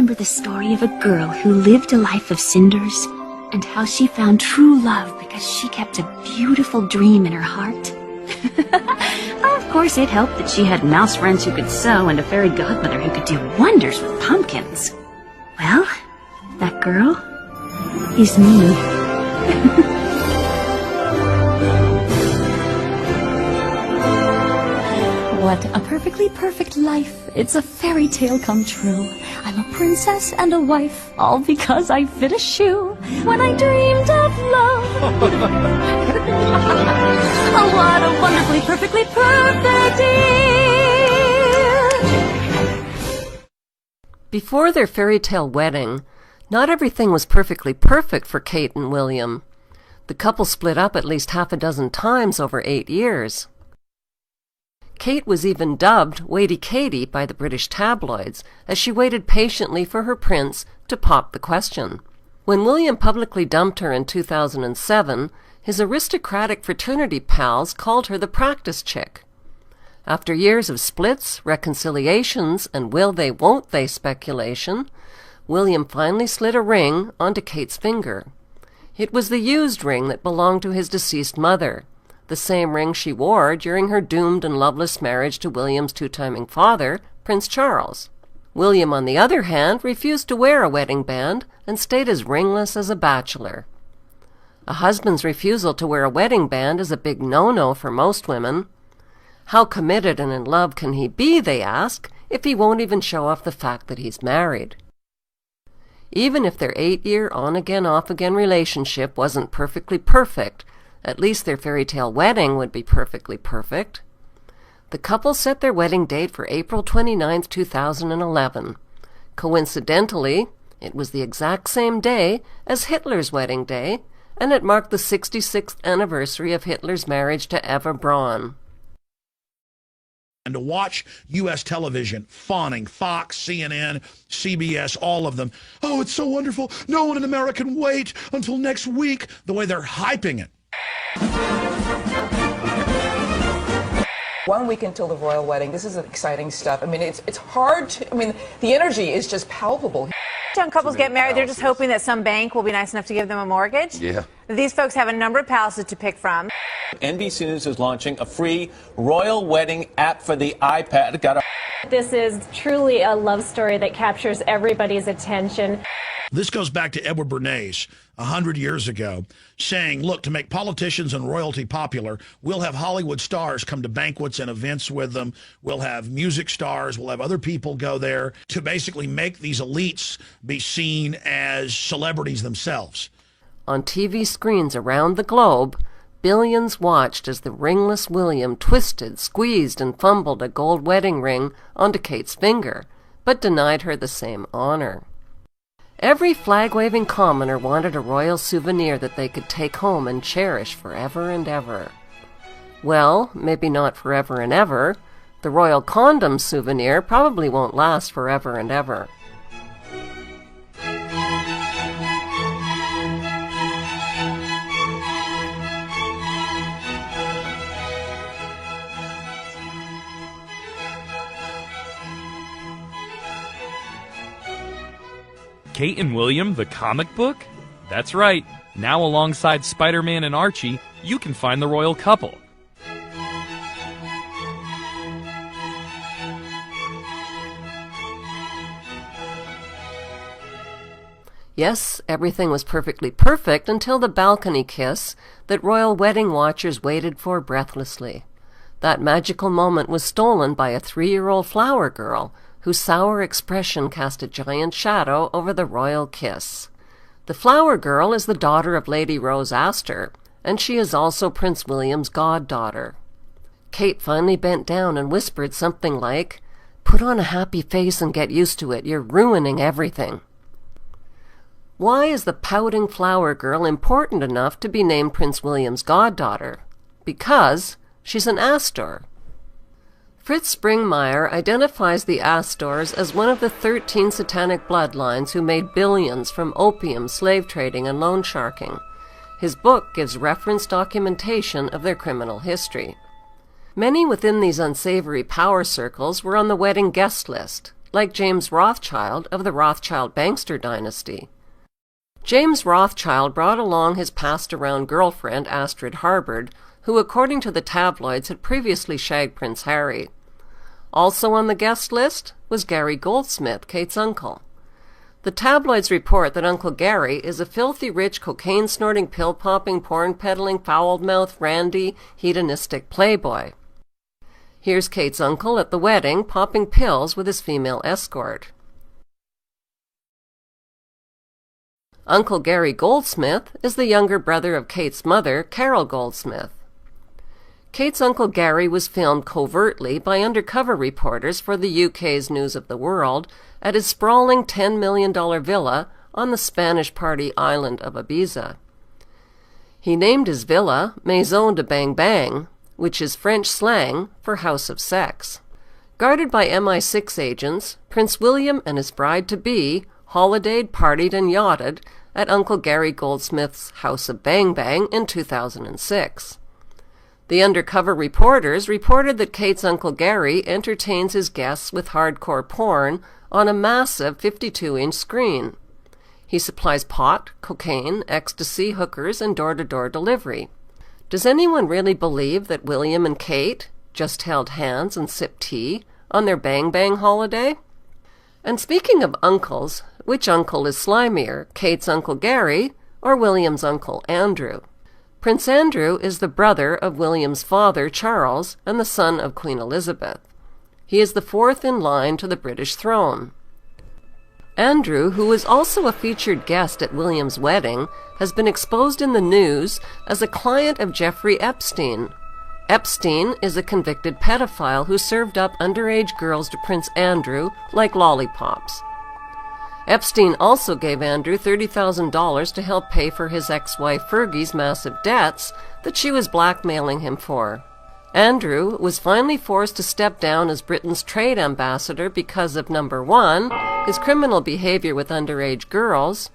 remember the story of a girl who lived a life of cinders and how she found true love because she kept a beautiful dream in her heart? Of course, it helped that she had mouse friends who could sew and a fairy godmother who could do wonders with pumpkins. Well, that girl is me. What a perfectly perfect life. It's a fairy tale come true. I'm a princess and a wife, all because I fit a shoe when I dreamed of love. Oh, what a wonderfully, perfectly perfect year. Before their fairy tale wedding, not everything was perfectly perfect for Kate and William. The couple split up at least half a dozen times over 8 years. Kate was even dubbed Waity Katie by the British tabloids as she waited patiently for her prince to pop the question. When William publicly dumped her in 2007, his aristocratic fraternity pals called her the practice chick. After years of splits, reconciliations, and will-they-won't-they speculation, William finally slid a ring onto Kate's finger. It was the used ring that belonged to his deceased mother, the same ring she wore during her doomed and loveless marriage to William's two-timing father, Prince Charles. William, on the other hand, refused to wear a wedding band and stayed as ringless as a bachelor. A husband's refusal to wear a wedding band is a big no-no for most women. How committed and in love can he be, they ask, if he won't even show off the fact that he's married? Even if their 8-year on-again, off-again relationship wasn't perfectly perfect, at least their fairy tale wedding would be perfectly perfect. The couple set their wedding date for April 29, 2011. Coincidentally, it was the exact same day as Hitler's wedding day, and it marked the 66th anniversary of Hitler's marriage to Eva Braun. And to watch U.S. television fawning, Fox, CNN, CBS, all of them, oh, it's so wonderful, no one in America can wait until next week, the way they're hyping it. 1 week until the royal wedding. This is exciting stuff. I mean, it's hard to, I mean, the energy is just palpable. Young couples get married, they're just hoping that some bank will be nice enough to give them a mortgage. Yeah. These folks have a number of palaces to pick from. NBC News is launching a free royal wedding app for the iPad. This is truly a love story that captures everybody's attention. This goes back to Edward Bernays 100 years ago, saying, look, to make politicians and royalty popular, we'll have Hollywood stars come to banquets and events with them. We'll have music stars. We'll have other people go there to basically make these elites be seen as celebrities themselves. On TV screens around the globe, billions watched as the ringless William twisted, squeezed, and fumbled a gold wedding ring onto Kate's finger, but denied her the same honor. Every flag-waving commoner wanted a royal souvenir that they could take home and cherish forever and ever. Well, maybe not forever and ever. The royal condom souvenir probably won't last forever and ever. Kate and William, the comic book? That's right. Now alongside Spider-Man and Archie, you can find the royal couple. Yes, everything was perfectly perfect until the balcony kiss that royal wedding watchers waited for breathlessly. That magical moment was stolen by a 3-year-old flower girl whose sour expression cast a giant shadow over the royal kiss. The flower girl is the daughter of Lady Rose Astor, and she is also Prince William's goddaughter. Kate finally bent down and whispered something like, "Put on a happy face and get used to it. You're ruining everything." Why is the pouting flower girl important enough to be named Prince William's goddaughter? Because she's an Astor. Fritz Springmeier identifies the Astors as one of the 13 satanic bloodlines who made billions from opium, slave trading, and loan sharking. His book gives reference documentation of their criminal history. Many within these unsavory power circles were on the wedding guest list, like James Rothschild of the Rothschild-Bankster dynasty. James Rothschild brought along his passed-around girlfriend, Astrid Harbord, who, according to the tabloids, had previously shagged Prince Harry. Also on the guest list was Gary Goldsmith, Kate's uncle. The tabloids report that Uncle Gary is a filthy rich, cocaine-snorting, pill-popping, porn-peddling, foul-mouthed, randy, hedonistic playboy. Here's Kate's uncle at the wedding, popping pills with his female escort. Uncle Gary Goldsmith is the younger brother of Kate's mother, Carol Goldsmith. Kate's Uncle Gary was filmed covertly by undercover reporters for the UK's News of the World at his sprawling $10 million villa on the Spanish party island of Ibiza. He named his villa Maison de Bang Bang, which is French slang for House of Sex. Guarded by MI6 agents, Prince William and his bride-to-be holidayed, partied, and yachted at Uncle Gary Goldsmith's House of Bang Bang in 2006. The undercover reporters reported that Kate's Uncle Gary entertains his guests with hardcore porn on a massive 52-inch screen. He supplies pot, cocaine, ecstasy, hookers, and door-to-door delivery. Does anyone really believe that William and Kate just held hands and sipped tea on their Bang Bang holiday? And speaking of uncles, which uncle is slimier, Kate's Uncle Gary or William's Uncle Andrew? Prince Andrew is the brother of William's father, Charles, and the son of Queen Elizabeth. He is the fourth in line to the British throne. Andrew, who was also a featured guest at William's wedding, has been exposed in the news as a client of Jeffrey Epstein. Epstein is a convicted pedophile who served up underage girls to Prince Andrew like lollipops. Epstein also gave Andrew $30,000 to help pay for his ex-wife Fergie's massive debts that she was blackmailing him for. Andrew was finally forced to step down as Britain's trade ambassador because of, number 1, his criminal behavior with underage girls,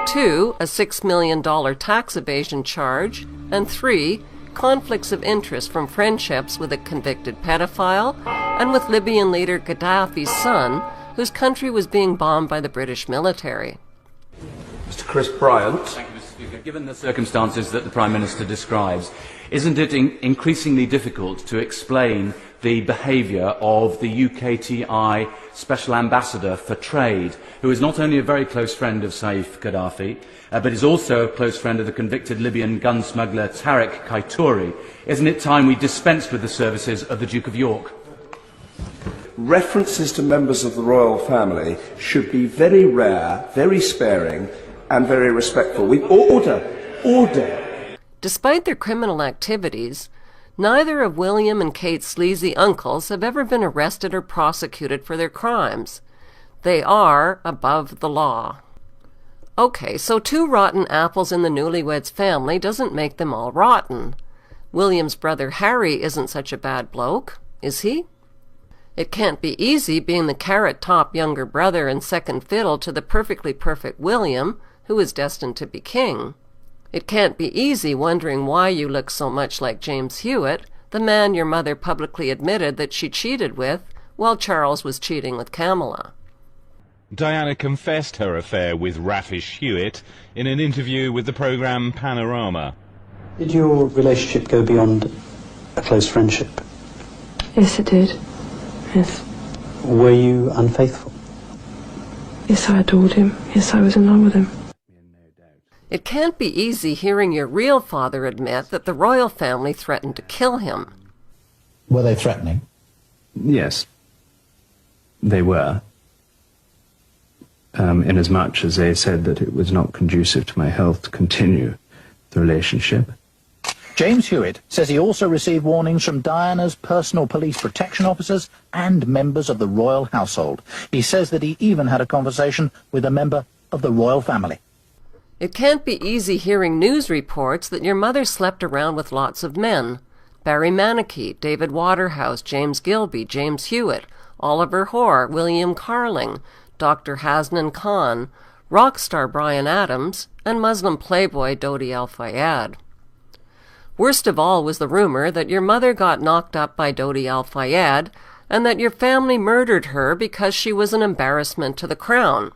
2, a $6 million tax evasion charge, and 3, conflicts of interest from friendships with a convicted pedophile and with Libyan leader Gaddafi's son, whose country was being bombed by the British military. Mr. Chris Bryant. Thank you, Mr. Speaker. Given the circumstances that the Prime Minister describes, isn't it increasingly difficult to explain the behaviour of the UKTI Special Ambassador for Trade, who is not only a very close friend of Saif Gaddafi, but is also a close friend of the convicted Libyan gun smuggler Tariq Kaitouri? Isn't it time we dispensed with the services of the Duke of York? References to members of the royal family should be very rare, very sparing, and very respectful. Order. Despite their criminal activities, neither of William and Kate's sleazy uncles have ever been arrested or prosecuted for their crimes. They are above the law. Okay, so 2 rotten apples in the newlyweds' family doesn't make them all rotten. William's brother Harry isn't such a bad bloke, is he? It can't be easy being the carrot-top younger brother and second fiddle to the perfectly perfect William, who is destined to be king. It can't be easy wondering why you look so much like James Hewitt, the man your mother publicly admitted that she cheated with while Charles was cheating with Camilla. Diana confessed her affair with Raffish Hewitt in an interview with the programme Panorama. Did your relationship go beyond a close friendship? Yes, it did. Yes. Were you unfaithful? Yes, I adored him. Yes, I was in love with him. It can't be easy hearing your real father admit that the royal family threatened to kill him. Were they threatening? Yes, they were. Inasmuch as they said that it was not conducive to my health to continue the relationship. James Hewitt says he also received warnings from Diana's personal police protection officers and members of the royal household. He says that he even had a conversation with a member of the royal family. It can't be easy hearing news reports that your mother slept around with lots of men. Barry Manicky, David Waterhouse, James Gilby, James Hewitt, Oliver Hoare, William Carling, Dr. Hasnan Khan, rock star Bryan Adams, and Muslim playboy Dodi Al-Fayed. Worst of all was the rumor that your mother got knocked up by Dodi Al-Fayed and that your family murdered her because she was an embarrassment to the crown.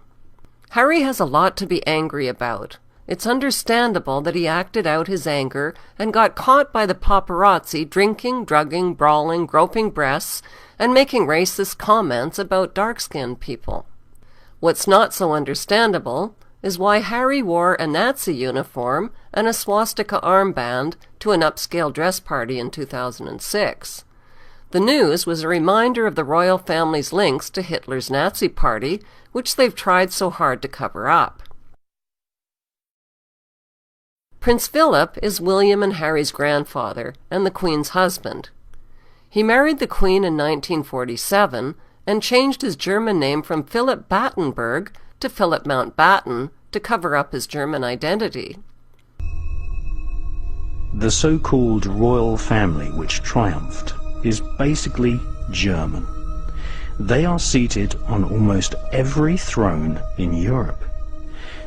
Harry has a lot to be angry about. It's understandable that he acted out his anger and got caught by the paparazzi drinking, drugging, brawling, groping breasts, and making racist comments about dark-skinned people. What's not so understandable is why Harry wore a Nazi uniform and a swastika armband to an upscale dress party in 2006. The news was a reminder of the royal family's links to Hitler's Nazi party, which they've tried so hard to cover up. Prince Philip is William and Harry's grandfather and the Queen's husband. He married the Queen in 1947 and changed his German name from Philip Battenberg to Philip Mountbatten to cover up his German identity. The so-called royal family which triumphed is basically German. They are seated on almost every throne in Europe.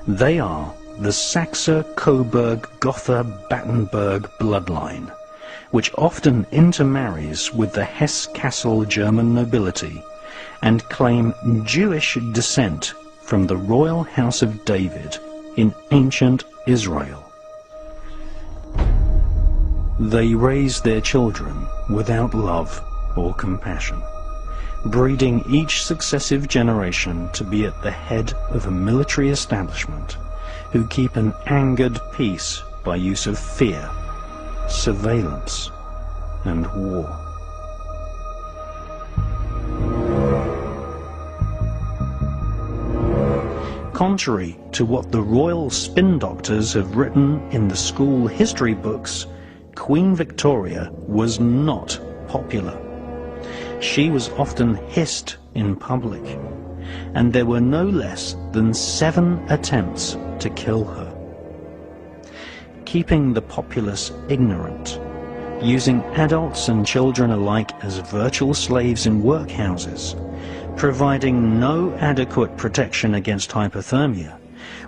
They are the Saxe-Coburg-Gotha-Battenberg bloodline, which often intermarries with the Hesse-Kassel German nobility and claim Jewish descent from the royal house of David in ancient Israel. They raise their children without love or compassion, breeding each successive generation to be at the head of a military establishment who keep an angered peace by use of fear, surveillance, and war. Contrary to what the royal spin doctors have written in the school history books, Queen Victoria was not popular. She was often hissed in public, and there were no less than 7 attempts to kill her. Keeping the populace ignorant, using adults and children alike as virtual slaves in workhouses, providing no adequate protection against hypothermia,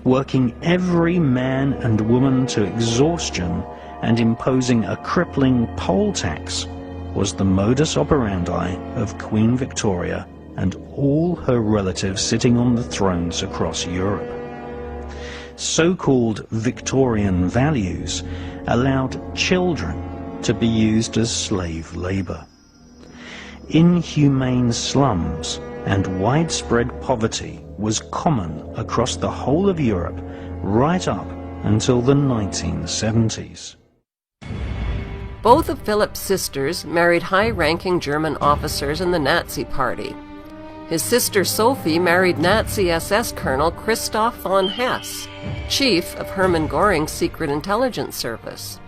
working every man and woman to exhaustion, and imposing a crippling poll tax was the modus operandi of Queen Victoria and all her relatives sitting on the thrones across Europe. So-called Victorian values allowed children to be used as slave labor. Inhumane slums and widespread poverty was common across the whole of Europe right up until the 1970s. Both of Philip's sisters married high-ranking German officers in the Nazi Party. His sister Sophie married Nazi SS Colonel Christoph von Hess, chief of Hermann Göring's secret intelligence service.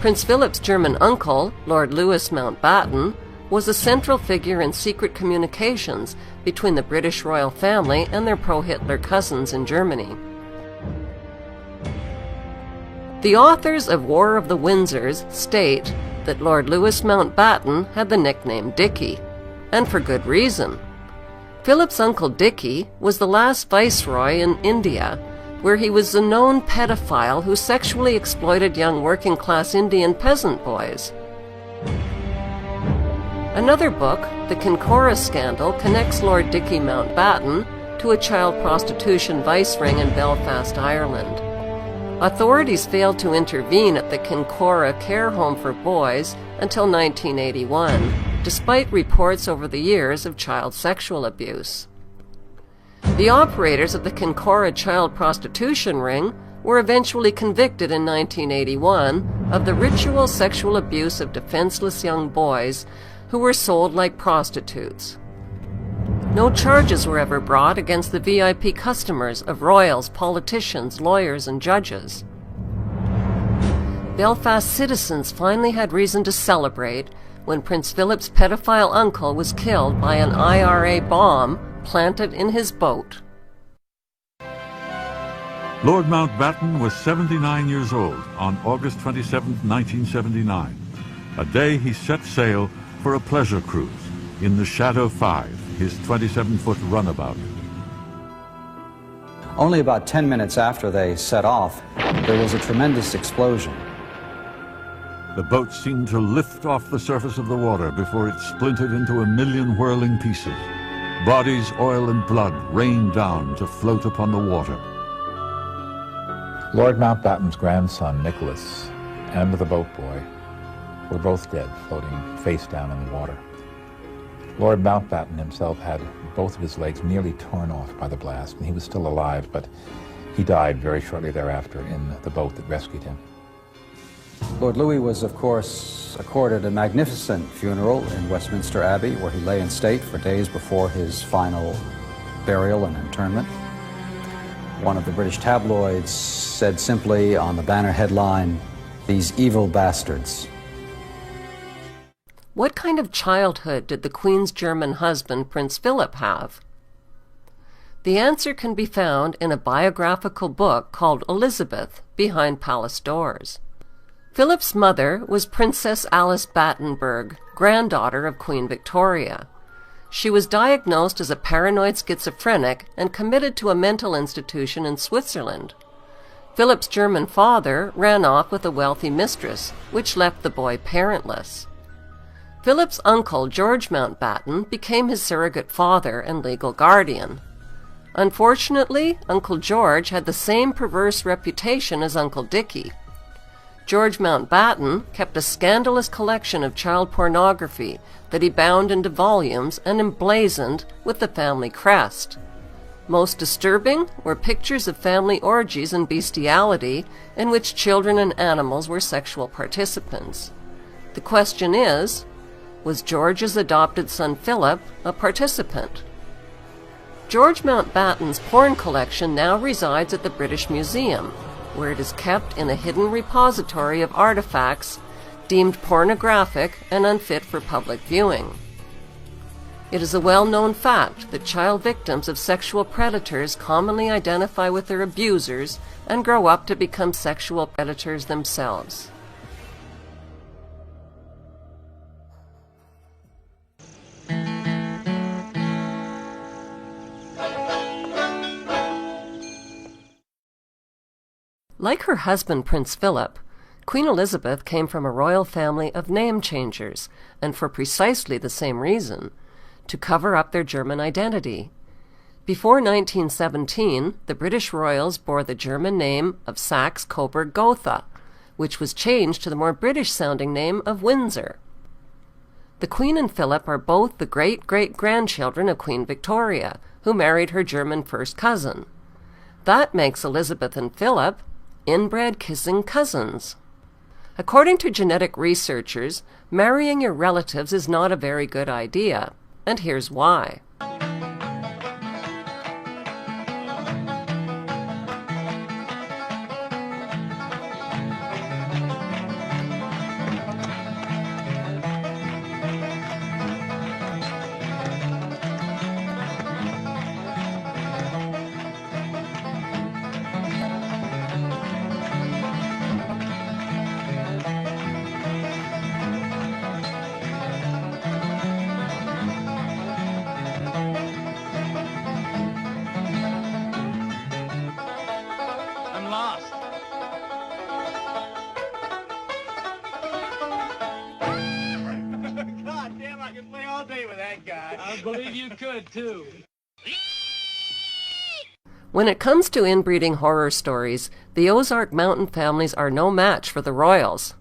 Prince Philip's German uncle, Lord Louis Mountbatten, was a central figure in secret communications between the British royal family and their pro-Hitler cousins in Germany. The authors of War of the Windsors state that Lord Louis Mountbatten had the nickname Dickie, and for good reason. Philip's uncle Dickie was the last viceroy in India, where he was a known pedophile who sexually exploited young working-class Indian peasant boys. Another book, The Kincora Scandal, connects Lord Dickie Mountbatten to a child prostitution vice ring in Belfast, Ireland. Authorities failed to intervene at the Kincora care home for boys until 1981, despite reports over the years of child sexual abuse. The operators of the Kincora child prostitution ring were eventually convicted in 1981 of the ritual sexual abuse of defenseless young boys who were sold like prostitutes. No charges were ever brought against the VIP customers of royals, politicians, lawyers, and judges. Belfast citizens finally had reason to celebrate when Prince Philip's pedophile uncle was killed by an IRA bomb planted in his boat. Lord Mountbatten was 79 years old on August 27, 1979, a day he set sail for a pleasure cruise in the Shadow 5, his 27-foot runabout. Only about 10 minutes after they set off, there was a tremendous explosion. The boat seemed to lift off the surface of the water before it splintered into a million whirling pieces. Bodies, oil, and blood rained down to float upon the water. Lord Mountbatten's grandson, Nicholas, and the boat boy were both dead, floating face down in the water. Lord Mountbatten himself had both of his legs nearly torn off by the blast, and he was still alive, but he died very shortly thereafter in the boat that rescued him. Lord Louis was, of course, accorded a magnificent funeral in Westminster Abbey, where he lay in state for days before his final burial and interment. One of the British tabloids said simply on the banner headline, "These evil bastards." What kind of childhood did the Queen's German husband, Prince Philip, have? The answer can be found in a biographical book called Elizabeth, Behind Palace Doors. Philip's mother was Princess Alice Battenberg, granddaughter of Queen Victoria. She was diagnosed as a paranoid schizophrenic and committed to a mental institution in Switzerland. Philip's German father ran off with a wealthy mistress, which left the boy parentless. Philip's uncle, George Mountbatten, became his surrogate father and legal guardian. Unfortunately, Uncle George had the same perverse reputation as Uncle Dickie. George Mountbatten kept a scandalous collection of child pornography that he bound into volumes and emblazoned with the family crest. Most disturbing were pictures of family orgies and bestiality in which children and animals were sexual participants. The question is, was George's adopted son Philip a participant? George Mountbatten's porn collection now resides at the British Museum, where it is kept in a hidden repository of artifacts deemed pornographic and unfit for public viewing. It is a well-known fact that child victims of sexual predators commonly identify with their abusers and grow up to become sexual predators themselves. Like her husband, Prince Philip, Queen Elizabeth came from a royal family of name-changers, and for precisely the same reason, to cover up their German identity. Before 1917, the British royals bore the German name of Saxe-Coburg-Gotha, which was changed to the more British-sounding name of Windsor. The Queen and Philip are both the great-great-grandchildren of Queen Victoria, who married her German first cousin. That makes Elizabeth and Philip inbred kissing cousins. According to genetic researchers, marrying your relatives is not a very good idea, and here's why. When it comes to inbreeding horror stories, the Ozark mountain families are no match for the royals.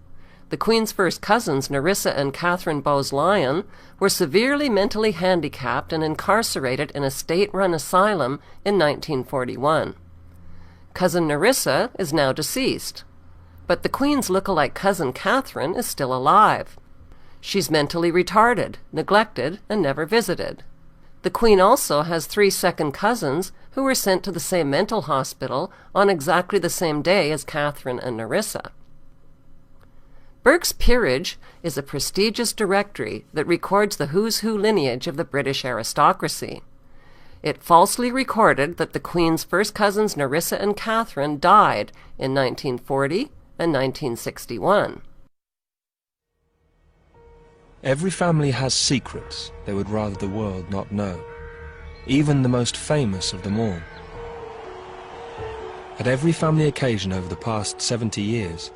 The Queen's first cousins, Nerissa and Catherine Bowes-Lyon, were severely mentally handicapped and incarcerated in a state-run asylum in 1941. Cousin Nerissa is now deceased, but the Queen's look-alike cousin Catherine is still alive. She's mentally retarded, neglected, and never visited. The Queen also has 3 second cousins who were sent to the same mental hospital on exactly the same day as Catherine and Nerissa. Burke's Peerage is a prestigious directory that records the who's who lineage of the British aristocracy. It falsely recorded that the Queen's first cousins Nerissa and Catherine died in 1940 and 1961. Every family has secrets they would rather the world not know, even the most famous of them all. At every family occasion over the past 70 years,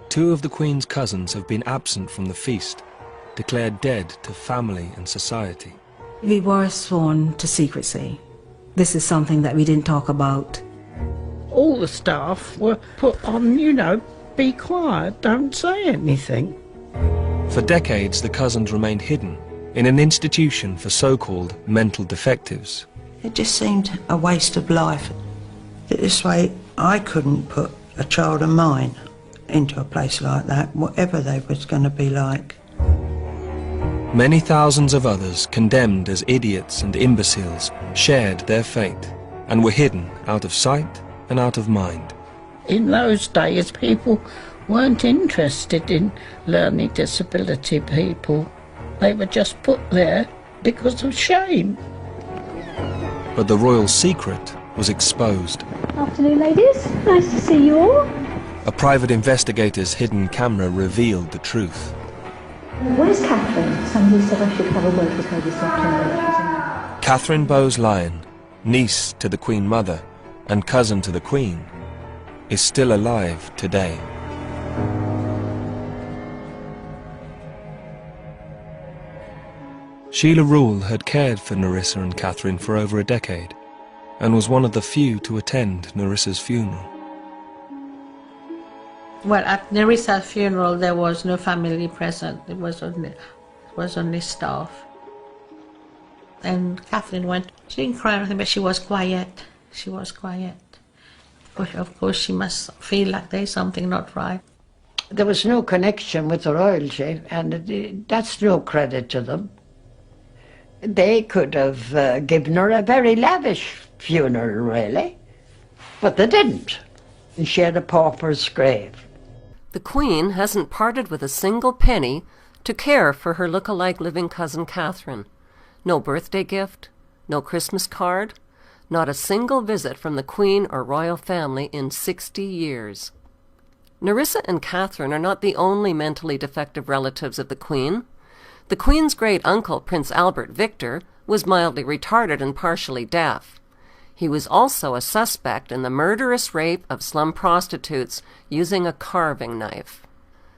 2 of the Queen's cousins have been absent from the feast, declared dead to family and society. We were sworn to secrecy. This is something that we didn't talk about. All the staff were put on, you know, be quiet, don't say anything. For decades, the cousins remained hidden in an institution for so-called mental defectives. It just seemed a waste of life. This way, I couldn't put a child of mine into a place like that, whatever they was going to be like. Many thousands of others, condemned as idiots and imbeciles, shared their fate and were hidden out of sight and out of mind. In those days, people weren't interested in learning disability people. They were just put there because of shame. But the royal secret was exposed. Afternoon, ladies. Nice to see you all. A private investigator's hidden camera revealed the truth. Where's Catherine? Somebody said I should have a word with her this afternoon. Catherine Bowes-Lyon, niece to the Queen Mother and cousin to the Queen, is still alive today. Sheila Rule had cared for Nerissa and Catherine for over a decade and was one of the few to attend Nerissa's funeral. Well, at Nerissa's funeral there was no family present. It was only staff. And Catherine went. She didn't cry or anything, but she was quiet. She was quiet. Of course, she must feel like there's something not right. There was no connection with the royalty, and that's no credit to them. They could have given her a very lavish funeral, really, but they didn't. And she had a pauper's grave. The Queen hasn't parted with a single penny to care for her look-alike living cousin Catherine. No birthday gift, no Christmas card, not a single visit from the Queen or royal family in 60 years. Nerissa and Catherine are not the only mentally defective relatives of the Queen. The Queen's great-uncle, Prince Albert Victor, was mildly retarded and partially deaf. He was also a suspect in the murderous rape of slum prostitutes using a carving knife.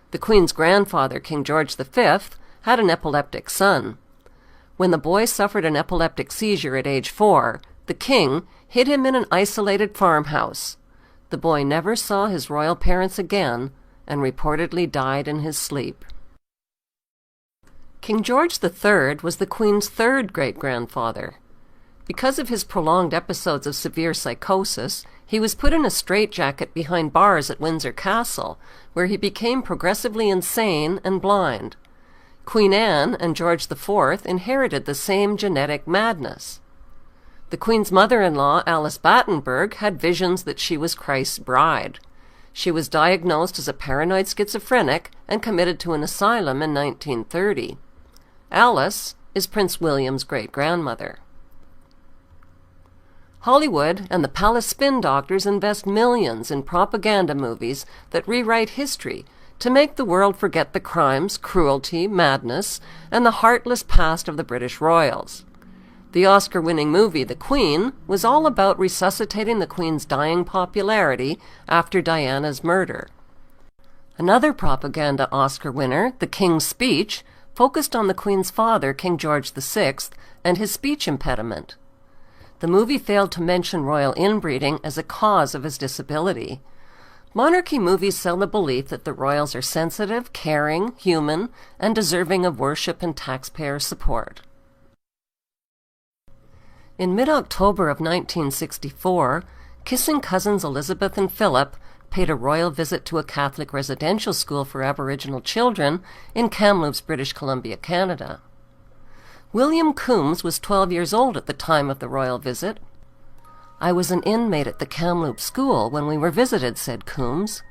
The Queen's grandfather, King George V, had an epileptic son. When the boy suffered an epileptic seizure at age 4, the king hid him in an isolated farmhouse. The boy never saw his royal parents again and reportedly died in his sleep. King George III was the Queen's third great-grandfather. Because of his prolonged episodes of severe psychosis, he was put in a straitjacket behind bars at Windsor Castle, where he became progressively insane and blind. Queen Anne and George IV inherited the same genetic madness. The Queen's mother-in-law, Alice Battenberg, had visions that she was Christ's bride. She was diagnosed as a paranoid schizophrenic and committed to an asylum in 1930. Alice is Prince William's great-grandmother. Hollywood and the palace spin doctors invest millions in propaganda movies that rewrite history to make the world forget the crimes, cruelty, madness, and the heartless past of the British royals. The Oscar-winning movie The Queen was all about resuscitating the Queen's dying popularity after Diana's murder. Another propaganda Oscar winner, The King's Speech, focused on the Queen's father, King George VI, and his speech impediment. The movie failed to mention royal inbreeding as a cause of his disability. Monarchy movies sell the belief that the royals are sensitive, caring, human, and deserving of worship and taxpayer support. In mid-October of 1964, kissing cousins Elizabeth and Philip paid a royal visit to a Catholic residential school for Aboriginal children in Kamloops, British Columbia, Canada. William Coombs was 12 years old at the time of the royal visit. "I was an inmate at the Kamloops school when we were visited," said Coombs.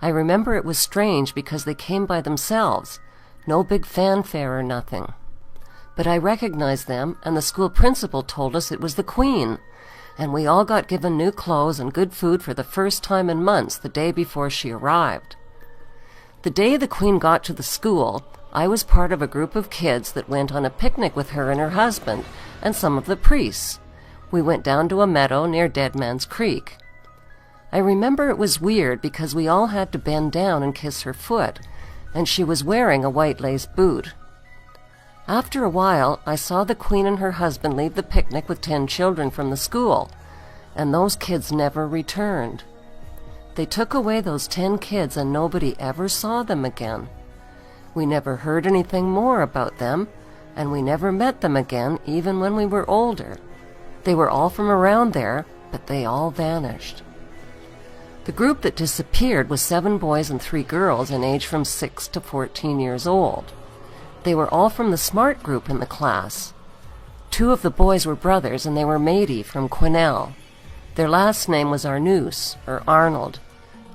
"I remember it was strange because they came by themselves, no big fanfare or nothing. But I recognized them, and the school principal told us it was the Queen, and we all got given new clothes and good food for the first time in months the day before she arrived. The day the Queen got to the school, I was part of a group of kids that went on a picnic with her and her husband and some of the priests. We went down to a meadow near Dead Man's Creek. I remember it was weird because we all had to bend down and kiss her foot, and she was wearing a white lace boot. After a while, I saw the Queen and her husband leave the picnic with 10 children from the school, and those kids never returned. They took away those 10 kids and nobody ever saw them again. We never heard anything more about them, and we never met them again even when we were older. They were all from around there, but they all vanished. The group that disappeared was 7 boys and 3 girls in age from 6 to 14 years old. They were all from the smart group in the class. 2 of the boys were brothers, and they were matey from Quesnel. Their last name was Arnoux, or Arnold.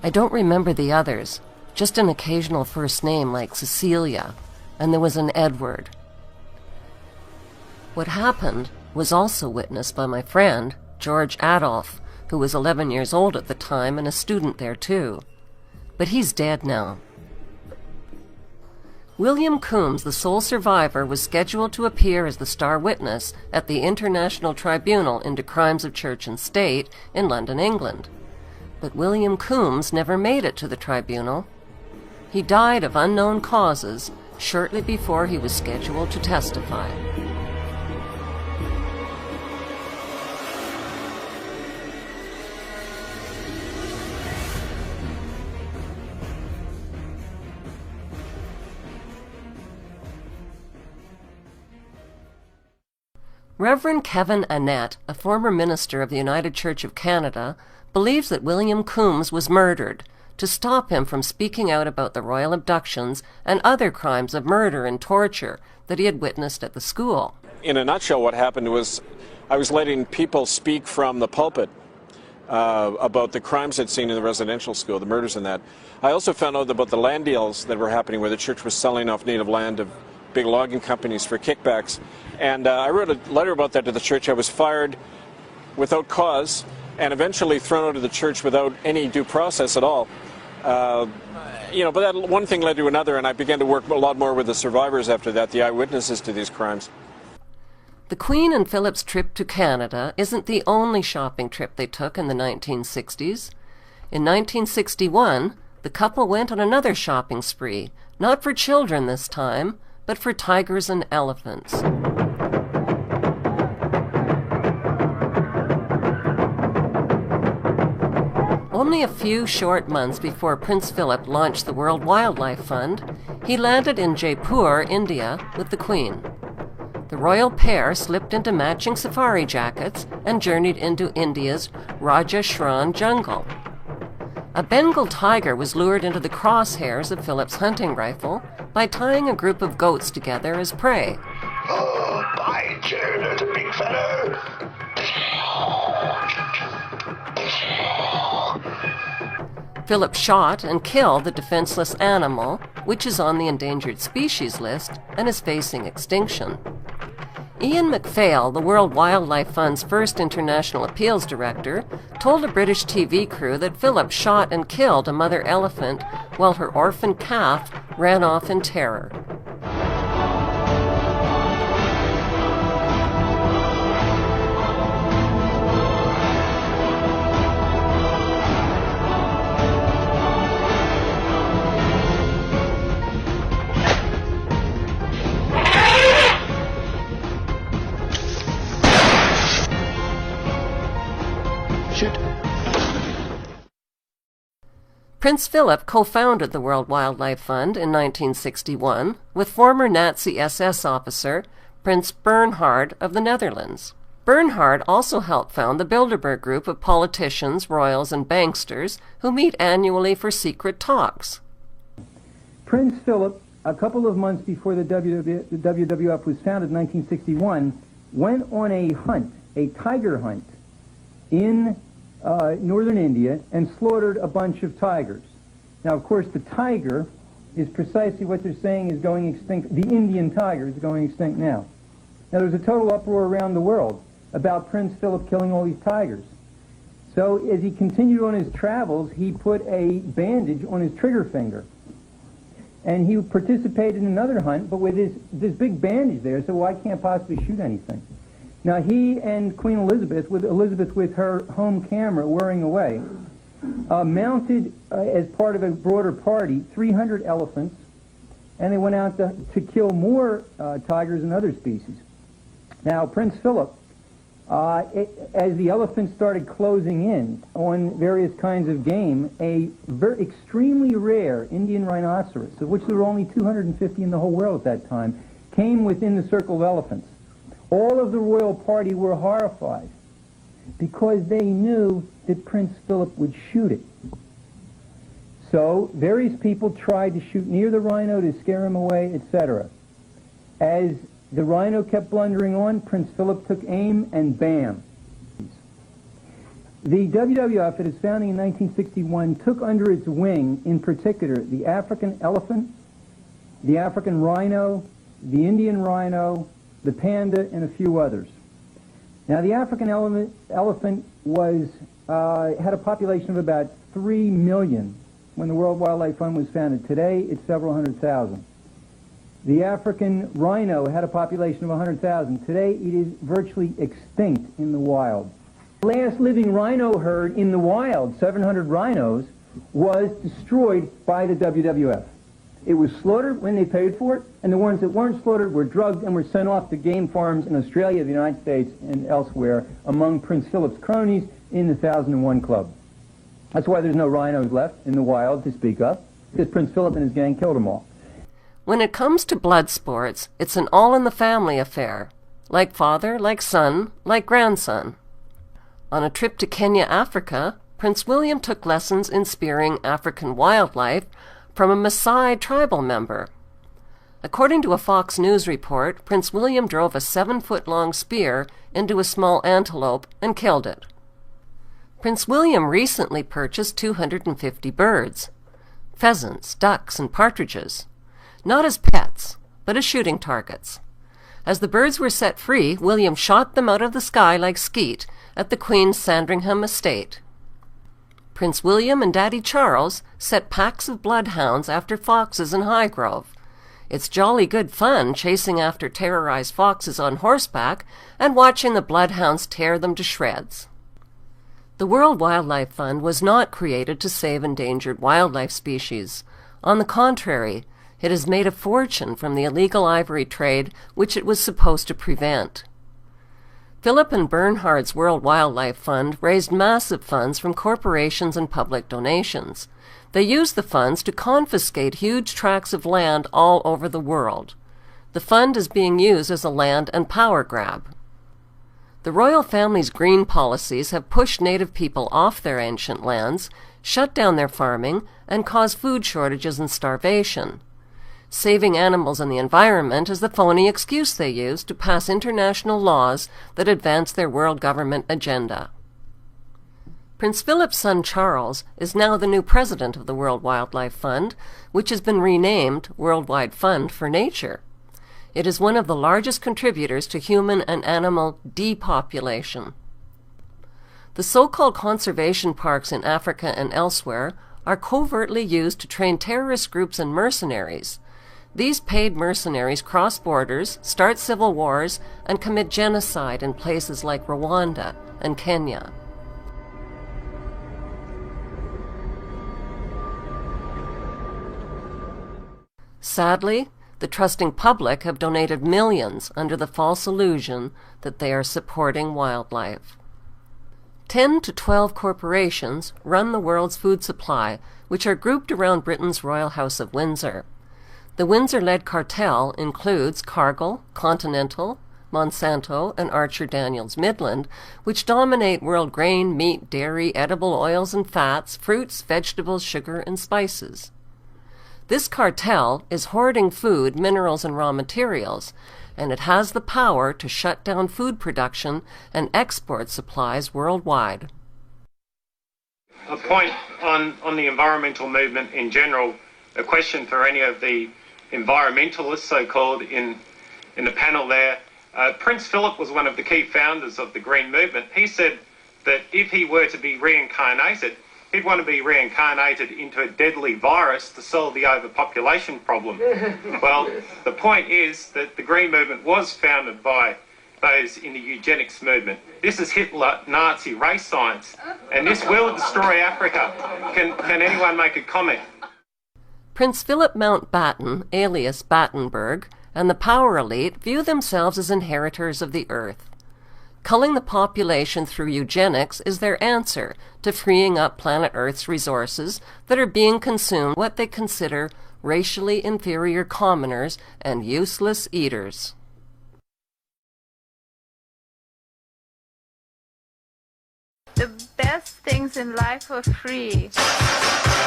I don't remember the others, just an occasional first name like Cecilia, and there was an Edward. What happened was also witnessed by my friend, George Adolph, who was 11 years old at the time and a student there too. But he's dead now. William Coombs, the sole survivor, was scheduled to appear as the star witness at the International Tribunal into Crimes of Church and State in London, England. But William Coombs never made it to the tribunal. He died of unknown causes shortly before he was scheduled to testify. Reverend Kevin Annett, a former minister of the United Church of Canada, believes that William Coombs was murdered to stop him from speaking out about the royal abductions and other crimes of murder and torture that he had witnessed at the school. In a nutshell, what happened was I was letting people speak from the pulpit about the crimes I'd seen in the residential school, the murders and that. I also found out about the land deals that were happening where the church was selling off native land to big logging companies for kickbacks. And I wrote a letter about that to the church. I was fired without cause and eventually thrown out of the church without any due process at all. But that one thing led to another, and I began to work a lot more with the survivors after that, the eyewitnesses to these crimes. The Queen and Philip's trip to Canada isn't the only shopping trip they took in the 1960s. In 1961, the couple went on another shopping spree, not for children this time, but for tigers and elephants. Only a few short months before Prince Philip launched the World Wildlife Fund, he landed in Jaipur, India, with the Queen. The royal pair slipped into matching safari jackets and journeyed into India's Rajasthan jungle. A Bengal tiger was lured into the crosshairs of Philip's hunting rifle by tying a group of goats together as prey. Oh, by Jove, there's a big fellow! Philip shot and killed the defenseless animal, which is on the endangered species list and is facing extinction. Ian MacPhail, the World Wildlife Fund's first international appeals director, told a British TV crew that Philip shot and killed a mother elephant while her orphan calf ran off in terror. Prince Philip co-founded the World Wildlife Fund in 1961 with former Nazi SS officer Prince Bernhard of the Netherlands. Bernhard also helped found the Bilderberg group of politicians, royals, and banksters who meet annually for secret talks. Prince Philip, a couple of months before the WWF was founded in 1961, went on a hunt, a tiger hunt, in northern India and slaughtered a bunch of tigers. Now, of course, the tiger is precisely what they're saying is going extinct. The Indian tiger is going extinct now. Now, there's a total uproar around the world about Prince Philip killing all these tigers. So, as he continued on his travels, he put a bandage on his trigger finger. And he participated in another hunt, but with this big bandage there, so I can't possibly shoot anything. Now, he and Queen Elizabeth with her home camera whirring away, mounted as part of a broader party 300 elephants, and they went out to kill more tigers and other species. Now, Prince Philip, as the elephants started closing in on various kinds of game, a extremely rare Indian rhinoceros, of which there were only 250 in the whole world at that time, came within the circle of elephants. All of the royal party were horrified because they knew that Prince Philip would shoot it. So various people tried to shoot near the rhino to scare him away, etc. As the rhino kept blundering on, Prince Philip took aim and bam. The WWF, at its founding in 1961, took under its wing, in particular, the African elephant, the African rhino, the Indian rhino, the panda, and a few others. Now, the African elephant was had a population of about 3 million when the World Wildlife Fund was founded. Today, it's several hundred thousand. The African rhino had a population of 100,000. Today, it is virtually extinct in the wild. The last living rhino herd in the wild, 700 rhinos, was destroyed by the WWF. It was slaughtered when they paid for it, and the ones that weren't slaughtered were drugged and were sent off to game farms in Australia, the United States, and elsewhere among Prince Philip's cronies in the 1001 Club. That's why there's no rhinos left in the wild to speak of, because Prince Philip and his gang killed them all. When it comes to blood sports, it's an all-in-the-family affair, like father, like son, like grandson. On a trip to Kenya, Africa, Prince William took lessons in spearing African wildlife from a Maasai tribal member. According to a Fox News report, Prince William drove a 7-foot-long spear into a small antelope and killed it. Prince William recently purchased 250 birds, pheasants, ducks, and partridges, not as pets, but as shooting targets. As the birds were set free, William shot them out of the sky like skeet at the Queen's Sandringham estate. Prince William and Daddy Charles set packs of bloodhounds after foxes in Highgrove. It's jolly good fun chasing after terrorized foxes on horseback and watching the bloodhounds tear them to shreds. The World Wildlife Fund was not created to save endangered wildlife species. On the contrary, it has made a fortune from the illegal ivory trade which it was supposed to prevent. Philip and Bernhard's World Wildlife Fund raised massive funds from corporations and public donations. They used the funds to confiscate huge tracts of land all over the world. The fund is being used as a land and power grab. The royal family's green policies have pushed native people off their ancient lands, shut down their farming, and caused food shortages and starvation. Saving animals and the environment is the phony excuse they use to pass international laws that advance their world government agenda. Prince Philip's son Charles is now the new president of the World Wildlife Fund, which has been renamed Worldwide Fund for Nature. It is one of the largest contributors to human and animal depopulation. The so-called conservation parks in Africa and elsewhere are covertly used to train terrorist groups and mercenaries. These paid mercenaries cross borders, start civil wars, and commit genocide in places like Rwanda and Kenya. Sadly, the trusting public have donated millions under the false illusion that they are supporting wildlife. 10 to 12 corporations run the world's food supply, which are grouped around Britain's Royal House of Windsor. The Windsor-led cartel includes Cargill, Continental, Monsanto, and Archer Daniels Midland, which dominate world grain, meat, dairy, edible oils and fats, fruits, vegetables, sugar, and spices. This cartel is hoarding food, minerals, and raw materials, and it has the power to shut down food production and export supplies worldwide. A point on the environmental movement in general, a question for any of the environmentalists, so-called, in the panel there. Prince Philip was one of the key founders of the Green Movement. He said that if he were to be reincarnated, he'd want to be reincarnated into a deadly virus to solve the overpopulation problem. Well, the point is that the Green Movement was founded by those in the eugenics movement. This is Hitler, Nazi, race science, and this will destroy Africa. Can anyone make a comment? Prince Philip Mountbatten, alias Battenberg, and the power elite view themselves as inheritors of the earth. Culling the population through eugenics is their answer to freeing up planet Earth's resources that are being consumed by what they consider racially inferior commoners and useless eaters. The best things in life are free,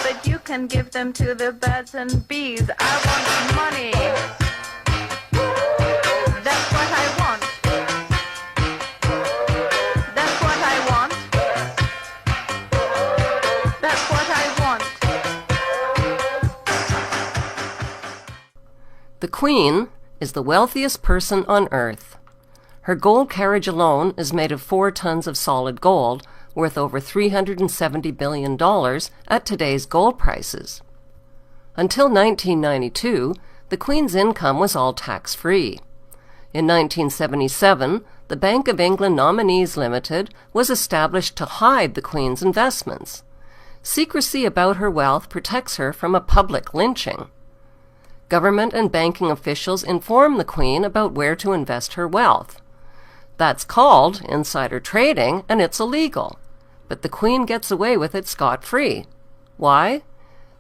but you can give them to the birds and bees. I want money. That's what I want. That's what I want. That's what I want. The Queen is the wealthiest person on Earth. Her gold carriage alone is made of 4 tons of solid gold, worth over $370 billion at today's gold prices. Until 1992, the Queen's income was all tax-free. In 1977, the Bank of England Nominees Limited was established to hide the Queen's investments. Secrecy about her wealth protects her from a public lynching. Government and banking officials inform the Queen about where to invest her wealth. That's called insider trading, and it's illegal. But the Queen gets away with it scot-free. Why?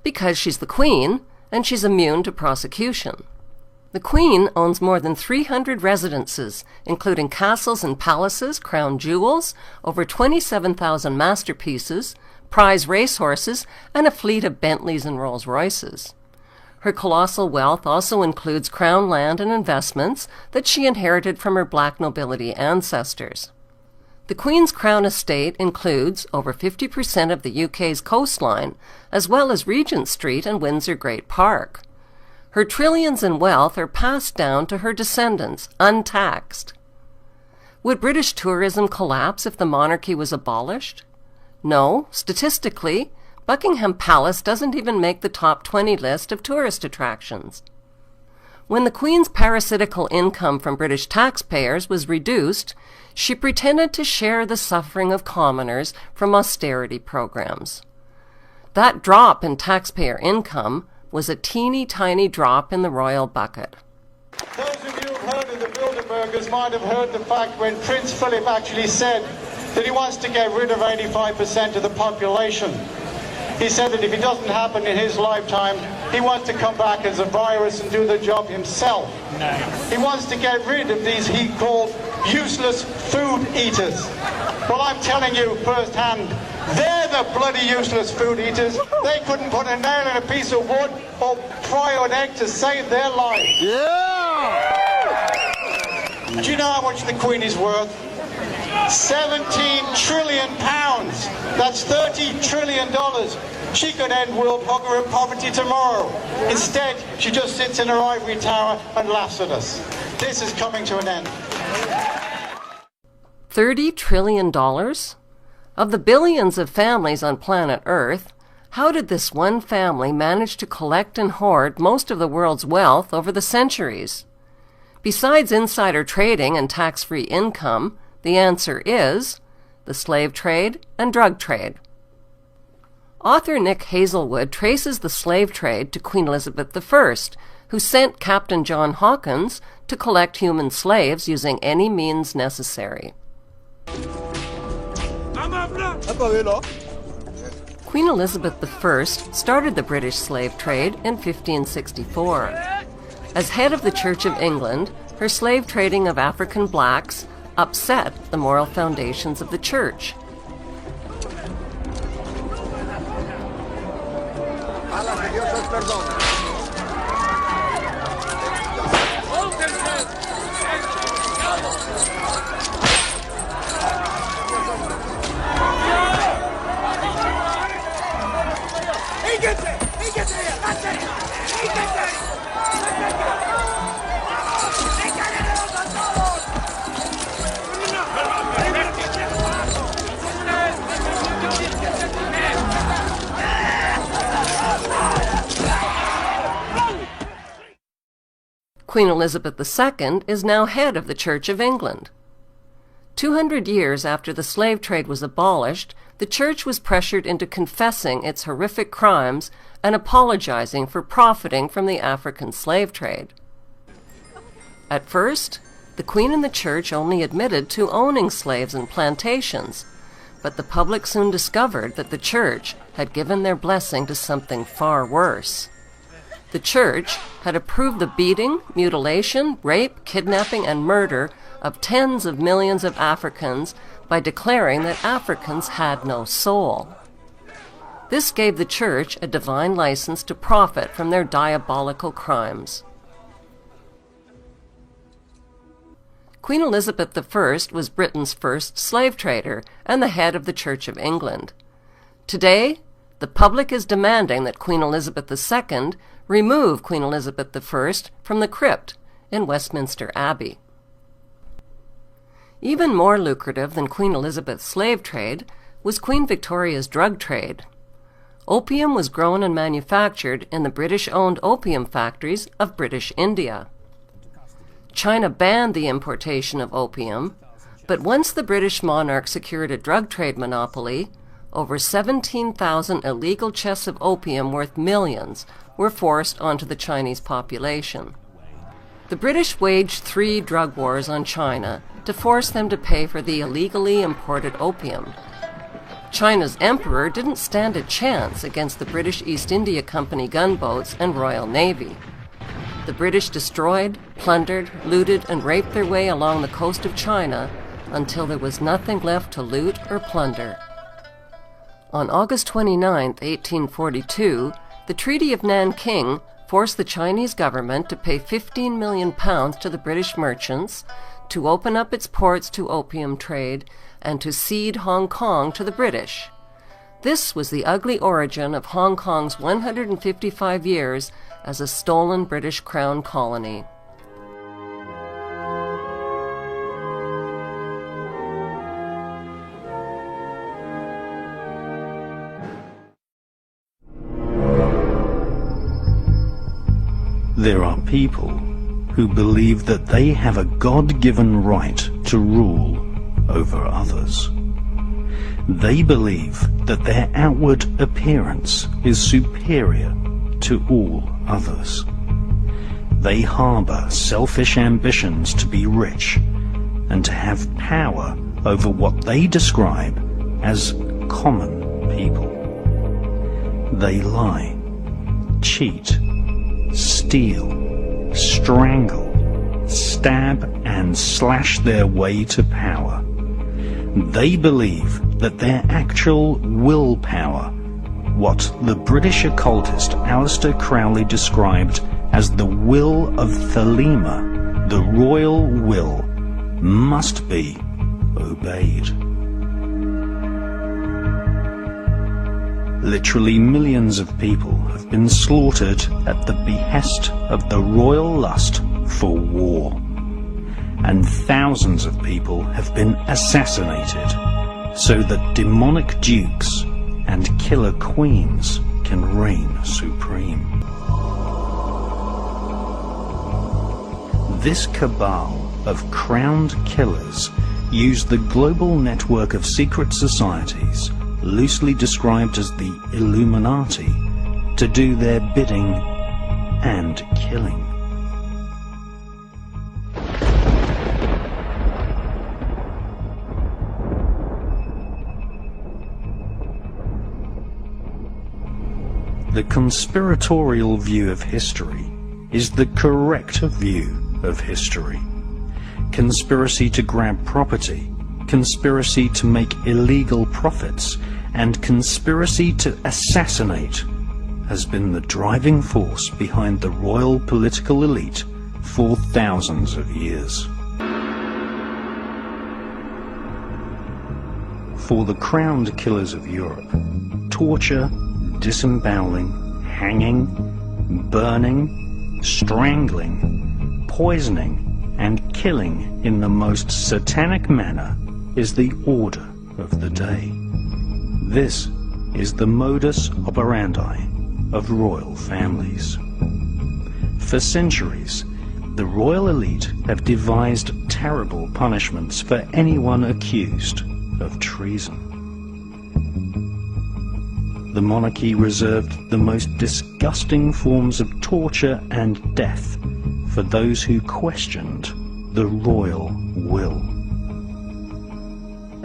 Because she's the Queen, and she's immune to prosecution. The Queen owns more than 300 residences, including castles and palaces, crown jewels, over 27,000 masterpieces, prize racehorses, and a fleet of Bentleys and Rolls-Royces. Her colossal wealth also includes crown land and investments that she inherited from her black nobility ancestors. The Queen's Crown estate includes over 50% of the UK's coastline, as well as Regent Street and Windsor Great Park. Her trillions in wealth are passed down to her descendants, untaxed. Would British tourism collapse if the monarchy was abolished? No, statistically, Buckingham Palace doesn't even make the top 20 list of tourist attractions. When the Queen's parasitical income from British taxpayers was reduced, she pretended to share the suffering of commoners from austerity programs. That drop in taxpayer income was a teeny-tiny drop in the royal bucket. Those of you who have heard of the Bilderbergers might have heard the fact when Prince Philip actually said that he wants to get rid of 85% of the population. He said that if it doesn't happen in his lifetime, he wants to come back as a virus and do the job himself. He wants to get rid of these he called useless food eaters. Well, I'm telling you firsthand, they're the bloody useless food eaters. They couldn't put a nail in a piece of wood or fry an egg to save their life. Yeah! Do you know how much the Queen is worth? 17 trillion pounds. That's $30 trillion. She could end world hunger and poverty tomorrow. Instead, she just sits in her ivory tower and laughs at us. This is coming to an end. $30 trillion? Of the billions of families on planet Earth, how did this one family manage to collect and hoard most of the world's wealth over the centuries? Besides insider trading and tax-free income, the answer is the slave trade and drug trade. Author Nick Hazelwood traces the slave trade to Queen Elizabeth I, who sent Captain John Hawkins to collect human slaves using any means necessary. Queen Elizabeth I started the British slave trade in 1564. As head of the Church of England, her slave trading of African blacks upset the moral foundations of the Church. Queen Elizabeth II is now head of the Church of England. 200 years after the slave trade was abolished, the church was pressured into confessing its horrific crimes and apologizing for profiting from the African slave trade. At first, the Queen and the church only admitted to owning slaves and plantations, but the public soon discovered that the church had given their blessing to something far worse. The church had approved the beating, mutilation, rape, kidnapping, and murder of tens of millions of Africans by declaring that Africans had no soul. This gave the church a divine license to profit from their diabolical crimes. Queen Elizabeth I was Britain's first slave trader and the head of the Church of England. Today, the public is demanding that Queen Elizabeth II remove Queen Elizabeth I from the crypt in Westminster Abbey. Even more lucrative than Queen Elizabeth's slave trade was Queen Victoria's drug trade. Opium was grown and manufactured in the British-owned opium factories of British India. China banned the importation of opium, but once the British monarch secured a drug trade monopoly, over 17,000 illegal chests of opium worth millions were forced onto the Chinese population. The British waged 3 drug wars on China to force them to pay for the illegally imported opium. China's emperor didn't stand a chance against the British East India Company gunboats and Royal Navy. The British destroyed, plundered, looted, and raped their way along the coast of China until there was nothing left to loot or plunder. On August 29, 1842, the Treaty of Nanking forced the Chinese government to pay £15 million to the British merchants, to open up its ports to opium trade, and to cede Hong Kong to the British. This was the ugly origin of Hong Kong's 155 years as a stolen British Crown colony. There are people who believe that they have a God-given right to rule over others. They believe that their outward appearance is superior to all others. They harbor selfish ambitions to be rich and to have power over what they describe as common people. They lie, cheat, steal, strangle, stab, and slash their way to power. They believe that their actual willpower, what the British occultist Aleister Crowley described as the will of Thelema, the royal will, must be obeyed. Literally millions of people have been slaughtered at the behest of the royal lust for war. And thousands of people have been assassinated so that demonic dukes and killer queens can reign supreme. This cabal of crowned killers use the global network of secret societies, loosely described as the Illuminati, to do their bidding and killing. The conspiratorial view of history is the correct view of history. Conspiracy to grab property, conspiracy to make illegal profits, and conspiracy to assassinate has been the driving force behind the royal political elite for thousands of years. For the crowned killers of Europe, torture, disemboweling, hanging, burning, strangling, poisoning, and killing in the most satanic manner is the order of the day. This is the modus operandi of royal families. For centuries, The royal elite have devised terrible punishments for anyone accused of treason. The monarchy reserved the most disgusting forms of torture and death for those who questioned the royal will.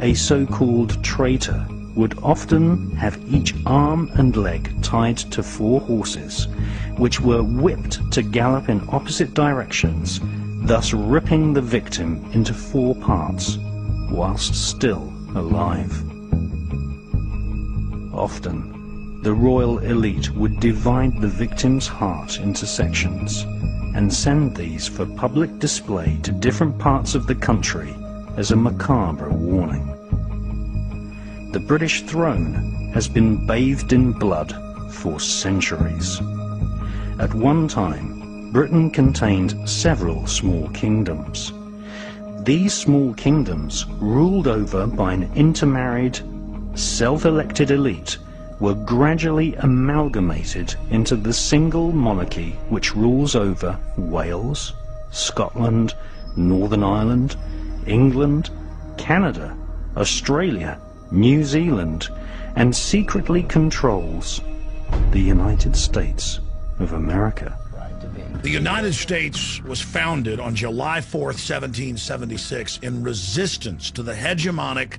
A so-called traitor would often have each arm and leg tied to 4 horses, which were whipped to gallop in opposite directions, thus ripping the victim into 4 parts, whilst still alive. Often, the royal elite would divide the victim's heart into sections and send these for public display to different parts of the country as a macabre warning. The British throne has been bathed in blood for centuries. At one time, Britain contained several small kingdoms. These small kingdoms, ruled over by an intermarried, self-elected elite, were gradually amalgamated into the single monarchy which rules over Wales, Scotland, Northern Ireland, England, Canada, Australia, New Zealand, and secretly controls the United States of America. The United States was founded on July 4th, 1776, in resistance to the hegemonic,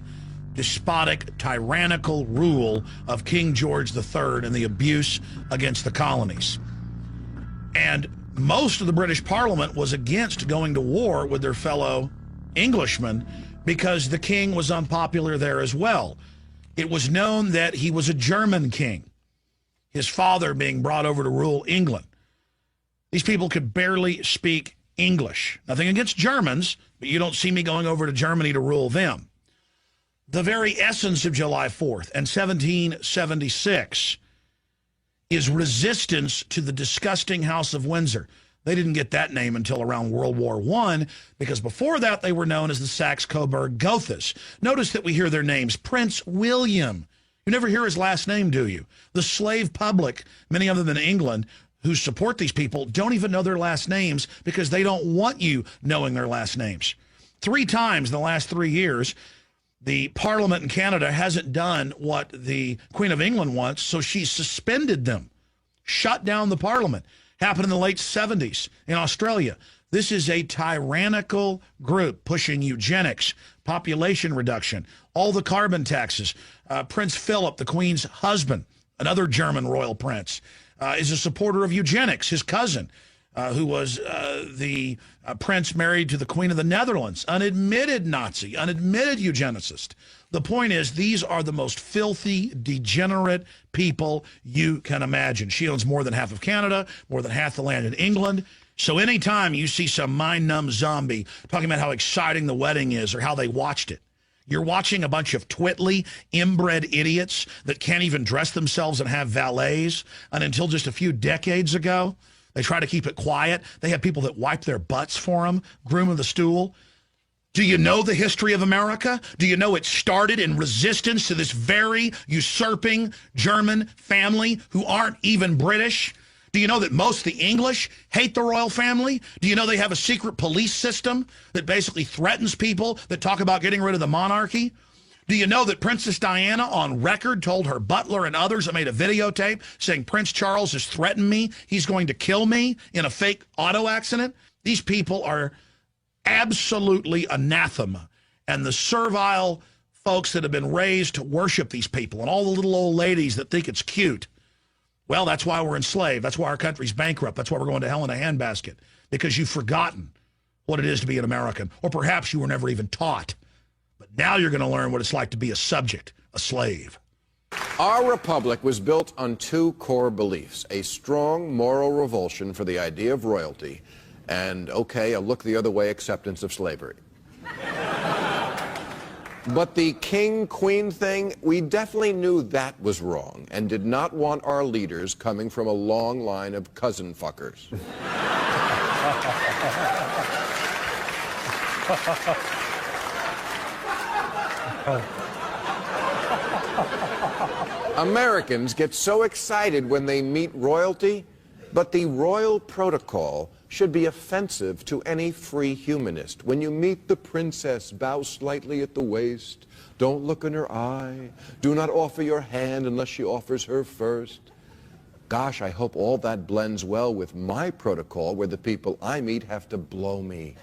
despotic, tyrannical rule of King George III and the abuse against the colonies. And most of the British Parliament was against going to war with their fellow Englishmen because the king was unpopular there as well. It was known that he was a German king, his father being brought over to rule England. These people could barely speak English. Nothing against Germans, but you don't see me going over to Germany to rule them. The very essence of July 4th and 1776 is resistance to the disgusting House of Windsor. They didn't get that name until around World War I, because before that they were known as the Saxe-Coburg-Gothas. Notice that we hear their names. Prince William. You never hear his last name, do you? The slave public, many of them in England, who support these people, don't even know their last names because they don't want you knowing their last names. 3 times in the last 3 years, the Parliament in Canada hasn't done what the Queen of England wants, so she suspended them, shut down the Parliament. Happened in the late 70s in Australia. This is a tyrannical group pushing eugenics, population reduction, all the carbon taxes. Prince Philip, the Queen's husband, another German royal prince, is a supporter of eugenics. His cousin, who was the prince married to the Queen of the Netherlands, unadmitted Nazi, unadmitted eugenicist. The point is, these are the most filthy, degenerate people you can imagine. She owns more than half of Canada, more than half the land in England. So anytime you see some mind-numb zombie talking about how exciting the wedding is or how they watched it, you're watching a bunch of twitly, inbred idiots that can't even dress themselves and have valets. And until just a few decades ago, they try to keep it quiet. They have people that wipe their butts for them, groom of the stool. Do you know the history of America? Do you know it started in resistance to this very usurping German family who aren't even British? Do you know that most of the English hate the royal family? Do you know they have a secret police system that basically threatens people that talk about getting rid of the monarchy? Do you know that Princess Diana on record told her butler and others that made a videotape saying Prince Charles has threatened me, he's going to kill me in a fake auto accident? These people are absolutely anathema. And the servile folks that have been raised to worship these people and all the little old ladies that think it's cute, well, that's why we're enslaved. That's why our country's bankrupt. That's why we're going to hell in a handbasket, because you've forgotten what it is to be an American, or perhaps you were never even taught. But now you're going to learn what it's like to be a subject, a slave. Our republic was built on 2 core beliefs: a strong moral revulsion for the idea of royalty, and, okay, a look the other way acceptance of slavery. But the king-queen thing, we definitely knew that was wrong and did not want our leaders coming from a long line of cousin fuckers. Americans get so excited when they meet royalty, But the royal protocol should be offensive to any free humanist. When you meet the princess, bow slightly at the waist. Don't look in her eye. Do not offer your hand unless she offers her first. Gosh, I hope all that blends well with my protocol where the people I meet have to blow me.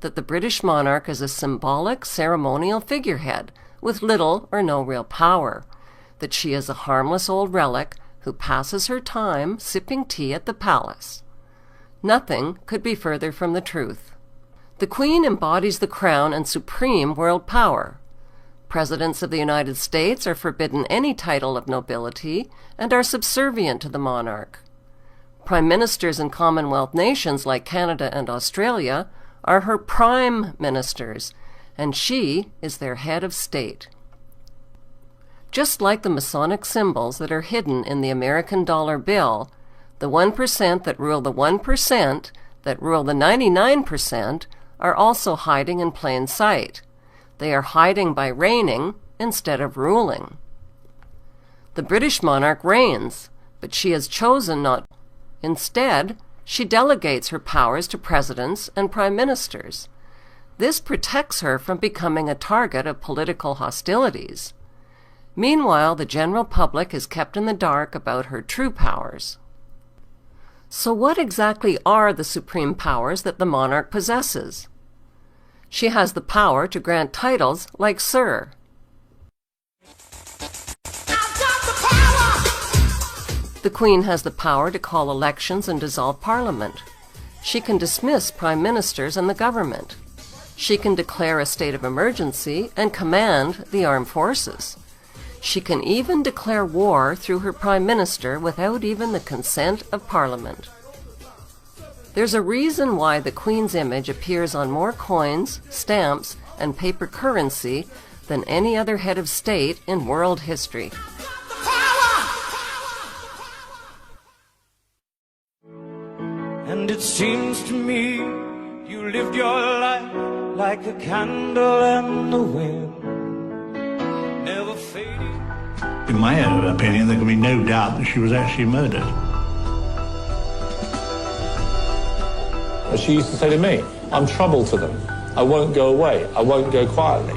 That the British monarch is a symbolic, ceremonial figurehead with little or no real power, that she is a harmless old relic who passes her time sipping tea at the palace. Nothing could be further from the truth. The Queen embodies the crown and supreme world power. Presidents of the United States are forbidden any title of nobility and are subservient to the monarch. Prime ministers in Commonwealth nations like Canada and Australia are her prime ministers, and she is their head of state. Just like the Masonic symbols that are hidden in the American dollar bill, the 1% that rule the 1% that rule the 99% are also hiding in plain sight. They are hiding by reigning instead of ruling. The British monarch reigns, but she has chosen not. Instead, she delegates her powers to presidents and prime ministers. This protects her from becoming a target of political hostilities. Meanwhile, the general public is kept in the dark about her true powers. So what exactly are the supreme powers that the monarch possesses? She has the power to grant titles like Sir. The Queen has the power to call elections and dissolve Parliament. She can dismiss prime ministers and the government. She can declare a state of emergency and command the armed forces. She can even declare war through her prime minister without even the consent of Parliament. There's a reason why the Queen's image appears on more coins, stamps, and paper currency than any other head of state in world history. And it seems to me you lived your life like a candle in the wind, never fading. In my opinion, there can be no doubt that she was actually murdered. As she used to say to me, I'm trouble to them. I won't go away. I won't go quietly.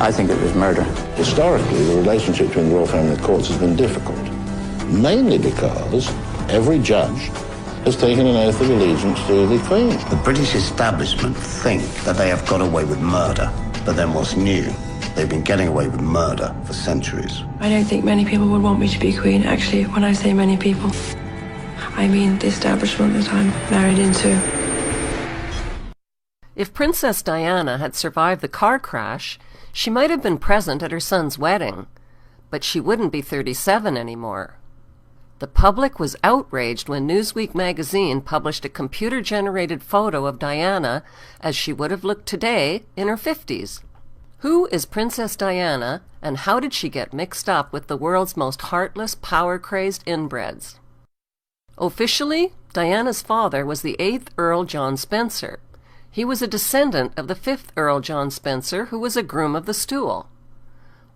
I think it was murder. Historically, the relationship between the royal family and the courts has been difficult, mainly because every judge has taken an oath of allegiance to the Queen. The British establishment think that they have got away with murder, but then what's new? They've been getting away with murder for centuries. I don't think many people would want me to be Queen. Actually, when I say many people, I mean the establishment that I'm married into. If Princess Diana had survived the car crash, she might have been present at her son's wedding, but she wouldn't be 37 anymore. The public was outraged when Newsweek magazine published a computer-generated photo of Diana as she would have looked today in her 50s. Who is Princess Diana, and how did she get mixed up with the world's most heartless, power-crazed inbreds? Officially, Diana's father was the 8th Earl John Spencer. He was a descendant of the 5th Earl John Spencer, who was a groom of the stool.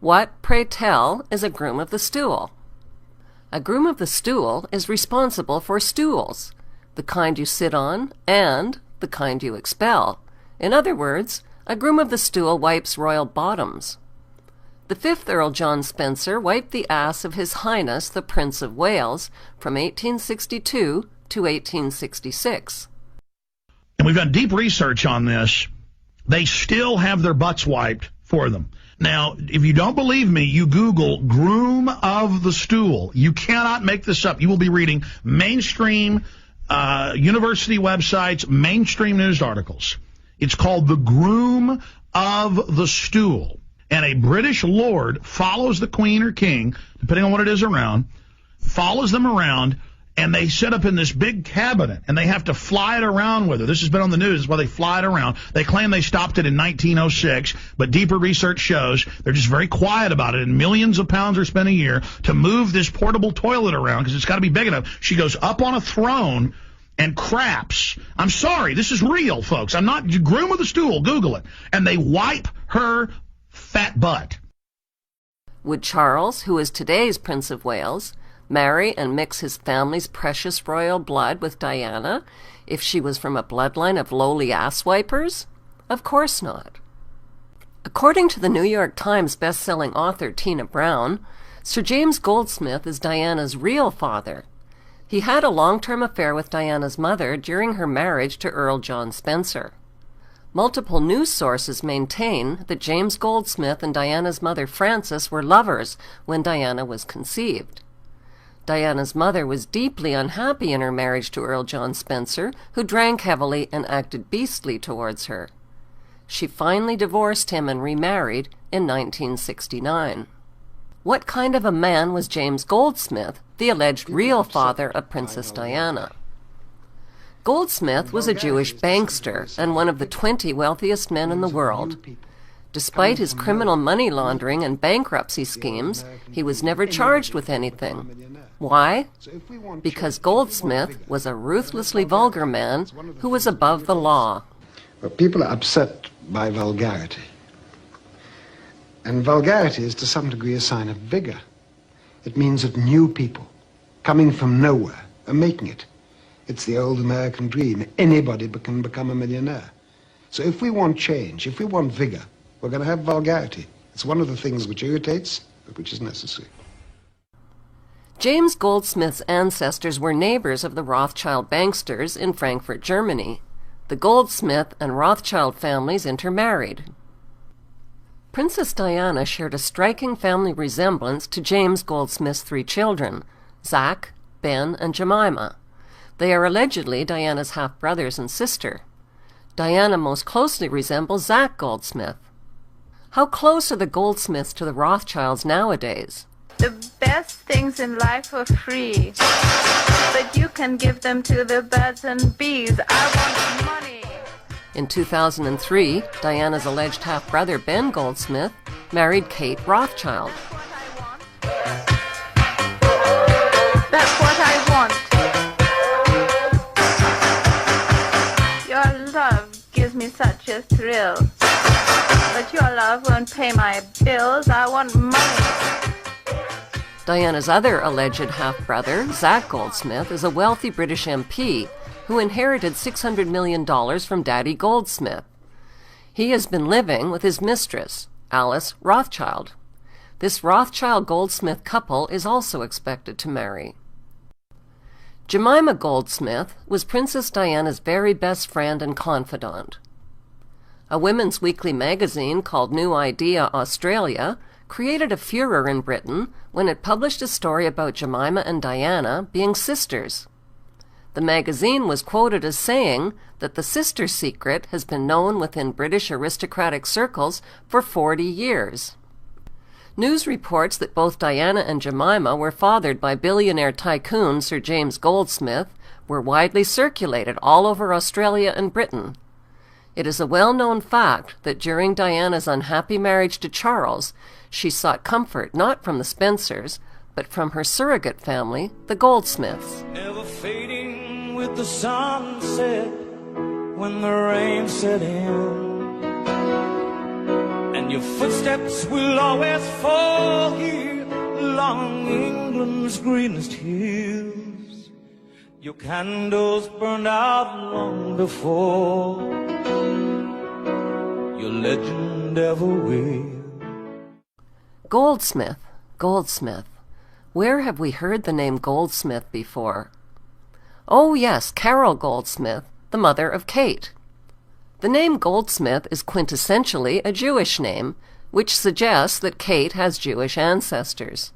What, pray tell, is a groom of the stool? A groom of the stool is responsible for stools, the kind you sit on and the kind you expel. In other words, a groom of the stool wipes royal bottoms. The 5th Earl John Spencer wiped the ass of His Highness the Prince of Wales from 1862 to 1866. And we've done deep research on this. They still have their butts wiped for them. Now, if you don't believe me, you Google groom of the stool. You cannot make this up. You will be reading mainstream university websites, mainstream news articles. It's called the groom of the stool. And a British lord follows the queen or king, depending on what it is around, follows them around, and they set up in this big cabinet, and they have to fly it around with her. This has been on the news. That's why they fly it around. They claim they stopped it in 1906, but deeper research shows they're just very quiet about it, and millions of pounds are spent a year to move this portable toilet around because it's got to be big enough. She goes up on a throne and craps. I'm sorry, this is real, folks. I'm not groom of the stool. Google it. And they wipe her fat butt. Would Charles, who is today's Prince of Wales, marry and mix his family's precious royal blood with Diana if she was from a bloodline of lowly asswipers? Of course not. According to the New York Times best-selling author Tina Brown, Sir James Goldsmith is Diana's real father. He had a long-term affair with Diana's mother during her marriage to Earl John Spencer. Multiple news sources maintain that James Goldsmith and Diana's mother Frances were lovers when Diana was conceived. Diana's mother was deeply unhappy in her marriage to Earl John Spencer, who drank heavily and acted beastly towards her. She finally divorced him and remarried in 1969. What kind of a man was James Goldsmith, the alleged real father of Princess Diana? Goldsmith was a Jewish bankster and one of the 20 wealthiest men in the world. Despite his criminal money laundering and bankruptcy schemes, he was never charged with anything. Why? Because Goldsmith was a ruthlessly vulgar man who was above the law. But people are upset by vulgarity. And vulgarity is to some degree a sign of vigor. It means that new people, coming from nowhere, are making it. It's the old American dream. Anybody can become a millionaire. So if we want change, if we want vigor, we're going to have vulgarity. It's one of the things which irritates, but which is necessary. James Goldsmith's ancestors were neighbors of the Rothschild banksters in Frankfurt, Germany. The Goldsmith and Rothschild families intermarried. Princess Diana shared a striking family resemblance to James Goldsmith's 3 children, Zach, Ben, and Jemima. They are allegedly Diana's half-brothers and sister. Diana most closely resembles Zach Goldsmith. How close are the Goldsmiths to the Rothschilds nowadays? The best things in life are free, but you can give them to the birds and bees. I want money. In 2003, Diana's alleged half-brother Ben Goldsmith married Kate Rothschild. That's what I want. Your love gives me such a thrill, but your love won't pay my bills. I want money. Diana's other alleged half-brother, Zach Goldsmith, is a wealthy British MP who inherited $600 million from Daddy Goldsmith. He has been living with his mistress, Alice Rothschild. This Rothschild-Goldsmith couple is also expected to marry. Jemima Goldsmith was Princess Diana's very best friend and confidant. A women's weekly magazine called New Idea Australia created a furor in Britain when it published a story about Jemima and Diana being sisters. The magazine was quoted as saying that the sister secret has been known within British aristocratic circles for 40 years. News reports that both Diana and Jemima were fathered by billionaire tycoon Sir James Goldsmith were widely circulated all over Australia and Britain. It is a well-known fact that during Diana's unhappy marriage to Charles, she sought comfort not from the Spencers, but from her surrogate family, the Goldsmiths. Never fading with the sunset when the rain set in, and your footsteps will always fall here along England's greenest hills. Your candles burned out long before your legend ever will. Goldsmith, Goldsmith. Where have we heard the name Goldsmith before? Oh yes, Carol Goldsmith, the mother of Kate. The name Goldsmith is quintessentially a Jewish name, which suggests that Kate has Jewish ancestors.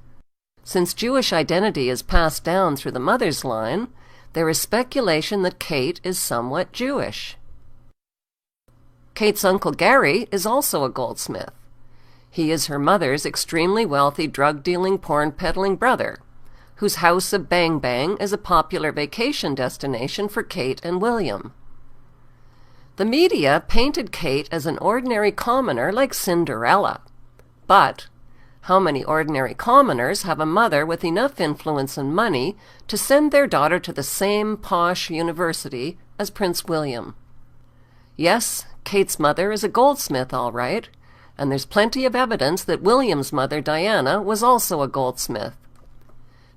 Since Jewish identity is passed down through the mother's line, there is speculation that Kate is somewhat Jewish. Kate's uncle Gary is also a goldsmith. He is her mother's extremely wealthy drug-dealing, porn-peddling brother, whose house of Bang Bang is a popular vacation destination for Kate and William. The media painted Kate as an ordinary commoner like Cinderella. But how many ordinary commoners have a mother with enough influence and money to send their daughter to the same posh university as Prince William? Yes, Kate's mother is a goldsmith, all right, and there's plenty of evidence that William's mother, Diana, was also a goldsmith.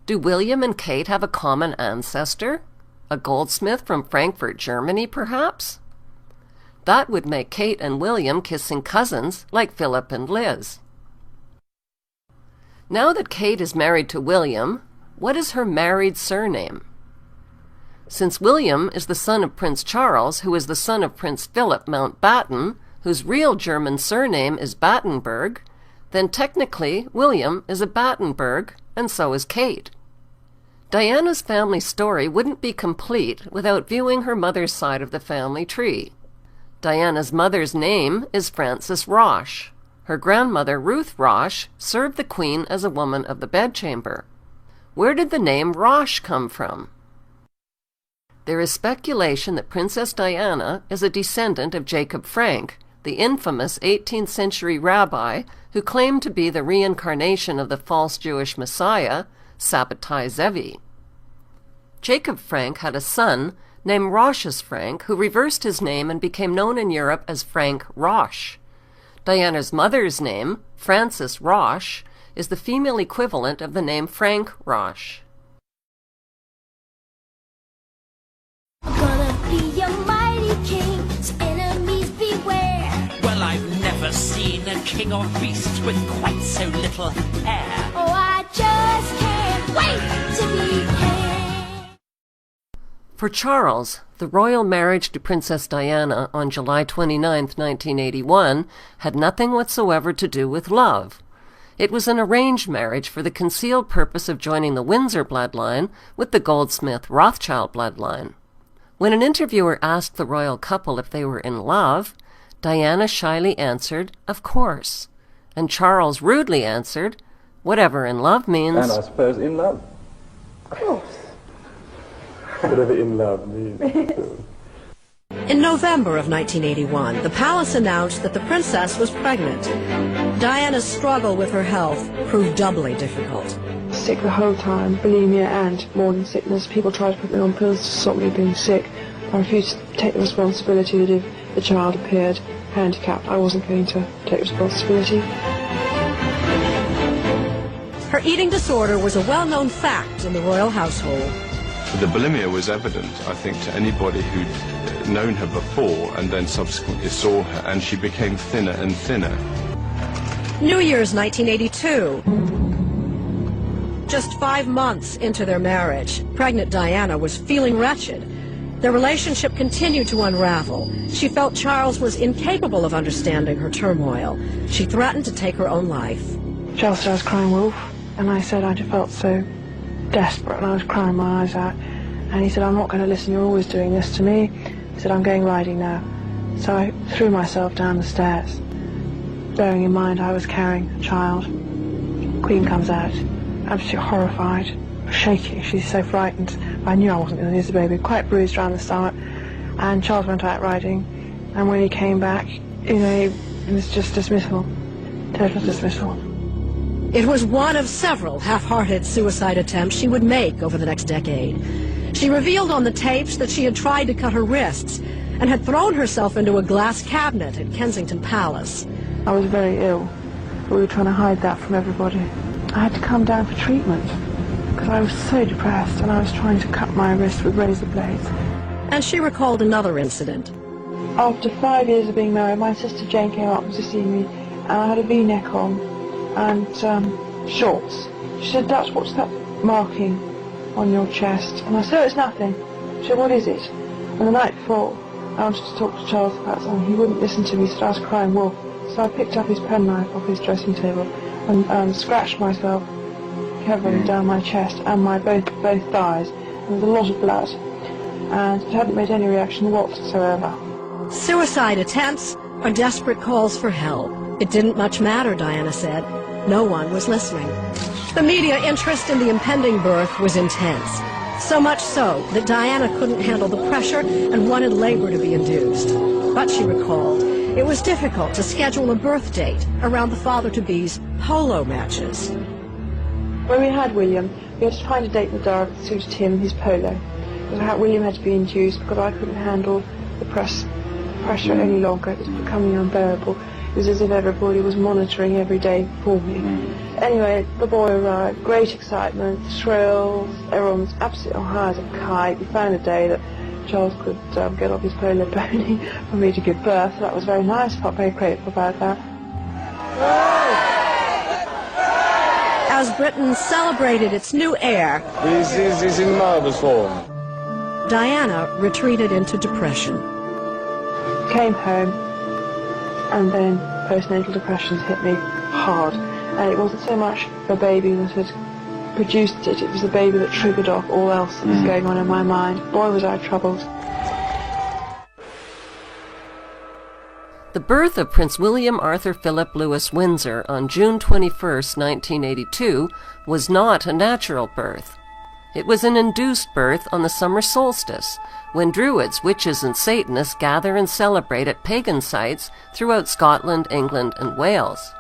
Do William and Kate have a common ancestor? A goldsmith from Frankfurt, Germany, perhaps? That would make Kate and William kissing cousins like Philip and Liz. Now that Kate is married to William, what is her married surname? Since William is the son of Prince Charles, who is the son of Prince Philip Mountbatten, whose real German surname is Battenberg, then technically William is a Battenberg, and so is Kate. Diana's family story wouldn't be complete without viewing her mother's side of the family tree. Diana's mother's name is Frances Roche. Her grandmother, Ruth Roche, served the queen as a woman of the bedchamber. Where did the name Roche come from? There is speculation that Princess Diana is a descendant of Jacob Frank, the infamous 18th century rabbi who claimed to be the reincarnation of the false Jewish Messiah, Sabbatai Zevi. Jacob Frank had a son named Rochus Frank, who reversed his name and became known in Europe as Frank Roche. Diana's mother's name, Frances Roche, is the female equivalent of the name Frank Roche. Gonna be a mighty king, so enemies beware. Well, I've never seen a king or beast with quite so little hair. Oh, I just can't wait to be king. For Charles, the royal marriage to Princess Diana on July 29, 1981, had nothing whatsoever to do with love. It was an arranged marriage for the concealed purpose of joining the Windsor bloodline with the Goldsmith-Rothschild bloodline. When an interviewer asked the royal couple if they were in love, Diana shyly answered, "Of course," and Charles rudely answered, "Whatever in love means." And I suppose in love. Of course. Whatever in love means. In November of 1981, the palace announced that the princess was pregnant. Diana's struggle with her health proved doubly difficult. Sick the whole time, bulimia and morning sickness. People tried to put me on pills to stop me being sick. I refused to take the responsibility that if the child appeared handicapped, I wasn't going to take responsibility. Her eating disorder was a well-known fact in the royal household. The bulimia was evident, I think, to anybody who'd known her before and then subsequently saw her, and she became thinner and thinner. New Year's 1982. Just 5 months into their marriage, pregnant Diana was feeling wretched. Their relationship continued to unravel. She felt Charles was incapable of understanding her turmoil. She threatened to take her own life. Charles said I was crying wolf, and I said I just felt so desperate, and I was crying my eyes out. And he said, I'm not going to listen, you're always doing this to me. He said, I'm going riding now. So I threw myself down the stairs, bearing in mind I was carrying a child. Queen comes out, absolutely horrified, shaking, she's so frightened. I knew I wasn't going to lose the baby, quite bruised around the stomach. And Charles went out riding, and when he came back, you know, it was just dismissal, total dismissal. It was one of several half-hearted suicide attempts she would make over the next decade. She revealed on the tapes that she had tried to cut her wrists and had thrown herself into a glass cabinet at Kensington Palace. I was very ill. We were trying to hide that from everybody. I had to come down for treatment because I was so depressed, and I was trying to cut my wrist with razor blades. And she recalled another incident. After 5 years of being married, my sister Jane came up to see me, and I had a V-neck on and shorts. She said, Dutch, what's that marking on your chest? And I said, oh, it's nothing. She said, what is it? And the night before, I wanted to talk to Charles about something. He wouldn't listen to me, said I was crying wolf. So I picked up his penknife off his dressing table and scratched myself heavily down my chest and my both thighs. There was a lot of blood, and it hadn't made any reaction whatsoever. Suicide attempts are desperate calls for help. It didn't much matter, Diana said. No one was listening. The media interest in the impending birth was intense. So much so that Diana couldn't handle the pressure and wanted labor to be induced. But she recalled, it was difficult to schedule a birth date around the father-to-be's polo matches. When we had William, we had to find a date in the diary that suited him and his polo. Because William had to be induced because I couldn't handle the pressure any longer. It was becoming unbearable. It was as if everybody was monitoring every day for me. Anyway, the boy arrived, great excitement, thrills, everyone was absolutely on high as a kite. We found a day that Charles could get off his polo pony for me to give birth. That was very nice, I felt very grateful about that. As Britain celebrated its new heir, This is in marvelous form. Diana retreated into depression. Came home, and then postnatal depressions hit me hard. And it wasn't so much the baby that had produced it, it was the baby that triggered off all else that was going on in my mind. Boy, was I troubled. The birth of Prince William Arthur Philip Louis Windsor on June 21, 1982, was not a natural birth. It was an induced birth on the summer solstice, when Druids, witches, and Satanists gather and celebrate at pagan sites throughout Scotland, England, and Wales.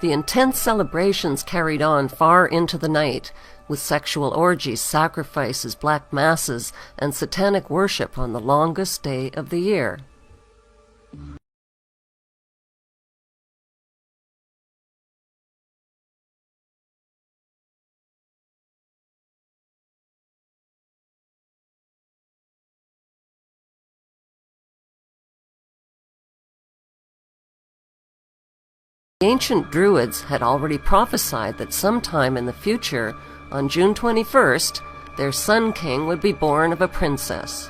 The intense celebrations carried on far into the night, with sexual orgies, sacrifices, black masses, and satanic worship on the longest day of the year. The ancient Druids had already prophesied that sometime in the future, on June 21st, their Sun King would be born of a princess.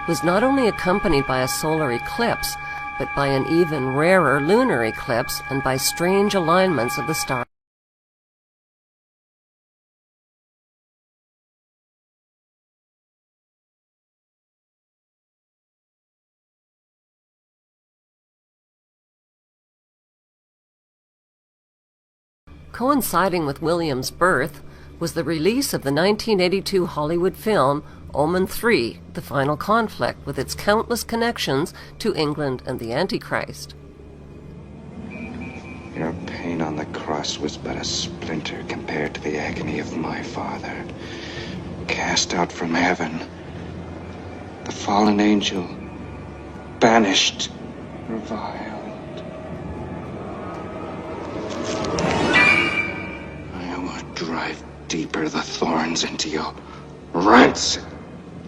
Was not only accompanied by a solar eclipse, but by an even rarer lunar eclipse and by strange alignments of the stars. Coinciding with William's birth was the release of the 1982 Hollywood film Omen 3, The Final Conflict, with its countless connections to England and the Antichrist. Your pain on the cross was but a splinter compared to the agony of my father. Cast out from heaven, the fallen angel, banished, reviled. drive deeper the thorns into your rancid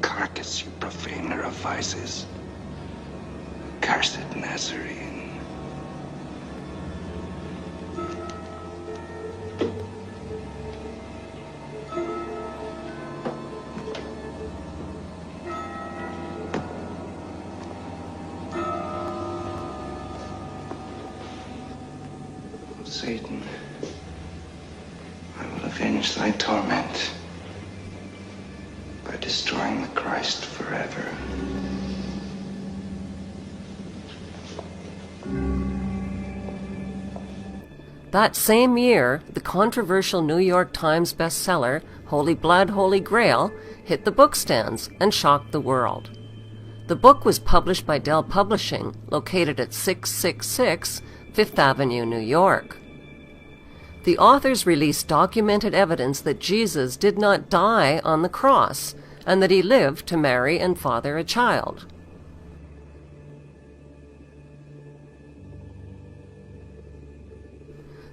carcass, you profaner of vices. Cursed Nazarene. Satan, I will avenge thy torment by destroying the Christ forever. That same year, the controversial New York Times bestseller, Holy Blood, Holy Grail, hit the bookstands and shocked the world. The book was published by Dell Publishing, located at 666 Fifth Avenue, New York. The authors released documented evidence that Jesus did not die on the cross, and that he lived to marry and father a child.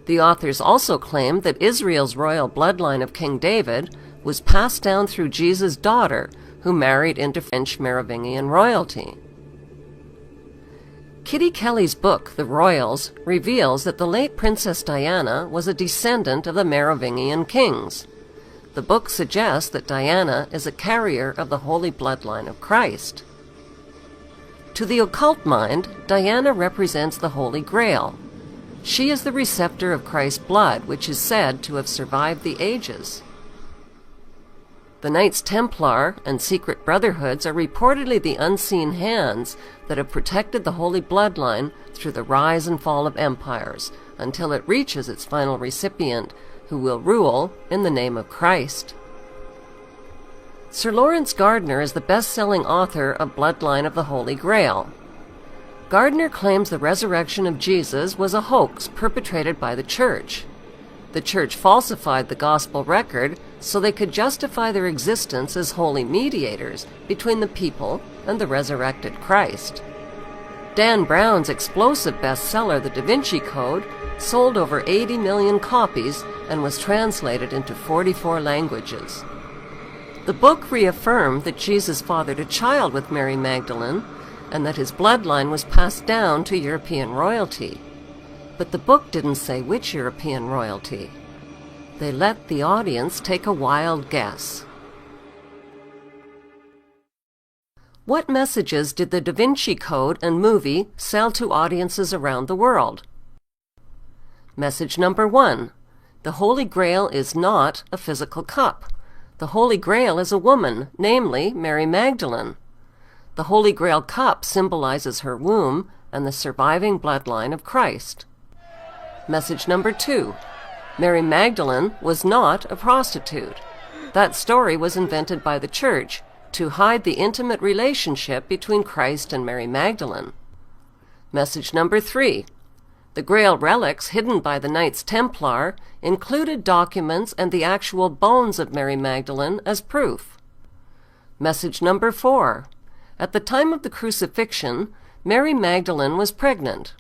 The authors also claimed that Israel's royal bloodline of King David was passed down through Jesus' daughter, who married into French Merovingian royalty. Kitty Kelly's book, The Royals, reveals that the late Princess Diana was a descendant of the Merovingian kings. The book suggests that Diana is a carrier of the holy bloodline of Christ. To the occult mind, Diana represents the Holy Grail. She is the receptor of Christ's blood, which is said to have survived the ages. The Knights Templar and secret brotherhoods are reportedly the unseen hands that have protected the holy bloodline through the rise and fall of empires until it reaches its final recipient, who will rule in the name of Christ. Sir Lawrence Gardner is the best-selling author of Bloodline of the Holy Grail. Gardner claims the resurrection of Jesus was a hoax perpetrated by the Church. The Church falsified the gospel record so they could justify their existence as holy mediators between the people and the resurrected Christ. Dan Brown's explosive bestseller, The Da Vinci Code, sold over 80 million copies and was translated into 44 languages. The book reaffirmed that Jesus fathered a child with Mary Magdalene and that his bloodline was passed down to European royalty. But the book didn't say which European royalty. They let the audience take a wild guess. What messages did the Da Vinci Code and movie sell to audiences around the world? Message number 1. The Holy Grail is not a physical cup. The Holy Grail is a woman, namely Mary Magdalene. The Holy Grail cup symbolizes her womb and the surviving bloodline of Christ. Message number 2. Mary Magdalene was not a prostitute. That story was invented by the Church to hide the intimate relationship between Christ and Mary Magdalene. Message number 3. The Grail relics hidden by the Knights Templar included documents and the actual bones of Mary Magdalene as proof. Message number 4. At the time of the crucifixion, Mary Magdalene was pregnant.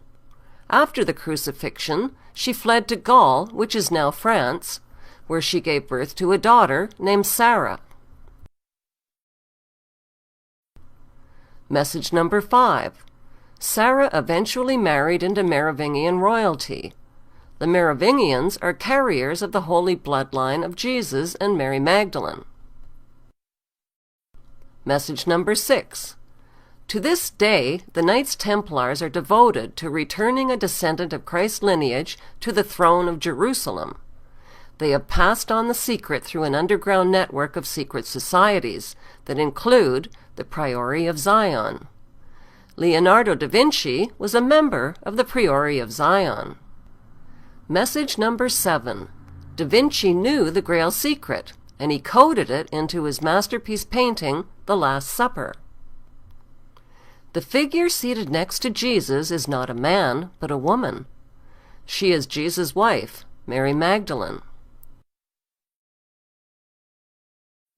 After the crucifixion, she fled to Gaul, which is now France, where she gave birth to a daughter named Sarah. Message number 5. Sarah eventually married into Merovingian royalty. The Merovingians are carriers of the holy bloodline of Jesus and Mary Magdalene. Message number 6. To this day, the Knights Templars are devoted to returning a descendant of Christ's lineage to the throne of Jerusalem. They have passed on the secret through an underground network of secret societies that include the Priory of Zion. Leonardo da Vinci was a member of the Priory of Zion. Message number 7. Da Vinci knew the Grail secret, and he coded it into his masterpiece painting, The Last Supper. The figure seated next to Jesus is not a man, but a woman. She is Jesus' wife, Mary Magdalene.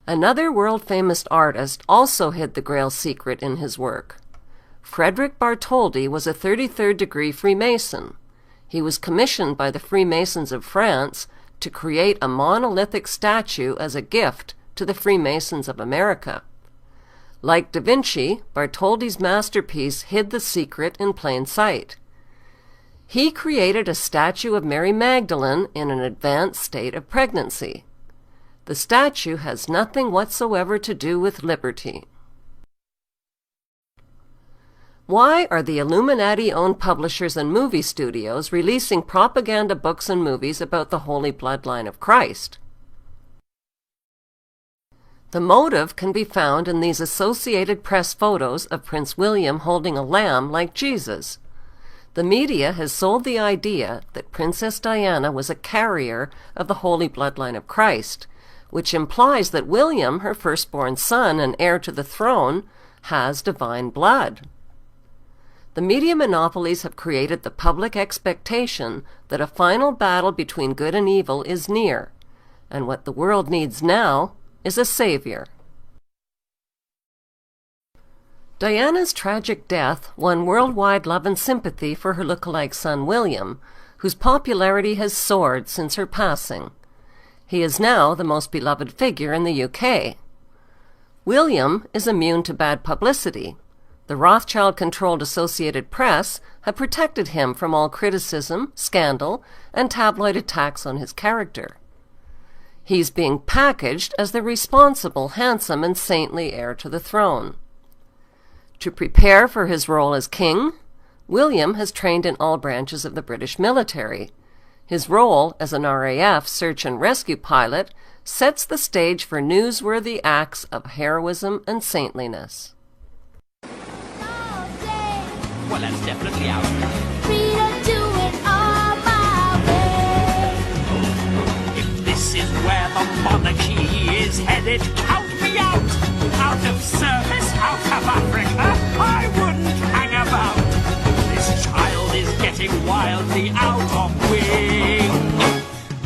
Another world-famous artist also hid the Grail secret in his work. Frederick Bartholdi was a 33rd-degree Freemason. He was commissioned by the Freemasons of France to create a monolithic statue as a gift to the Freemasons of America. Like Da Vinci, Bartoldi's masterpiece hid the secret in plain sight. He created a statue of Mary Magdalene in an advanced state of pregnancy. The statue has nothing whatsoever to do with liberty. Why are the Illuminati-owned publishers and movie studios releasing propaganda books and movies about the holy bloodline of Christ? The motive can be found in these Associated Press photos of Prince William holding a lamb like Jesus. The media has sold the idea that Princess Diana was a carrier of the holy bloodline of Christ, which implies that William, her firstborn son and heir to the throne, has divine blood. The media monopolies have created the public expectation that a final battle between good and evil is near, and what the world needs now is a savior. Diana's tragic death won worldwide love and sympathy for her look-alike son William, whose popularity has soared since her passing. He is now the most beloved figure in the UK. William is immune to bad publicity. The Rothschild-controlled Associated Press have protected him from all criticism, scandal, and tabloid attacks on his character. He's being packaged as the responsible, handsome, and saintly heir to the throne. To prepare for his role as king, William has trained in all branches of the British military. His role as an RAF search and rescue pilot sets the stage for newsworthy acts of heroism and saintliness. Well, that's definitely out. Free to do it all my way. If this is where the monarchy is headed, count me out. Out of service, out of Africa, I wouldn't hang about. This child is getting wildly out of wing.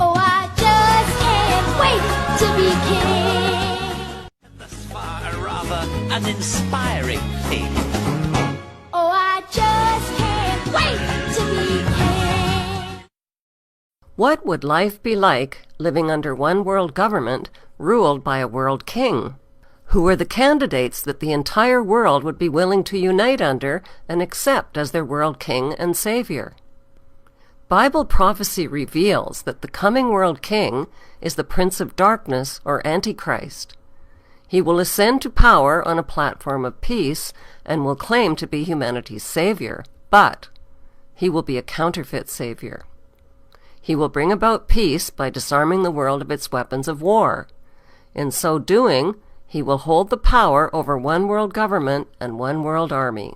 Oh, I just can't wait to be king. Thus far, rather an inspiring thing. Oh, I just can't wait to be king. What would life be like living under one world government ruled by a world king? Who are the candidates that the entire world would be willing to unite under and accept as their world king and savior? Bible prophecy reveals that the coming world king is the Prince of Darkness or Antichrist. He will ascend to power on a platform of peace and will claim to be humanity's savior, but he will be a counterfeit savior. He will bring about peace by disarming the world of its weapons of war. In so doing, he will hold the power over one world government and one world army.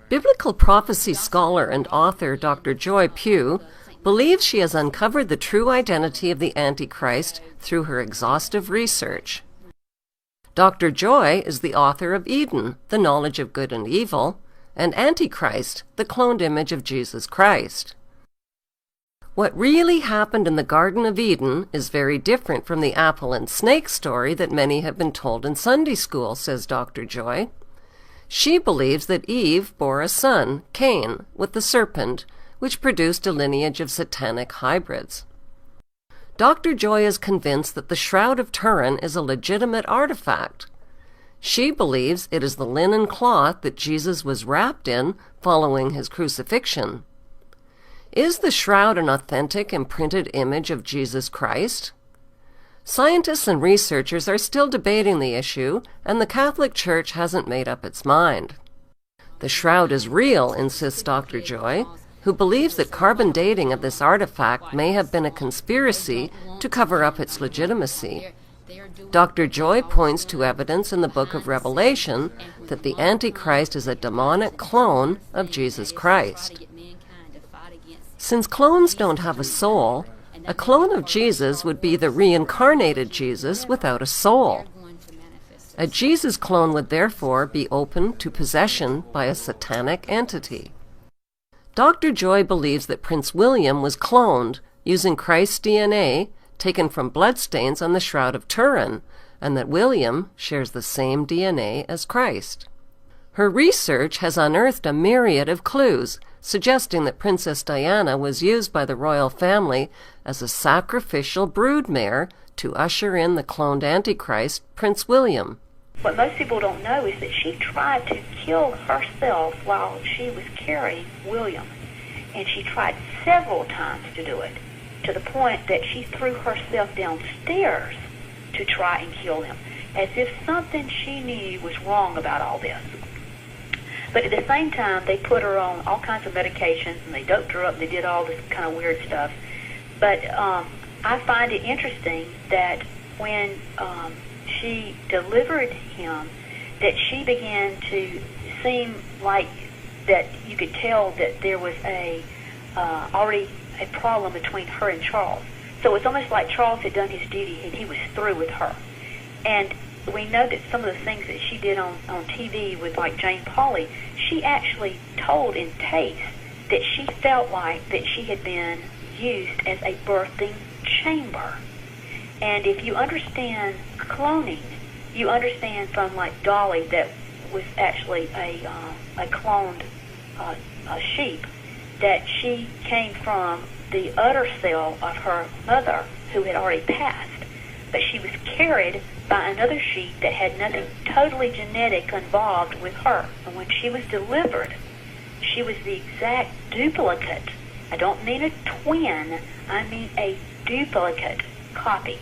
Biblical prophecy scholar and author Dr. Joy Pugh believes she has uncovered the true identity of the Antichrist through her exhaustive research. Dr. Joy is the author of Eden, The Knowledge of Good and Evil, and Antichrist, the cloned image of Jesus Christ. What really happened in the Garden of Eden is very different from the apple and snake story that many have been told in Sunday school, says Dr. Joy. She believes that Eve bore a son, Cain, with the serpent, which produced a lineage of satanic hybrids. Dr. Joy is convinced that the Shroud of Turin is a legitimate artifact. She believes it is the linen cloth that Jesus was wrapped in following his crucifixion. Is the shroud an authentic imprinted image of Jesus Christ? Scientists and researchers are still debating the issue, and the Catholic Church hasn't made up its mind. The shroud is real, insists Dr. Joy, who believes that carbon dating of this artifact may have been a conspiracy to cover up its legitimacy. Dr. Joy points to evidence in the book of Revelation that the Antichrist is a demonic clone of Jesus Christ. Since clones don't have a soul, a clone of Jesus would be the reincarnated Jesus without a soul. A Jesus clone would therefore be open to possession by a satanic entity. Dr. Joy believes that Prince William was cloned using Christ's DNA taken from bloodstains on the Shroud of Turin, and that William shares the same DNA as Christ. Her research has unearthed a myriad of clues, suggesting that Princess Diana was used by the royal family as a sacrificial broodmare to usher in the cloned Antichrist, Prince William. What most people don't know is that she tried to kill herself while she was carrying William. And she tried several times to do it, to the point that she threw herself downstairs to try and kill him, as if something she knew was wrong about all this. But at the same time, they put her on all kinds of medications, and they doped her up, and they did all this kind of weird stuff. But I find it interesting that when she delivered him, that she began to seem like that you could tell that there was already a problem between her and Charles. So it's almost like Charles had done his duty and he was through with her. And we know that some of the things that she did on TV with like Jane Pauley, she actually told in tapes that she felt like that she had been used as a birthing chamber. And if you understand cloning, you understand from like Dolly that was actually a cloned sheep, that she came from the udder cell of her mother who had already passed. But she was carried by another sheep that had nothing totally genetic involved with her. And when she was delivered, she was the exact duplicate. I don't mean a twin, I mean a duplicate copy.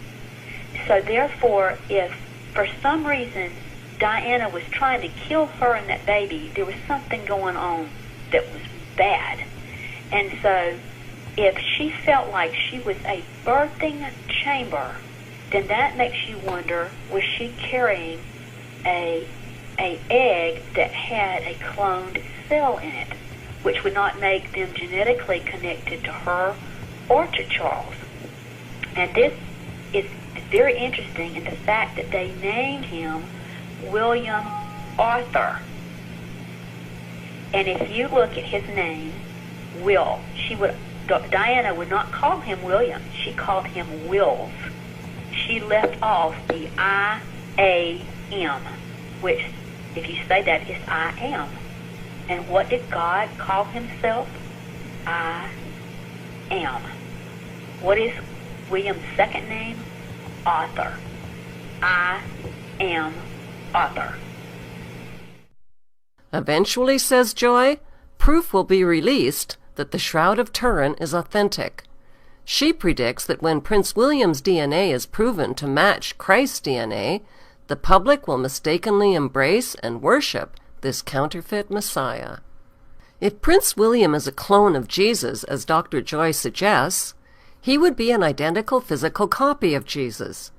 So therefore, if for some reason Diana was trying to kill her and that baby, there was something going on that was bad. And so if she felt like she was a birthing chamber, then that makes you wonder, was she carrying a egg that had a cloned cell in it, which would not make them genetically connected to her or to Charles. And this is very interesting in the fact that they named him William Arthur. And if you look at his name, Will, Diana would not call him William, she called him Wills. She left off the I-A-M, which, if you say that, is I am. And what did God call himself? I am. What is William's second name? Arthur. I am Arthur. Eventually, says Joy, proof will be released that the Shroud of Turin is authentic. She predicts that when Prince William's DNA is proven to match Christ's DNA, the public will mistakenly embrace and worship this counterfeit Messiah. If Prince William is a clone of Jesus, as Dr. Joy suggests, he would be an identical physical copy of Jesus.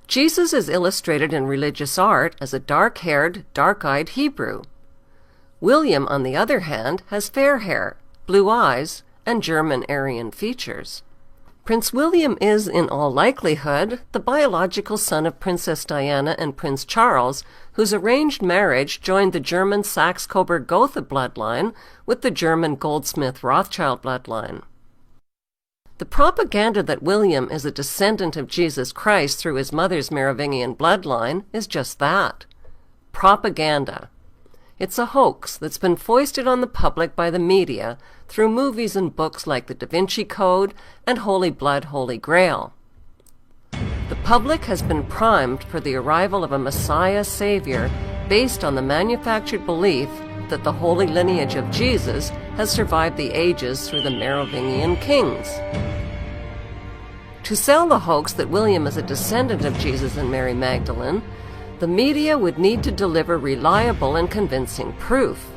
Jesus is illustrated in religious art as a dark-haired, dark-eyed Hebrew. William, on the other hand, has fair hair, blue eyes, and German Aryan features. Prince William is, in all likelihood, the biological son of Princess Diana and Prince Charles, whose arranged marriage joined the German Saxe-Coburg-Gotha bloodline with the German Goldsmith-Rothschild bloodline. The propaganda that William is a descendant of Jesus Christ through his mother's Merovingian bloodline is just that. Propaganda. It's a hoax that's been foisted on the public by the media through movies and books like The Da Vinci Code and Holy Blood, Holy Grail. The public has been primed for the arrival of a Messiah Savior based on the manufactured belief that the holy lineage of Jesus has survived the ages through the Merovingian kings. To sell the hoax that William is a descendant of Jesus and Mary Magdalene, the media would need to deliver reliable and convincing proof.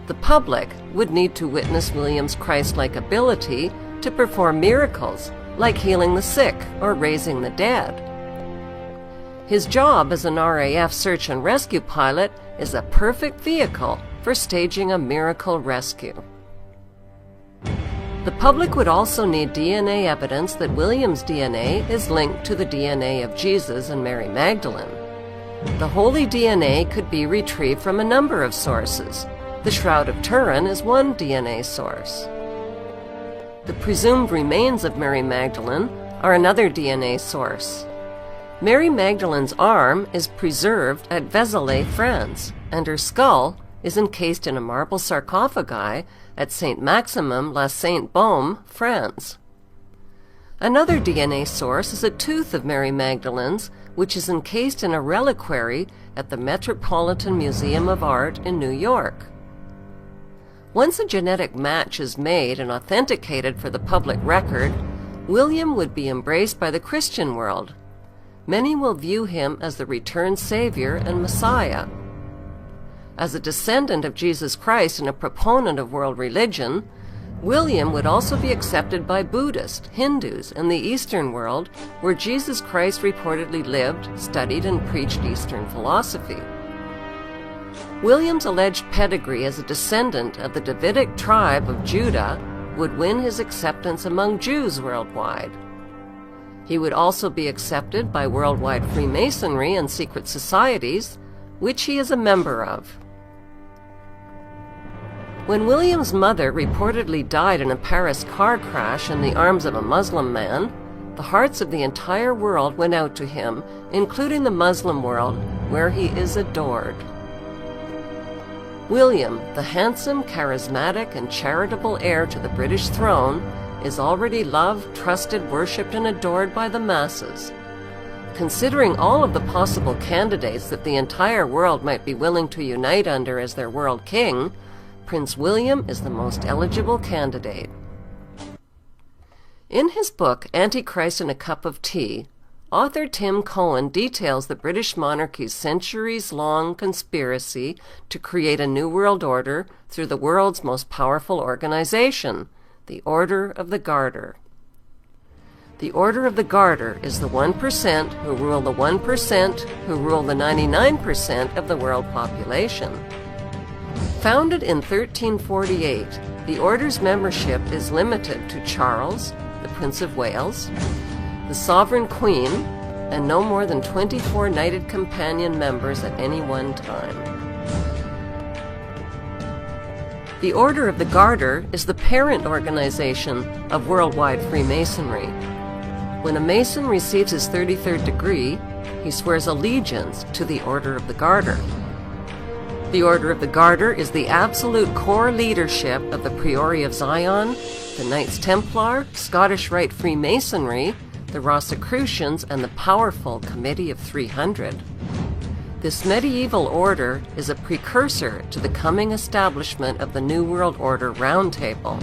The public would need to witness William's Christ-like ability to perform miracles, like healing the sick or raising the dead. His job as an RAF search and rescue pilot is a perfect vehicle for staging a miracle rescue. The public would also need DNA evidence that William's DNA is linked to the DNA of Jesus and Mary Magdalene. The holy DNA could be retrieved from a number of sources. The Shroud of Turin is one DNA source. The presumed remains of Mary Magdalene are another DNA source. Mary Magdalene's arm is preserved at Vézelay, France, and her skull is encased in a marble sarcophagi at St. Maximum la Sainte-Baume, France. Another DNA source is a tooth of Mary Magdalene's, which is encased in a reliquary at the Metropolitan Museum of Art in New York. Once a genetic match is made and authenticated for the public record, William would be embraced by the Christian world. Many will view him as the returned Savior and Messiah. As a descendant of Jesus Christ and a proponent of world religion, William would also be accepted by Buddhists, Hindus, and the Eastern world, where Jesus Christ reportedly lived, studied, and preached Eastern philosophy. William's alleged pedigree as a descendant of the Davidic tribe of Judah would win his acceptance among Jews worldwide. He would also be accepted by worldwide Freemasonry and secret societies, which he is a member of. When William's mother reportedly died in a Paris car crash in the arms of a Muslim man, the hearts of the entire world went out to him, including the Muslim world, where he is adored. William, the handsome, charismatic, and charitable heir to the British throne, is already loved, trusted, worshipped, and adored by the masses. Considering all of the possible candidates that the entire world might be willing to unite under as their world king, Prince William is the most eligible candidate. In his book, Antichrist in a Cup of Tea, author Tim Cohen details the British monarchy's centuries-long conspiracy to create a new world order through the world's most powerful organization, the Order of the Garter. The Order of the Garter is the 1% who rule the 1% who rule the 99% of the world population. Founded in 1348, the Order's membership is limited to Charles, the Prince of Wales, the Sovereign Queen, and no more than 24 knighted companion members at any one time. The Order of the Garter is the parent organization of worldwide Freemasonry. When a Mason receives his 33rd degree, he swears allegiance to the Order of the Garter. The Order of the Garter is the absolute core leadership of the Priory of Zion, the Knights Templar, Scottish Rite Freemasonry, the Rosicrucians, and the powerful Committee of 300. This medieval order is a precursor to the coming establishment of the New World Order Round Table.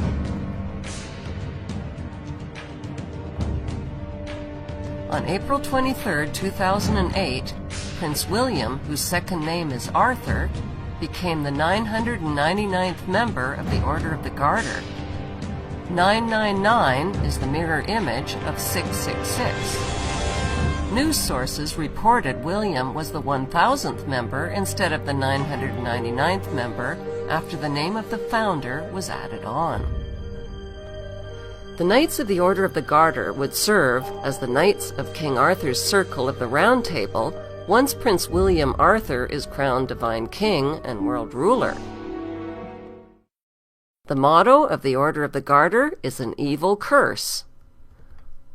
On April 23, 2008, Prince William, whose second name is Arthur, became the 999th member of the Order of the Garter. 999 is the mirror image of 666. News sources reported William was the 1000th member instead of the 999th member after the name of the founder was added on. The Knights of the Order of the Garter would serve as the Knights of King Arthur's Circle of the Round Table once Prince William Arthur is crowned Divine King and World Ruler. The motto of the Order of the Garter is an evil curse,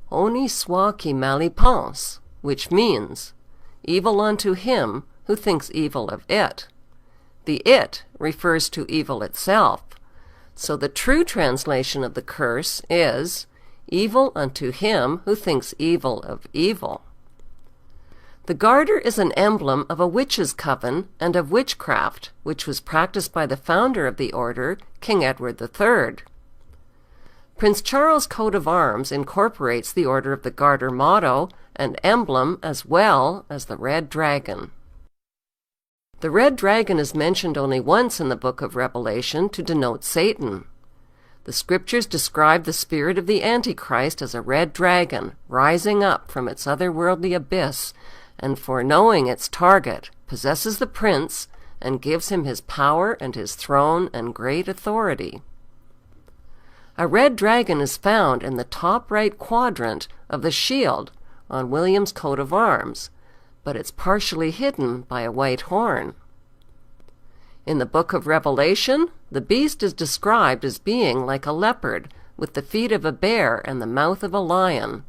Honi soit qui mal y pense, which means, evil unto him who thinks evil of it. The it refers to evil itself, so the true translation of the curse is, evil unto him who thinks evil of evil. The garter is an emblem of a witch's coven and of witchcraft, which was practiced by the founder of the order, King Edward III. Prince Charles' coat of arms incorporates the Order of the Garter motto and emblem as well as the red dragon. The red dragon is mentioned only once in the book of Revelation to denote Satan. The scriptures describe the spirit of the Antichrist as a red dragon rising up from its otherworldly abyss and foreknowing its target, possesses the prince, and gives him his power and his throne and great authority. A red dragon is found in the top right quadrant of the shield on William's coat of arms, but it's partially hidden by a white horn. In the book of Revelation, the beast is described as being like a leopard, with the feet of a bear and the mouth of a lion.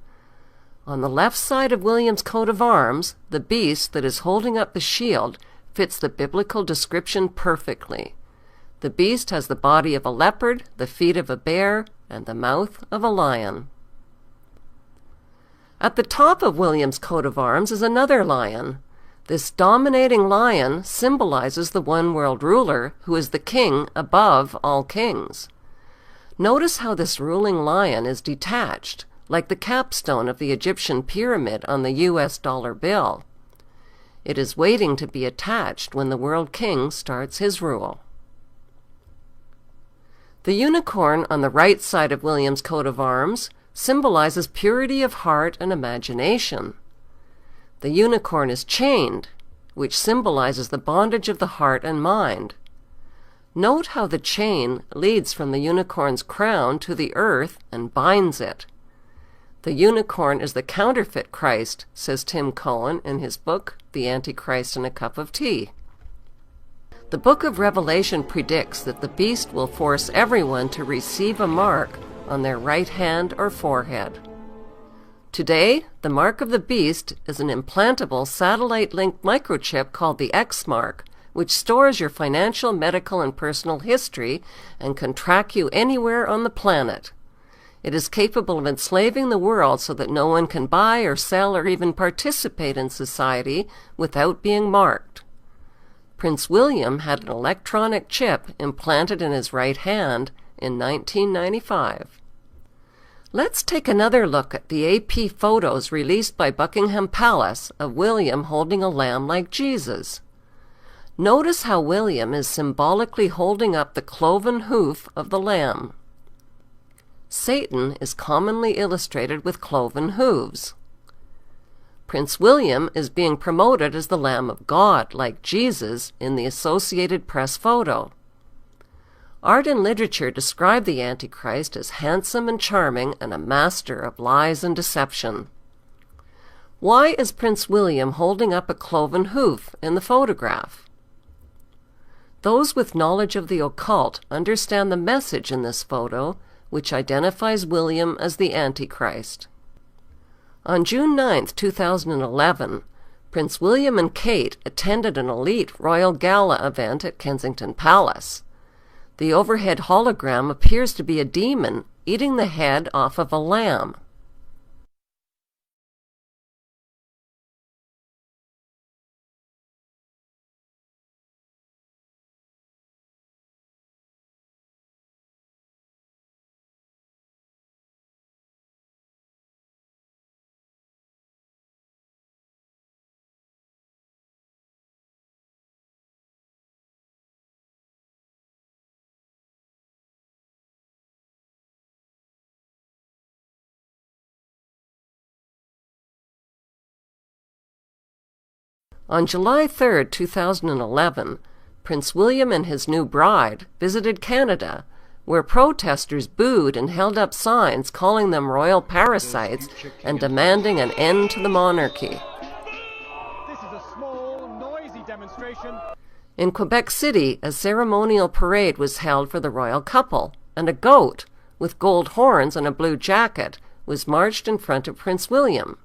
On the left side of William's coat of arms, the beast that is holding up the shield fits the biblical description perfectly. The beast has the body of a leopard, the feet of a bear, and the mouth of a lion. At the top of William's coat of arms is another lion. This dominating lion symbolizes the one world ruler who is the king above all kings. Notice how this ruling lion is detached, like the capstone of the Egyptian pyramid on the US dollar bill. It is waiting to be attached when the world king starts his rule. The unicorn on the right side of William's coat of arms symbolizes purity of heart and imagination. The unicorn is chained, which symbolizes the bondage of the heart and mind. Note how the chain leads from the unicorn's crown to the earth and binds it. The unicorn is the counterfeit Christ, says Tim Cohen in his book, The Antichrist in a Cup of Tea. The book of Revelation predicts that the beast will force everyone to receive a mark on their right hand or forehead. Today, the mark of the beast is an implantable satellite-linked microchip called the X mark, which stores your financial, medical, and personal history and can track you anywhere on the planet. It is capable of enslaving the world so that no one can buy or sell or even participate in society without being marked. Prince William had an electronic chip implanted in his right hand in 1995. Let's take another look at the AP photos released by Buckingham Palace of William holding a lamb like Jesus. Notice how William is symbolically holding up the cloven hoof of the lamb. Satan is commonly illustrated with cloven hooves. Prince William is being promoted as the Lamb of God, like Jesus, in the Associated Press photo. Art and literature describe the Antichrist as handsome and charming and a master of lies and deception. Why is Prince William holding up a cloven hoof in the photograph? Those with knowledge of the occult understand the message in this photo, which identifies William as the Antichrist. On June 9, 2011, Prince William and Kate attended an elite royal gala event at Kensington Palace. The overhead hologram appears to be a demon eating the head off of a lamb. On July 3, 2011, Prince William and his new bride visited Canada, where protesters booed and held up signs calling them royal parasites and demanding an end to the monarchy. This is a small, noisy demonstration. In Quebec City, a ceremonial parade was held for the royal couple, and a goat, with gold horns and a blue jacket, was marched in front of Prince William.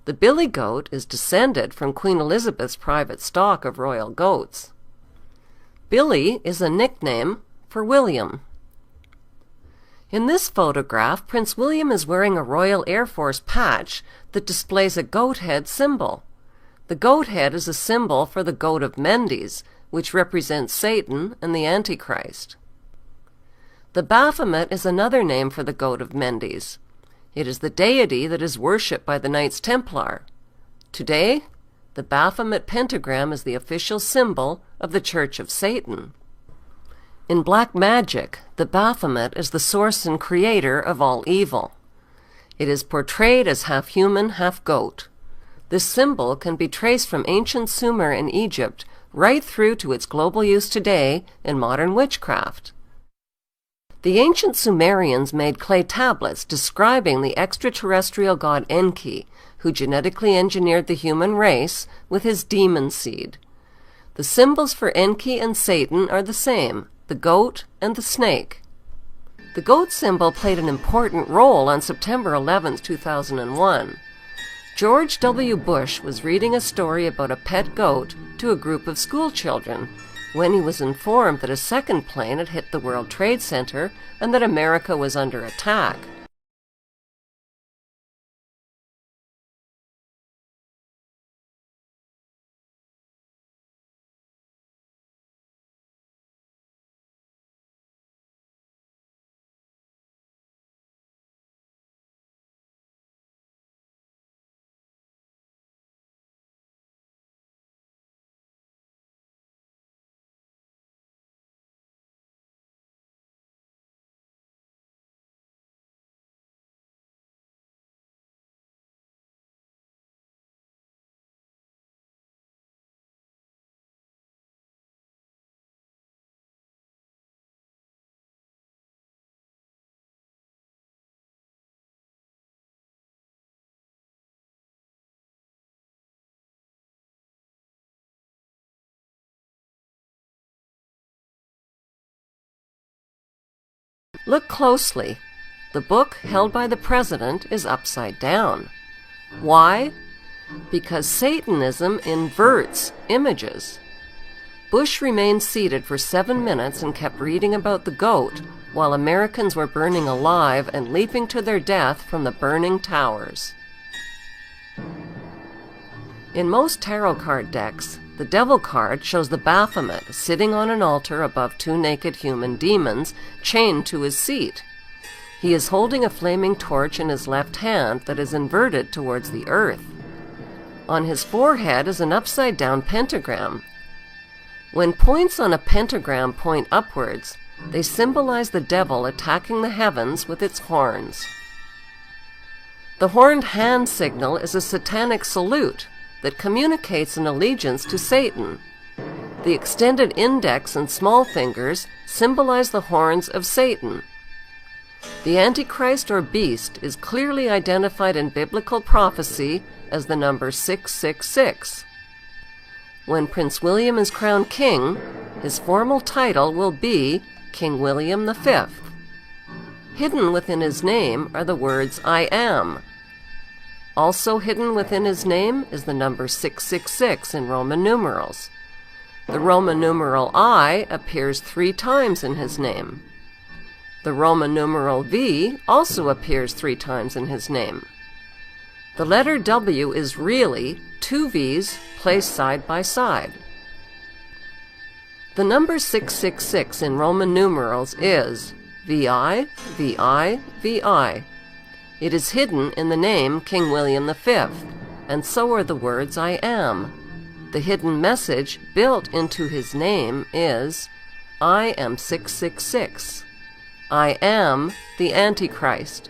The billy goat is descended from Queen Elizabeth's private stock of royal goats. Billy is a nickname for William. In this photograph, Prince William is wearing a Royal Air Force patch that displays a goat head symbol. The goat head is a symbol for the goat of Mendes, which represents Satan and the Antichrist. The Baphomet is another name for the goat of Mendes. It is the deity that is worshipped by the Knights Templar. Today, the Baphomet pentagram is the official symbol of the Church of Satan. In black magic, the Baphomet is the source and creator of all evil. It is portrayed as half human, half goat. This symbol can be traced from ancient Sumer in Egypt right through to its global use today in modern witchcraft. The ancient Sumerians made clay tablets describing the extraterrestrial god Enki, who genetically engineered the human race with his demon seed. The symbols for Enki and Satan are the same, the goat and the snake. The goat symbol played an important role on September 11, 2001. George W. Bush was reading a story about a pet goat to a group of school children when he was informed that a second plane had hit the World Trade Center and that America was under attack. Look closely. The book held by the president is upside down. Why? Because Satanism inverts images. Bush remained seated for 7 minutes and kept reading about the goat, while Americans were burning alive and leaping to their death from the burning towers. In most tarot card decks, the devil card shows the Baphomet sitting on an altar above 2 naked human demons chained to his seat. He is holding a flaming torch in his left hand that is inverted towards the earth. On his forehead is an upside-down pentagram. When points on a pentagram point upwards, they symbolize the devil attacking the heavens with its horns. The horned hand signal is a satanic salute that communicates an allegiance to Satan. The extended index and small fingers symbolize the horns of Satan. The Antichrist or beast is clearly identified in biblical prophecy as the number 666. When Prince William is crowned king, his formal title will be King William V. Hidden within his name are the words I am. Also hidden within his name is the number 666 in Roman numerals. The Roman numeral I appears 3 times in his name. The Roman numeral V also appears 3 times in his name. The letter W is really 2 V's placed side by side. The number 666 in Roman numerals is VI, VI, VI. It is hidden in the name King William V, and so are the words I am. The hidden message built into his name is, I am 666. I am the Antichrist.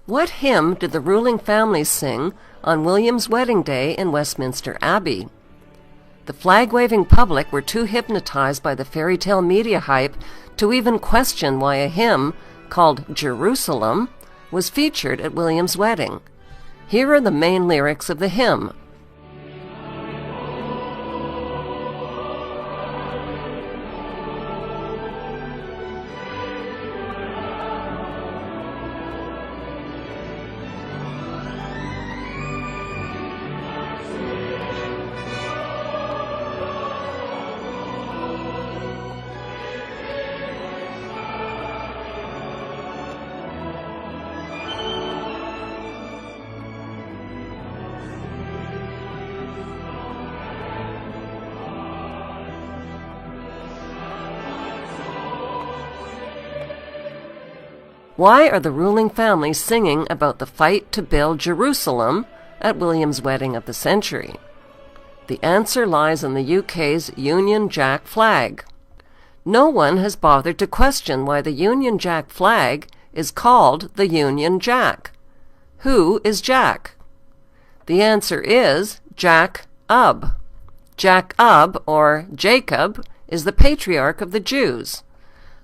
What hymn did the ruling family sing on William's wedding day in Westminster Abbey? The flag-waving public were too hypnotized by the fairy tale media hype to even question why a hymn called Jerusalem was featured at William's wedding. Here are the main lyrics of the hymn. Why are the ruling family singing about the fight to build Jerusalem at William's wedding of the century? The answer lies in the UK's Union Jack flag. No one has bothered to question why the Union Jack flag is called the Union Jack. Who is Jack? The answer is Jack-Ub. Jack-Ub, or Jacob, is the patriarch of the Jews.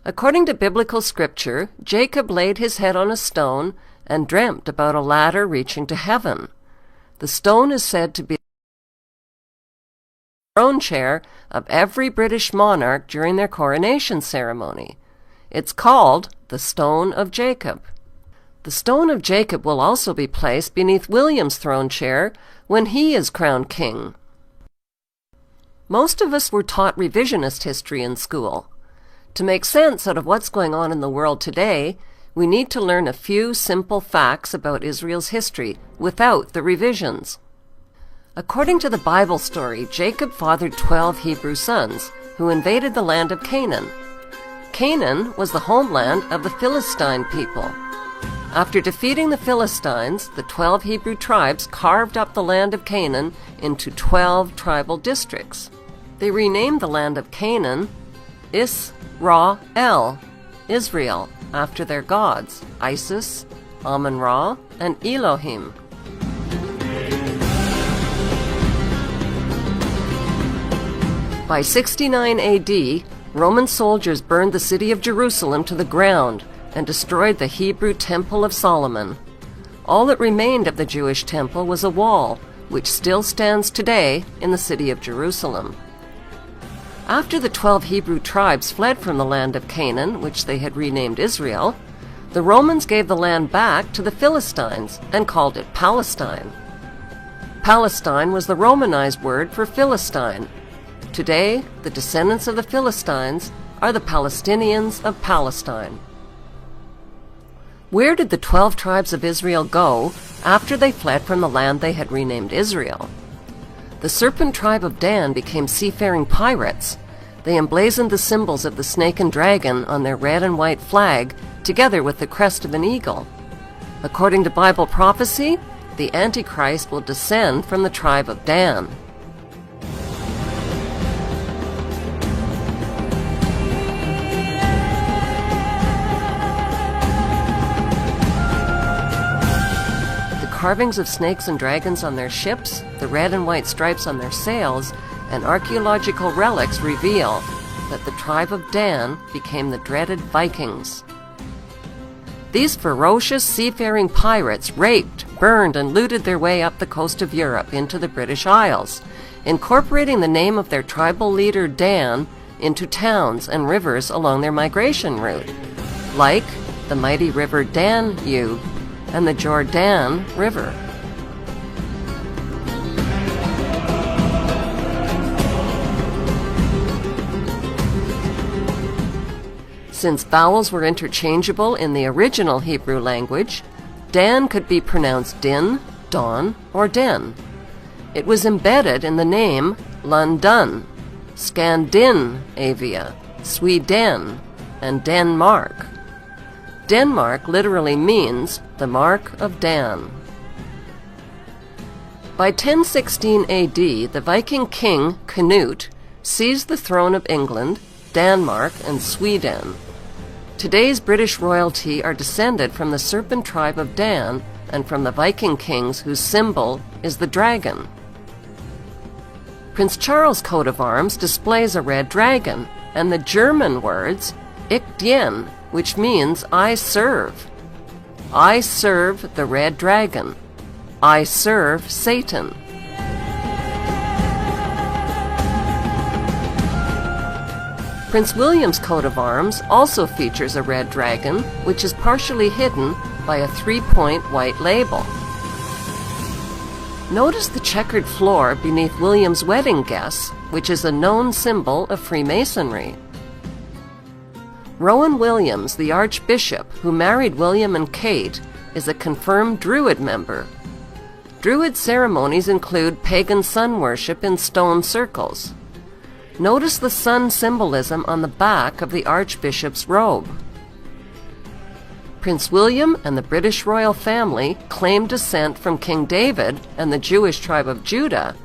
According to biblical scripture, Jacob laid his head on a stone and dreamt about a ladder reaching to heaven. The stone is said to be throne chair of every British monarch during their coronation ceremony. It's called the Stone of Jacob. The Stone of Jacob will also be placed beneath William's throne chair when he is crowned king. Most of us were taught revisionist history in school. To make sense out of what's going on in the world today, we need to learn a few simple facts about Israel's history without the revisions. According to the Bible story, Jacob fathered 12 Hebrew sons who invaded the land of Canaan. Canaan was the homeland of the Philistine people. After defeating the Philistines, the 12 Hebrew tribes carved up the land of Canaan into 12 tribal districts. They renamed the land of Canaan Israel, Israel, after their gods, Isis, Amun-Ra, and Elohim. By 69 AD, Roman soldiers burned the city of Jerusalem to the ground and destroyed the Hebrew Temple of Solomon. All that remained of the Jewish temple was a wall, which still stands today in the city of Jerusalem. After the 12 Hebrew tribes fled from the land of Canaan, which they had renamed Israel, the Romans gave the land back to the Philistines and called it Palestine. Palestine was the Romanized word for Philistine. Today, the descendants of the Philistines are the Palestinians of Palestine. Where did the 12 tribes of Israel go after they fled from the land they had renamed Israel? The serpent tribe of Dan became seafaring pirates. They emblazoned the symbols of the snake and dragon on their red and white flag, together with the crest of an eagle. According to Bible prophecy, the Antichrist will descend from the tribe of Dan. Carvings of snakes and dragons on their ships, the red and white stripes on their sails, and archaeological relics reveal that the tribe of Dan became the dreaded Vikings. These ferocious seafaring pirates raped, burned, and looted their way up the coast of Europe into the British Isles, incorporating the name of their tribal leader Dan into towns and rivers along their migration route, like the mighty river Danube and the Jordan River. Since vowels were interchangeable in the original Hebrew language, Dan could be pronounced Din, Don, or Den. It was embedded in the name London, Scandinavia, Sweden, and Denmark. Denmark literally means the mark of Dan. By 1016 AD, the Viking king Canute seized the throne of England, Denmark, and Sweden. Today's British royalty are descended from the serpent tribe of Dan and from the Viking kings whose symbol is the dragon. Prince Charles' coat of arms displays a red dragon and the German words Ich dien, which means I serve. I serve the red dragon. I serve Satan. Prince William's coat of arms also features a red dragon, which is partially hidden by a 3-point white label. Notice the checkered floor beneath William's wedding guests, which is a known symbol of Freemasonry. Rowan Williams, the Archbishop who married William and Kate, is a confirmed Druid member. Druid ceremonies include pagan sun worship in stone circles. Notice the sun symbolism on the back of the Archbishop's robe. Prince William and the British royal family claim descent from King David and the Jewish tribe of Judah,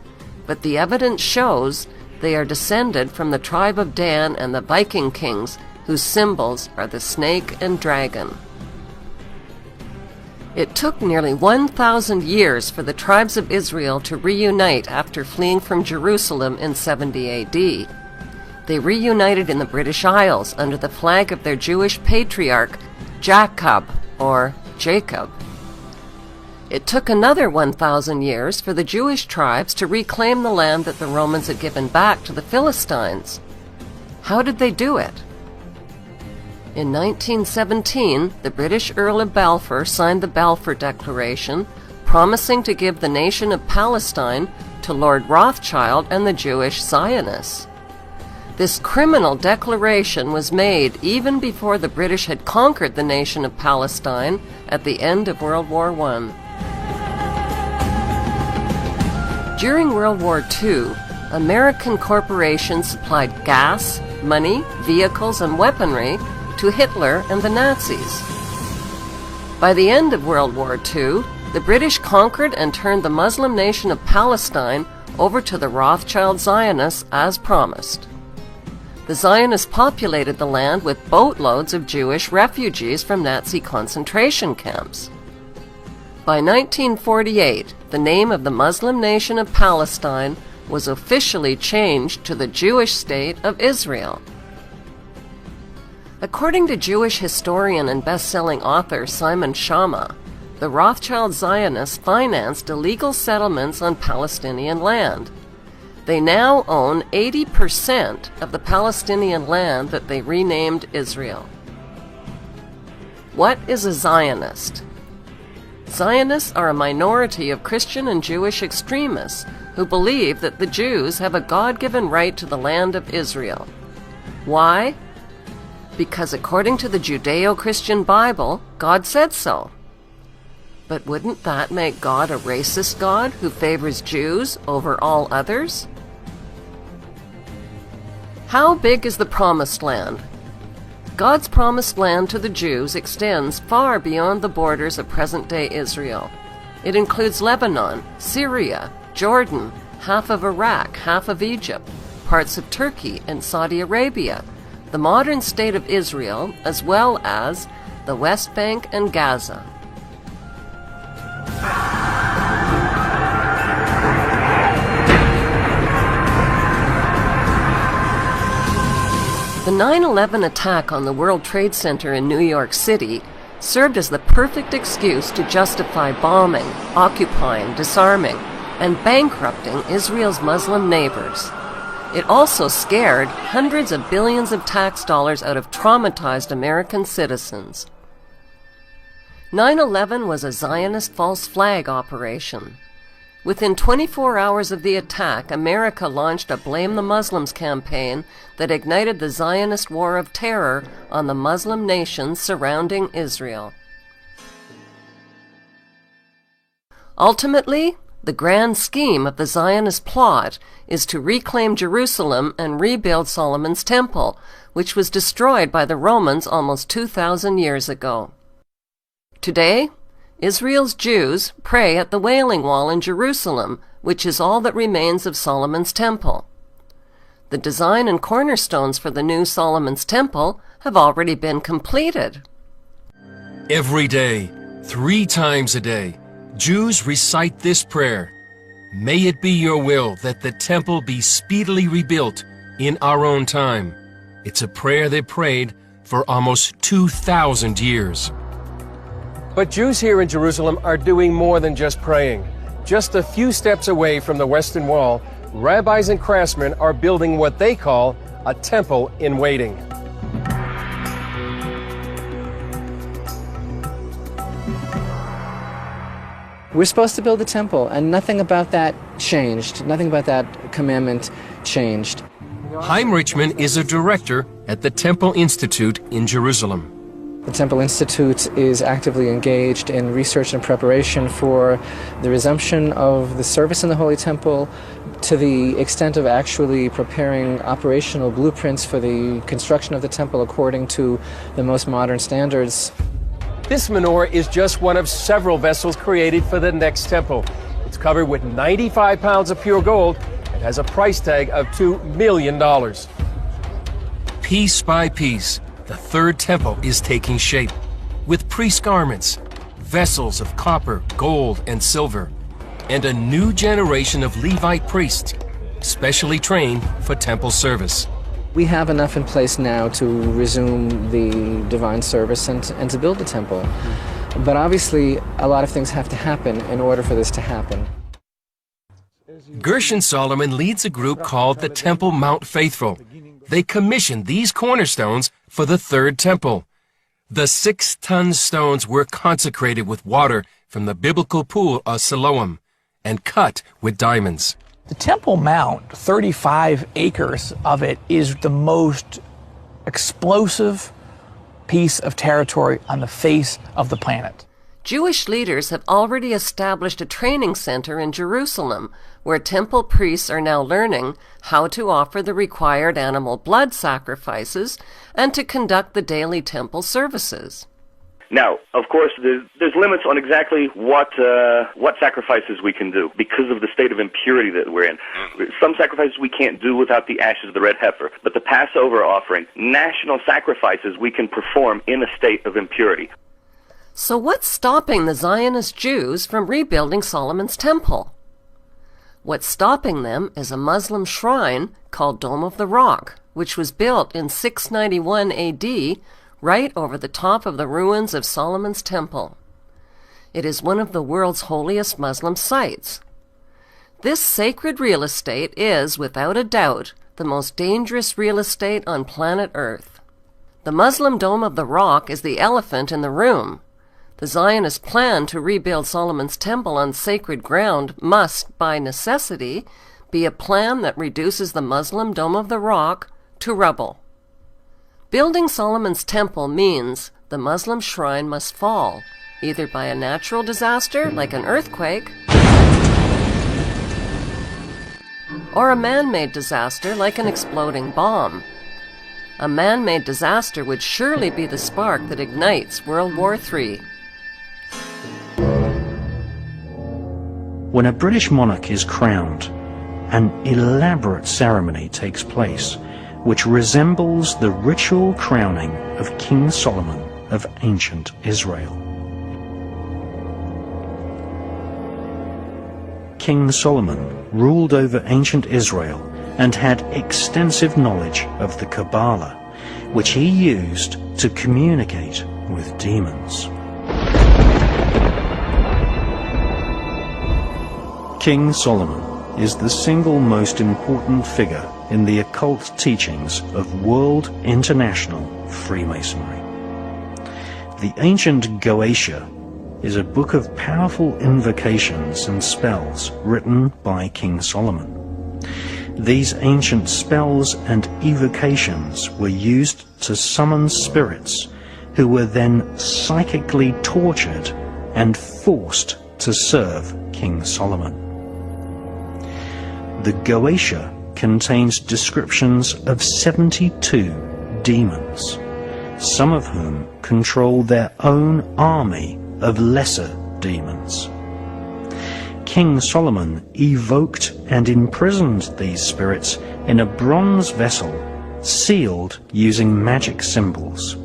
but the evidence shows they are descended from the tribe of Dan and the Viking kings, whose symbols are the snake and dragon. It took nearly 1,000 years for the tribes of Israel to reunite after fleeing from Jerusalem in 70 AD. They reunited in the British Isles under the flag of their Jewish patriarch, Jacob, or Jacob. It took another 1,000 years for the Jewish tribes to reclaim the land that the Romans had given back to the Philistines. How did they do it? In 1917, the British Earl of Balfour signed the Balfour Declaration, promising to give the nation of Palestine to Lord Rothschild and the Jewish Zionists. This criminal declaration was made even before the British had conquered the nation of Palestine at the end of World War I. During World War II, American corporations supplied gas, money, vehicles, and weaponry to Hitler and the Nazis. By the end of World War II, the British conquered and turned the Muslim nation of Palestine over to the Rothschild Zionists as promised. The Zionists populated the land with boatloads of Jewish refugees from Nazi concentration camps. By 1948, the name of the Muslim nation of Palestine was officially changed to the Jewish state of Israel. According to Jewish historian and best-selling author Simon Schama, the Rothschild Zionists financed illegal settlements on Palestinian land. They now own 80% of the Palestinian land that they renamed Israel. What is a Zionist? Zionists are a minority of Christian and Jewish extremists who believe that the Jews have a God-given right to the land of Israel. Why? Because according to the Judeo-Christian Bible, God said so. But wouldn't that make God a racist God who favors Jews over all others? How big is the Promised Land? God's Promised Land to the Jews extends far beyond the borders of present-day Israel. It includes Lebanon, Syria, Jordan, half of Iraq, half of Egypt, parts of Turkey and Saudi Arabia, the modern state of Israel, as well as the West Bank and Gaza. The 9/11 attack on the World Trade Center in New York City served as the perfect excuse to justify bombing, occupying, disarming, and bankrupting Israel's Muslim neighbors. It also scared hundreds of billions of tax dollars out of traumatized American citizens. 9/11 was a Zionist false flag operation. Within 24 hours of the attack, America launched a Blame the Muslims campaign that ignited the Zionist war of terror on the Muslim nations surrounding Israel. Ultimately, the grand scheme of the Zionist plot is to reclaim Jerusalem and rebuild Solomon's Temple, which was destroyed by the Romans almost 2,000 years ago. Today, Israel's Jews pray at the Wailing Wall in Jerusalem, which is all that remains of Solomon's Temple. The design and cornerstones for the new Solomon's Temple have already been completed. Every day, 3 times a day, Jews recite this prayer: "May it be your will that the temple be speedily rebuilt in our own time." It's a prayer they prayed for almost 2,000 years. But Jews here in Jerusalem are doing more than just praying. Just a few steps away from the Western Wall, rabbis and craftsmen are building what they call a temple in waiting. We're supposed to build a temple, and nothing about that changed. Nothing about that commandment changed. Chaim Richman is a director at the Temple Institute in Jerusalem. The Temple Institute is actively engaged in research and preparation for the resumption of the service in the Holy Temple, to the extent of actually preparing operational blueprints for the construction of the temple according to the most modern standards. This menorah is just one of several vessels created for the next temple. It's covered with 95 pounds of pure gold and has a price tag of $2 million. Piece by piece, the third temple is taking shape, with priest garments, vessels of copper, gold, and silver, and a new generation of Levite priests, specially trained for temple service. We have enough in place now to resume the divine service and to build the temple. But obviously, a lot of things have to happen in order for this to happen. Gershon Solomon leads a group called the Temple Mount Faithful. They commissioned these cornerstones for the third temple. The 6-ton stones were consecrated with water from the biblical pool of Siloam and cut with diamonds. The Temple Mount, 35 acres of it, is the most explosive piece of territory on the face of the planet. Jewish leaders have already established a training center in Jerusalem, where temple priests are now learning how to offer the required animal blood sacrifices and to conduct the daily temple services. Now, of course, there's limits on exactly what sacrifices we can do because of the state of impurity that we're in. Some sacrifices we can't do without the ashes of the red heifer, but the Passover offering, national sacrifices we can perform in a state of impurity. So what's stopping the Zionist Jews from rebuilding Solomon's temple? What's stopping them is a Muslim shrine called Dome of the Rock, which was built in 691 AD, right over the top of the ruins of Solomon's temple. It is one of the world's holiest Muslim sites. This sacred real estate is, without a doubt, the most dangerous real estate on planet Earth. The Muslim Dome of the Rock is the elephant in the room. The Zionist plan to rebuild Solomon's temple on sacred ground must, by necessity, be a plan that reduces the Muslim Dome of the Rock to rubble. Building Solomon's temple means the Muslim shrine must fall, either by a natural disaster like an earthquake, or a man-made disaster like an exploding bomb. A man-made disaster would surely be the spark that ignites World War III. When a British monarch is crowned, an elaborate ceremony takes place which resembles the ritual crowning of King Solomon of ancient Israel. King Solomon ruled over ancient Israel and had extensive knowledge of the Kabbalah, which he used to communicate with demons. King Solomon is the single most important figure in the occult teachings of world international Freemasonry. The ancient Goetia is a book of powerful invocations and spells written by King Solomon. These ancient spells and evocations were used to summon spirits who were then psychically tortured and forced to serve King Solomon. The Goetia contains descriptions of 72 demons, some of whom control their own army of lesser demons. King Solomon evoked and imprisoned these spirits in a bronze vessel sealed using magic symbols.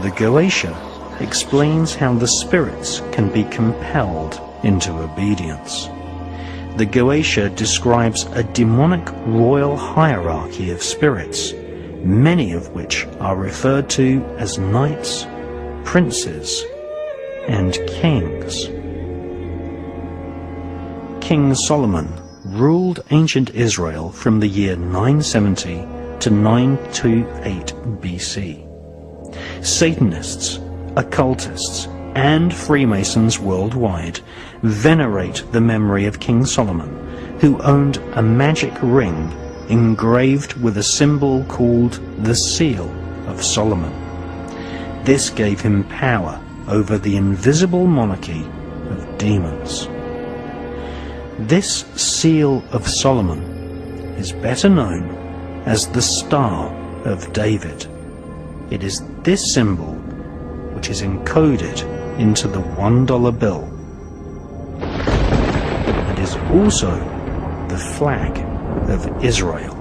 The Goetia explains how the spirits can be compelled into obedience. The Goetia describes a demonic royal hierarchy of spirits, many of which are referred to as knights, princes, and kings. King Solomon ruled ancient Israel from the year 970 to 928 BC. Satanists, occultists, and Freemasons worldwide venerate the memory of King Solomon, who owned a magic ring engraved with a symbol called the Seal of Solomon. This gave him power over the invisible monarchy of demons. This Seal of Solomon is better known as the Star of David. It is this symbol which is encoded into the $1 bill and is also the flag of Israel.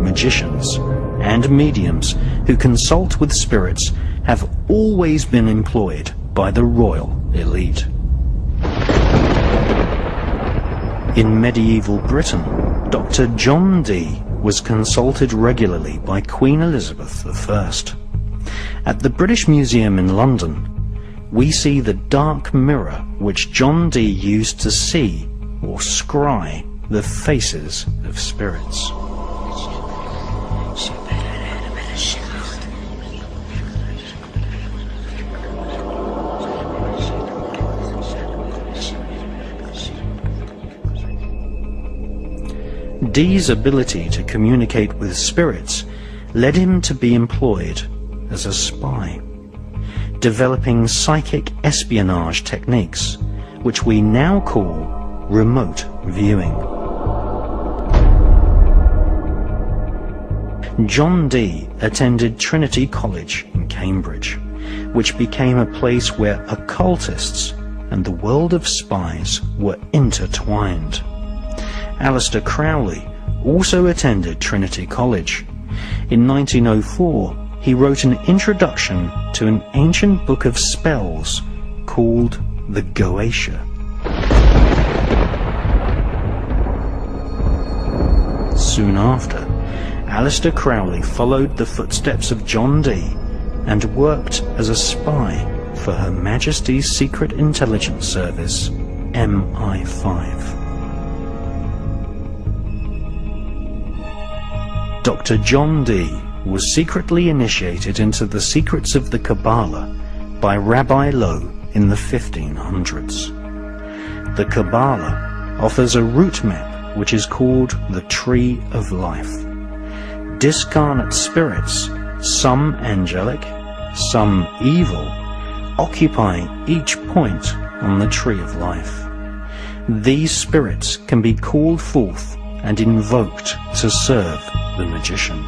Magicians and mediums who consult with spirits have always been employed by the royal elite. In medieval Britain, Dr. John Dee was consulted regularly by Queen Elizabeth I. At the British Museum in London, we see the dark mirror which John Dee used to see or scry the faces of spirits. Dee's ability to communicate with spirits led him to be employed as a spy, developing psychic espionage techniques, which we now call remote viewing. John Dee attended Trinity College in Cambridge, which became a place where occultists and the world of spies were intertwined. Aleister Crowley also attended Trinity College. In 1904, he wrote an introduction to an ancient book of spells called the Goetia. Soon after, Aleister Crowley followed the footsteps of John Dee and worked as a spy for Her Majesty's Secret Intelligence Service, MI5. Dr. John Dee was secretly initiated into the secrets of the Kabbalah by Rabbi Lowe in the 1500s. The Kabbalah offers a route map which is called the Tree of Life. Discarnate spirits, some angelic, some evil, occupy each point on the Tree of Life. These spirits can be called forth and invoked to serve the magician.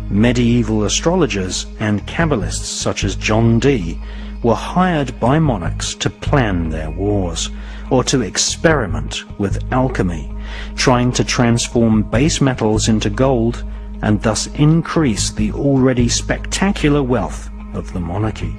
Medieval astrologers and Kabbalists such as John Dee were hired by monarchs to plan their wars or to experiment with alchemy, trying to transform base metals into gold and thus increase the already spectacular wealth of the monarchy.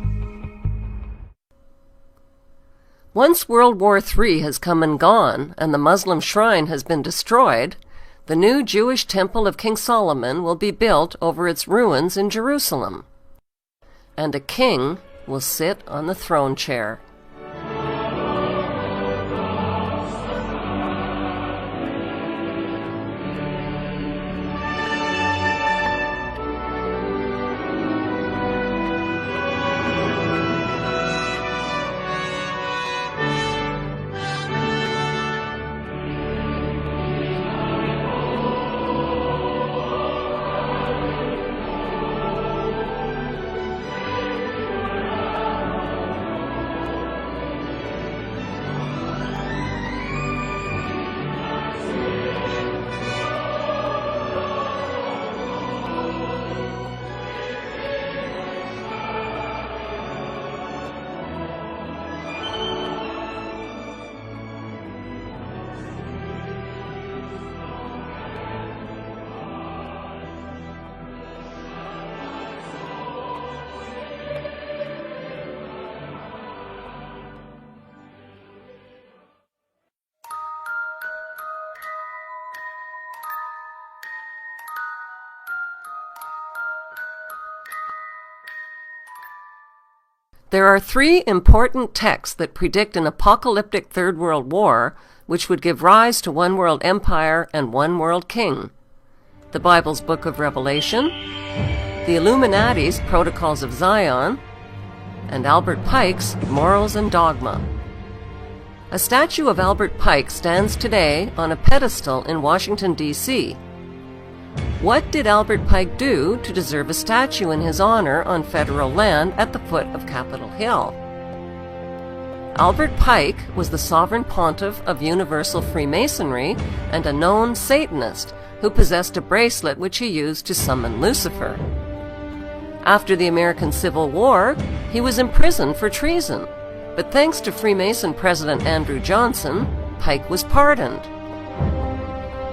Once World War III has come and gone and the Muslim shrine has been destroyed, the new Jewish temple of King Solomon will be built over its ruins in Jerusalem, and a king will sit on the throne chair. There are three important texts that predict an apocalyptic Third World War, which would give rise to one world empire and one world king. The Bible's Book of Revelation, the Illuminati's Protocols of Zion, and Albert Pike's Morals and Dogma. A statue of Albert Pike stands today on a pedestal in Washington, D.C. What did Albert Pike do to deserve a statue in his honor on federal land at the foot of Capitol Hill? Albert Pike was the sovereign pontiff of Universal Freemasonry and a known Satanist who possessed a bracelet which he used to summon Lucifer. After the American Civil War, he was imprisoned for treason, but thanks to Freemason President Andrew Johnson, Pike was pardoned.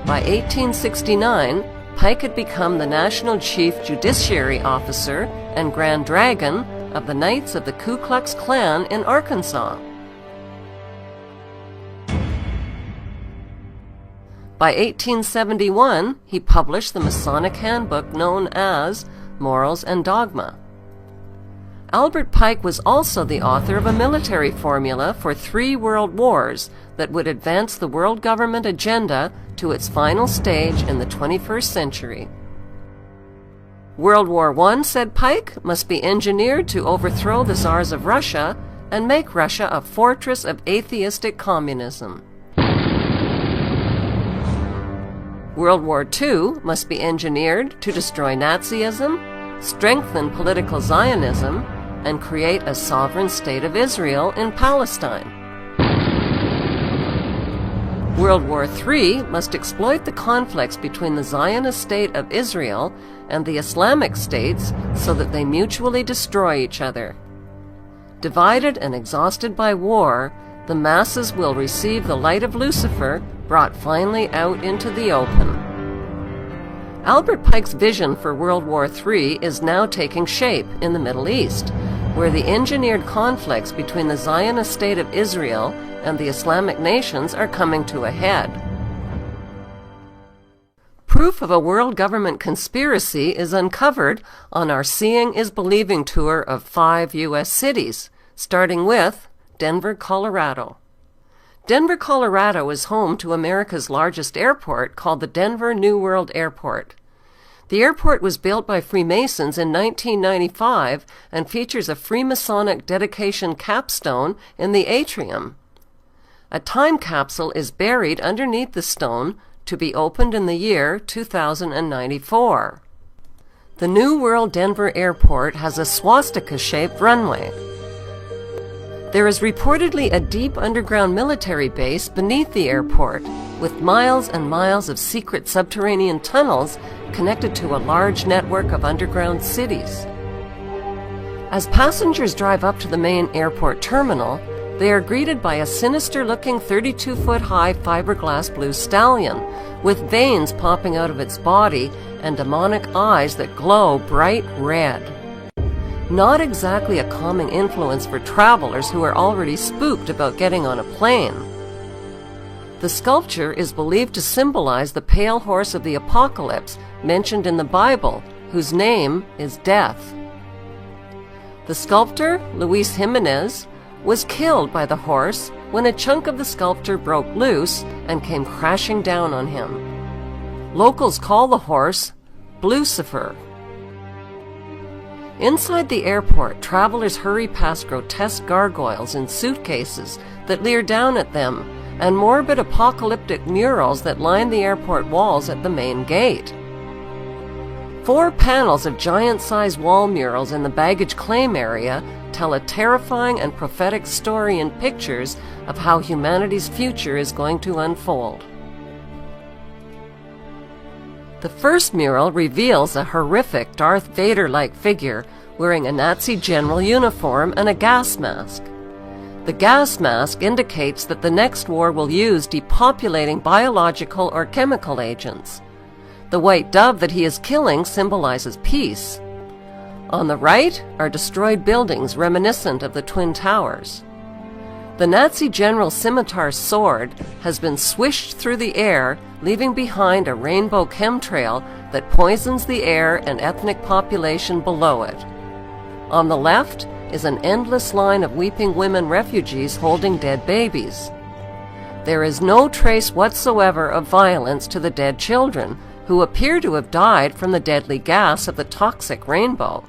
By 1869, Pike had become the National Chief Judiciary Officer and Grand Dragon of the Knights of the Ku Klux Klan in Arkansas. By 1871, he published the Masonic handbook known as Morals and Dogma. Albert Pike was also the author of a military formula for 3 world wars that would advance the world government agenda to its final stage in the 21st century. World War I, said Pike, must be engineered to overthrow the Tsars of Russia and make Russia a fortress of atheistic communism. World War II must be engineered to destroy Nazism, strengthen political Zionism, and create a sovereign state of Israel in Palestine. World War III must exploit the conflicts between the Zionist state of Israel and the Islamic states so that they mutually destroy each other. Divided and exhausted by war, the masses will receive the light of Lucifer brought finally out into the open. Albert Pike's vision for World War III is now taking shape in the Middle East, where the engineered conflicts between the Zionist state of Israel and the Islamic nations are coming to a head. Proof of a world government conspiracy is uncovered on our Seeing is Believing tour of 5 U.S. cities, starting with Denver, Colorado. Denver, Colorado is home to America's largest airport called the Denver New World Airport. The airport was built by Freemasons in 1995 and features a Freemasonic dedication capstone in the atrium. A time capsule is buried underneath the stone to be opened in the year 2094. The New World Denver Airport has a swastika-shaped runway. There is reportedly a deep underground military base beneath the airport, with miles and miles of secret subterranean tunnels connected to a large network of underground cities. As passengers drive up to the main airport terminal, they are greeted by a sinister-looking 32-foot-high fiberglass blue stallion, with veins popping out of its body and demonic eyes that glow bright red. Not exactly a calming influence for travelers who are already spooked about getting on a plane. The sculpture is believed to symbolize the pale horse of the apocalypse mentioned in the Bible, whose name is Death. The sculptor, Luis Jimenez, was killed by the horse when a chunk of the sculpture broke loose and came crashing down on him. Locals call the horse Blucifer. Inside the airport, travelers hurry past grotesque gargoyles in suitcases that leer down at them, and morbid apocalyptic murals that line the airport walls at the main gate. 4 panels of giant-sized wall murals in the baggage claim area tell a terrifying and prophetic story in pictures of how humanity's future is going to unfold. The first mural reveals a horrific Darth Vader-like figure wearing a Nazi general uniform and a gas mask. The gas mask indicates that the next war will use depopulating biological or chemical agents. The white dove that he is killing symbolizes peace. On the right are destroyed buildings reminiscent of the Twin Towers. The Nazi general's scimitar sword has been swished through the air, leaving behind a rainbow chemtrail that poisons the air and ethnic population below it. On the left is an endless line of weeping women refugees holding dead babies. There is no trace whatsoever of violence to the dead children, who appear to have died from the deadly gas of the toxic rainbow.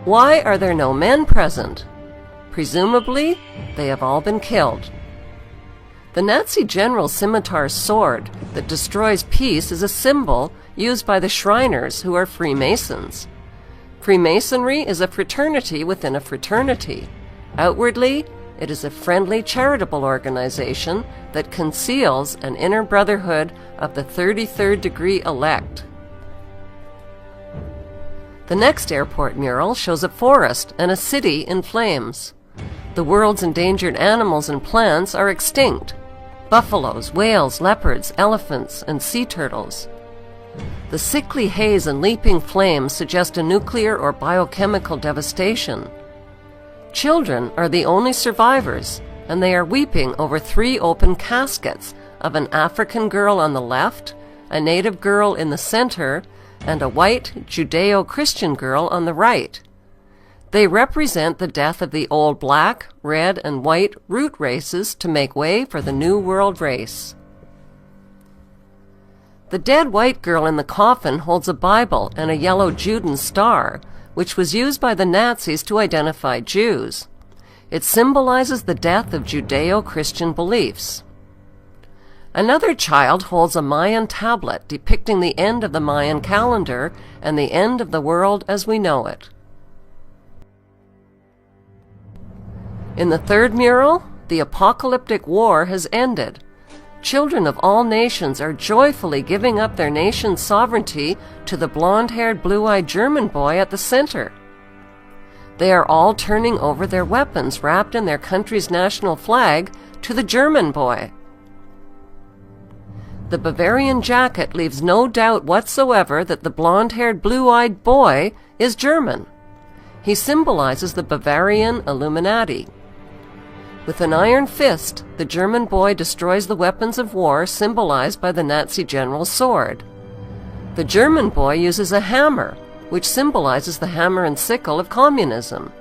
Why are there no men present? Presumably, they have all been killed. The Nazi general's scimitar sword that destroys peace is a symbol used by the Shriners, who are Freemasons. Freemasonry is a fraternity within a fraternity. Outwardly, it is a friendly charitable organization that conceals an inner brotherhood of the 33rd degree elect. The next airport mural shows a forest and a city in flames. The world's endangered animals and plants are extinct. Buffaloes, whales, leopards, elephants, and sea turtles. The sickly haze and leaping flames suggest a nuclear or biochemical devastation. Children are the only survivors, and they are weeping over 3 open caskets of an African girl on the left, a native girl in the center, and a white Judeo-Christian girl on the right. They represent the death of the old black, red, and white root races to make way for the New World race. The dead white girl in the coffin holds a Bible and a yellow Juden star, which was used by the Nazis to identify Jews. It symbolizes the death of Judeo-Christian beliefs. Another child holds a Mayan tablet depicting the end of the Mayan calendar and the end of the world as we know it. In the third mural, the apocalyptic war has ended. Children of all nations are joyfully giving up their nation's sovereignty to the blonde-haired, blue-eyed German boy at the center. They are all turning over their weapons wrapped in their country's national flag to the German boy. The Bavarian jacket leaves no doubt whatsoever that the blonde-haired, blue-eyed boy is German. He symbolizes the Bavarian Illuminati. With an iron fist, the German boy destroys the weapons of war symbolized by the Nazi general's sword. The German boy uses a hammer, which symbolizes the hammer and sickle of communism.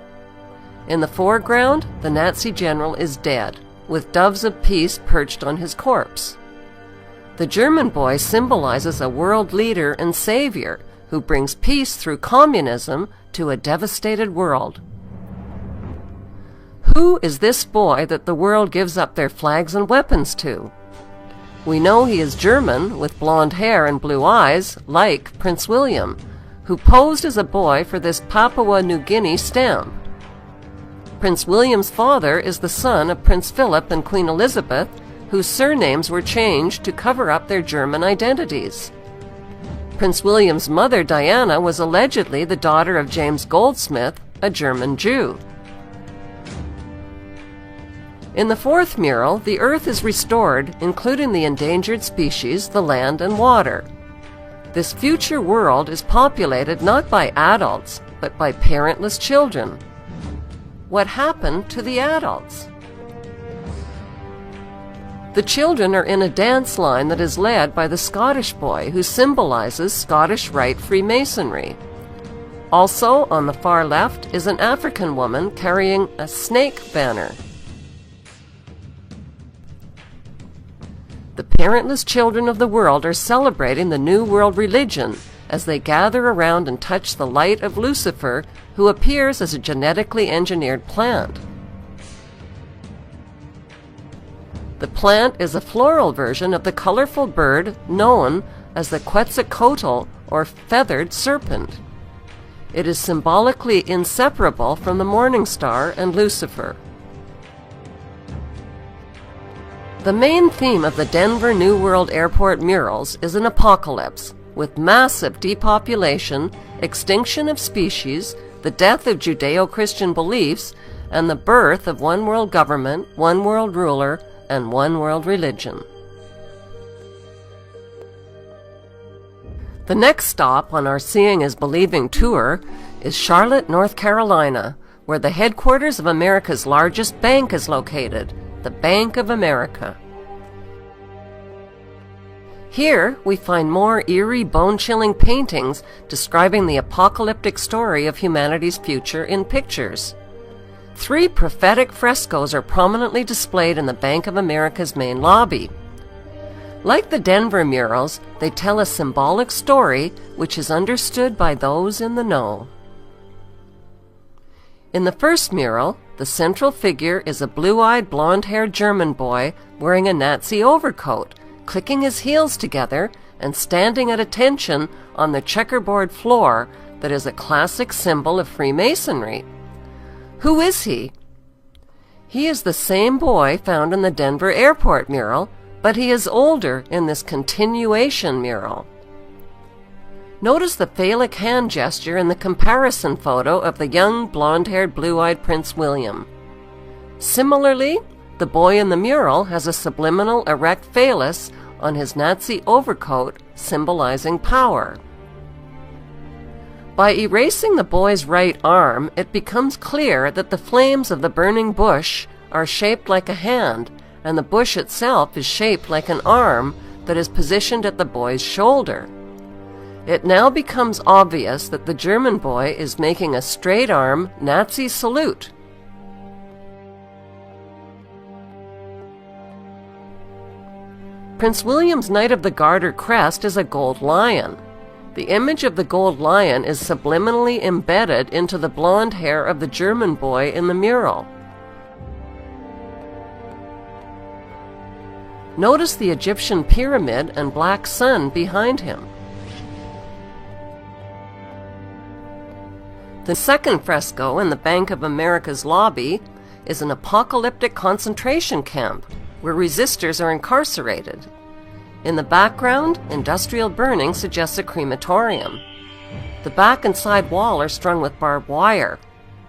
In the foreground, the Nazi general is dead, with doves of peace perched on his corpse. The German boy symbolizes a world leader and savior who brings peace through communism to a devastated world. Who is this boy that the world gives up their flags and weapons to? We know he is German, with blonde hair and blue eyes, like Prince William, who posed as a boy for this Papua New Guinea stamp. Prince William's father is the son of Prince Philip and Queen Elizabeth, whose surnames were changed to cover up their German identities. Prince William's mother, Diana, was allegedly the daughter of James Goldsmith, a German Jew. In the fourth mural, the earth is restored, including the endangered species, the land, and water. This future world is populated not by adults, but by parentless children. What happened to the adults? The children are in a dance line that is led by the Scottish boy, who symbolizes Scottish Rite Freemasonry. Also, on the far left is an African woman carrying a snake banner. The parentless children of the world are celebrating the New World religion as they gather around and touch the light of Lucifer, who appears as a genetically engineered plant. The plant is a floral version of the colorful bird known as the Quetzalcoatl, or feathered serpent. It is symbolically inseparable from the morning star and Lucifer. The main theme of the Denver New World Airport murals is an apocalypse, with massive depopulation, extinction of species, the death of Judeo-Christian beliefs, and the birth of one world government, one world ruler, and one world religion. The next stop on our Seeing is Believing tour is Charlotte, North Carolina, where the headquarters of America's largest bank is located, the Bank of America. Here we find more eerie, bone-chilling paintings describing the apocalyptic story of humanity's future in pictures. 3 prophetic frescoes are prominently displayed in the Bank of America's main lobby. Like the Denver murals, they tell a symbolic story which is understood by those in the know. In the first mural, the central figure is a blue-eyed, blonde-haired German boy wearing a Nazi overcoat, clicking his heels together and standing at attention on the checkerboard floor that is a classic symbol of Freemasonry. Who is he? He is the same boy found in the Denver airport mural, but he is older in this continuation mural. Notice the phallic hand gesture in the comparison photo of the young, blonde-haired, blue-eyed Prince William. Similarly, the boy in the mural has a subliminal erect phallus on his Nazi overcoat, symbolizing power. By erasing the boy's right arm, it becomes clear that the flames of the burning bush are shaped like a hand, and the bush itself is shaped like an arm that is positioned at the boy's shoulder. It now becomes obvious that the German boy is making a straight-arm Nazi salute. Prince William's Knight of the Garter crest is a gold lion. The image of the gold lion is subliminally embedded into the blonde hair of the German boy in the mural. Notice the Egyptian pyramid and black sun behind him. The second fresco in the Bank of America's lobby is an apocalyptic concentration camp where resistors are incarcerated. In the background, industrial burning suggests a crematorium. The back and side wall are strung with barbed wire.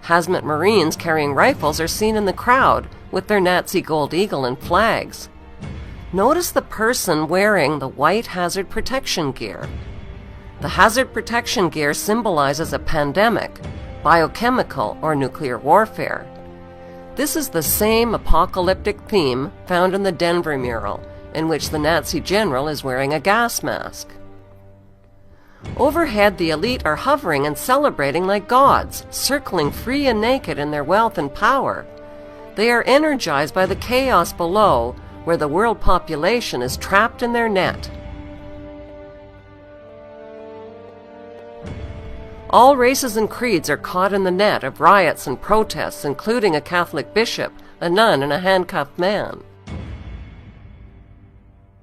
Hazmat Marines carrying rifles are seen in the crowd with their Nazi gold eagle and flags. Notice the person wearing the white hazard protection gear. The hazard protection gear symbolizes a pandemic, biochemical, or nuclear warfare. This is the same apocalyptic theme found in the Denver mural, in which the Nazi general is wearing a gas mask. Overhead, the elite are hovering and celebrating like gods, circling free and naked in their wealth and power. They are energized by the chaos below, where the world population is trapped in their net. All races and creeds are caught in the net of riots and protests, including a Catholic bishop, a nun, and a handcuffed man.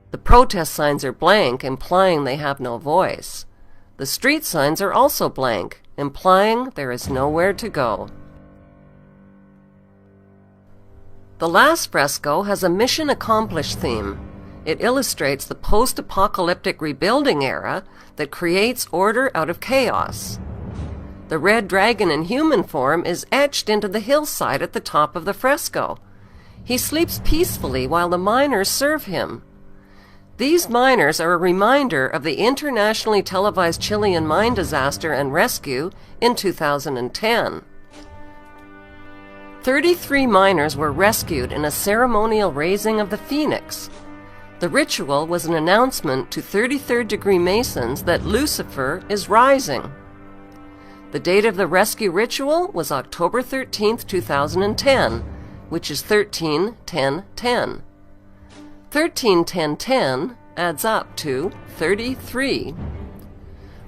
The protest signs are blank, implying they have no voice. The street signs are also blank, implying there is nowhere to go. The last fresco has a mission accomplished theme. It illustrates the post-apocalyptic rebuilding era that creates order out of chaos. The red dragon in human form is etched into the hillside at the top of the fresco. He sleeps peacefully while the miners serve him. These miners are a reminder of the internationally televised Chilean mine disaster and rescue in 2010. 33 miners were rescued in a ceremonial raising of the phoenix. The ritual was an announcement to 33rd degree Masons that Lucifer is rising. The date of the rescue ritual was October 13, 2010, which is 13-10-10. 13-10-10 adds up to 33.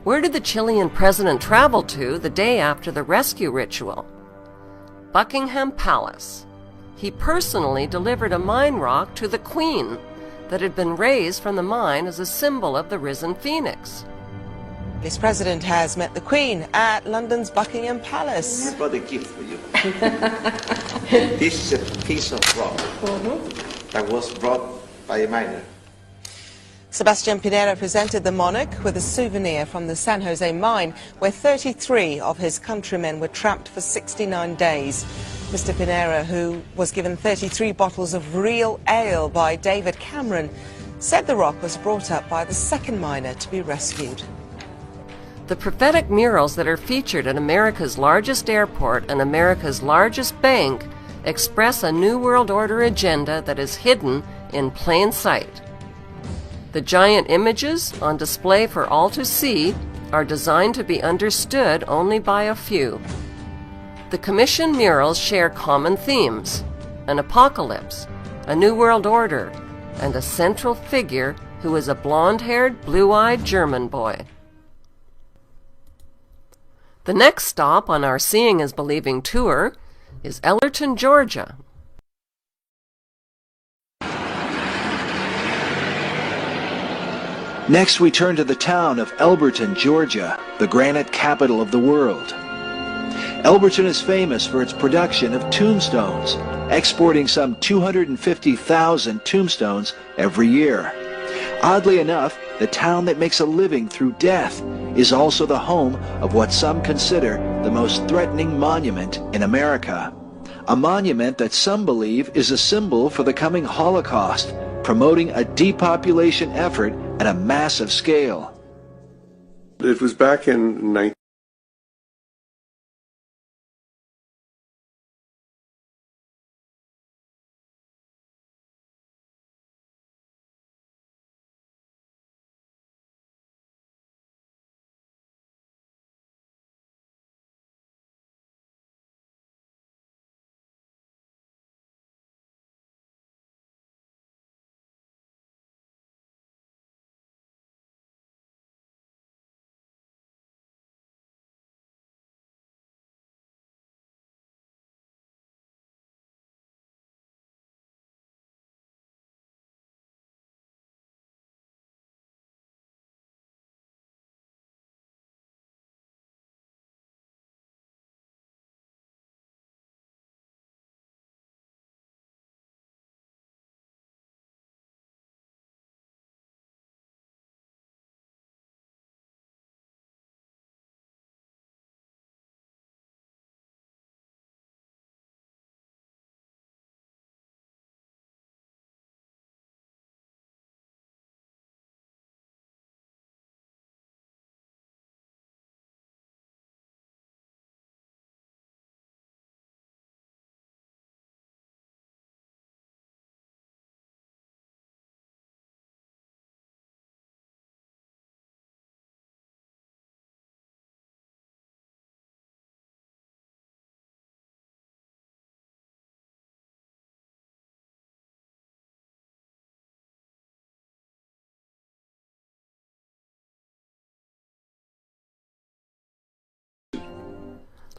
Where did the Chilean president travel to the day after the rescue ritual? Buckingham Palace. He personally delivered a mine rock to the Queen that had been raised from the mine as a symbol of the risen phoenix. This president has met the Queen at London's Buckingham Palace. I brought a gift for you. This is a piece of rock that was brought by a miner. Sebastian Pinera presented the monarch with a souvenir from the San Jose mine, where 33 of his countrymen were trapped for 69 days. Mr. Pinera, who was given 33 bottles of real ale by David Cameron, said the rock was brought up by the second miner to be rescued. The prophetic murals that are featured at America's largest airport and America's largest bank express a New World Order agenda that is hidden in plain sight. The giant images on display for all to see are designed to be understood only by a few. The commissioned murals share common themes: an apocalypse, a New World Order, and a central figure who is a blonde-haired, blue-eyed German boy. The next stop on our Seeing is Believing tour is Ellerton, Georgia. Next, we turn to the town of Elberton, Georgia, the granite capital of the world. Elberton is famous for its production of tombstones, exporting some 250,000 tombstones every year. Oddly enough, the town that makes a living through death is also the home of what some consider the most threatening monument in America. A monument that some believe is a symbol for the coming Holocaust, promoting a depopulation effort at a massive scale. It was back in 19...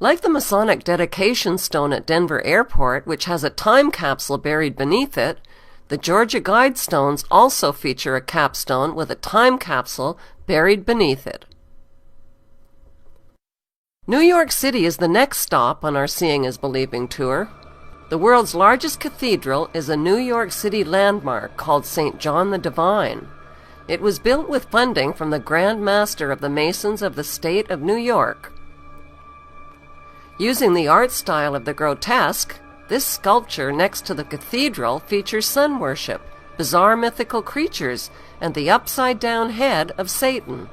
Like the Masonic dedication stone at Denver Airport, which has a time capsule buried beneath it, the Georgia Guidestones also feature a capstone with a time capsule buried beneath it. New York City is the next stop on our Seeing is Believing tour. The world's largest cathedral is a New York City landmark called St. John the Divine. It was built with funding from the Grand Master of the Masons of the State of New York. Using the art style of the grotesque, this sculpture next to the cathedral features sun worship, bizarre mythical creatures, and the upside-down head of Satan.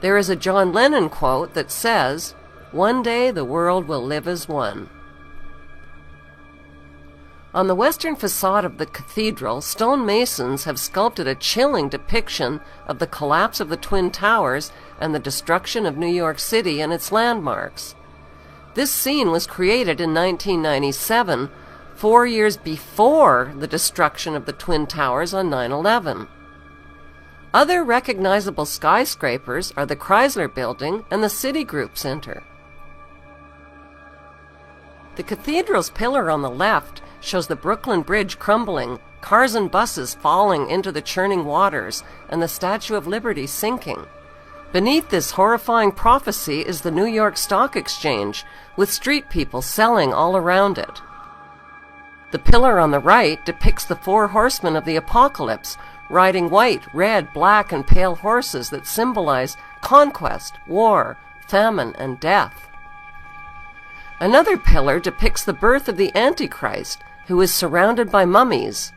There is a John Lennon quote that says, "One day the world will live as one." On the western facade of the cathedral, stonemasons have sculpted a chilling depiction of the collapse of the Twin Towers and the destruction of New York City and its landmarks. This scene was created in 1997, 4 years before the destruction of the Twin Towers on 9/11. Other recognizable skyscrapers are the Chrysler Building and the Citigroup Center. The cathedral's pillar on the left shows the Brooklyn Bridge crumbling, cars and buses falling into the churning waters, and the Statue of Liberty sinking. Beneath this horrifying prophecy is the New York Stock Exchange, with street people selling all around it. The pillar on the right depicts the 4 horsemen of the apocalypse, riding white, red, black, and pale horses that symbolize conquest, war, famine, and death. Another pillar depicts the birth of the Antichrist, who is surrounded by mummies.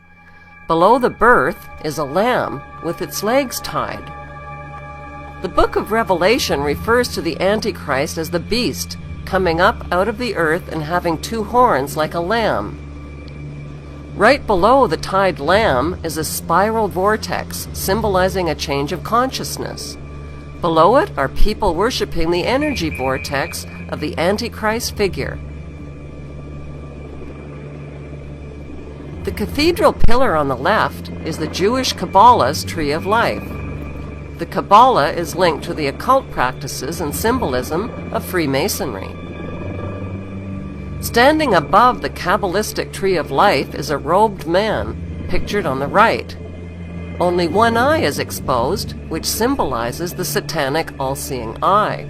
Below the birth is a lamb with its legs tied. The book of Revelation refers to the Antichrist as the beast, coming up out of the earth and having 2 horns like a lamb. Right below the tied lamb is a spiral vortex, symbolizing a change of consciousness. Below it are people worshiping the energy vortex of the Antichrist figure. The cathedral pillar on the left is the Jewish Kabbalah's Tree of Life. The Kabbalah is linked to the occult practices and symbolism of Freemasonry. Standing above the Kabbalistic Tree of Life is a robed man, pictured on the right. Only one eye is exposed, which symbolizes the satanic all-seeing eye.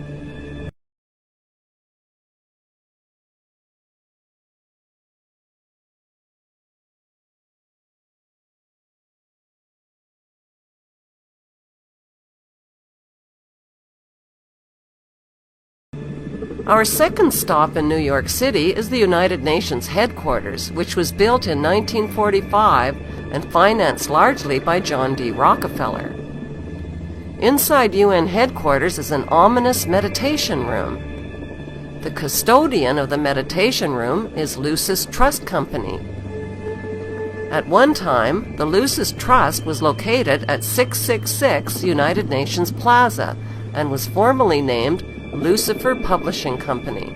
Our second stop in New York City is the United Nations headquarters, which was built in 1945 and financed largely by John D. Rockefeller. Inside UN headquarters is an ominous meditation room. The custodian of the meditation room is Lucis Trust Company. At one time, the Lucis Trust was located at 666 United Nations Plaza and was formerly named Lucifer Publishing Company.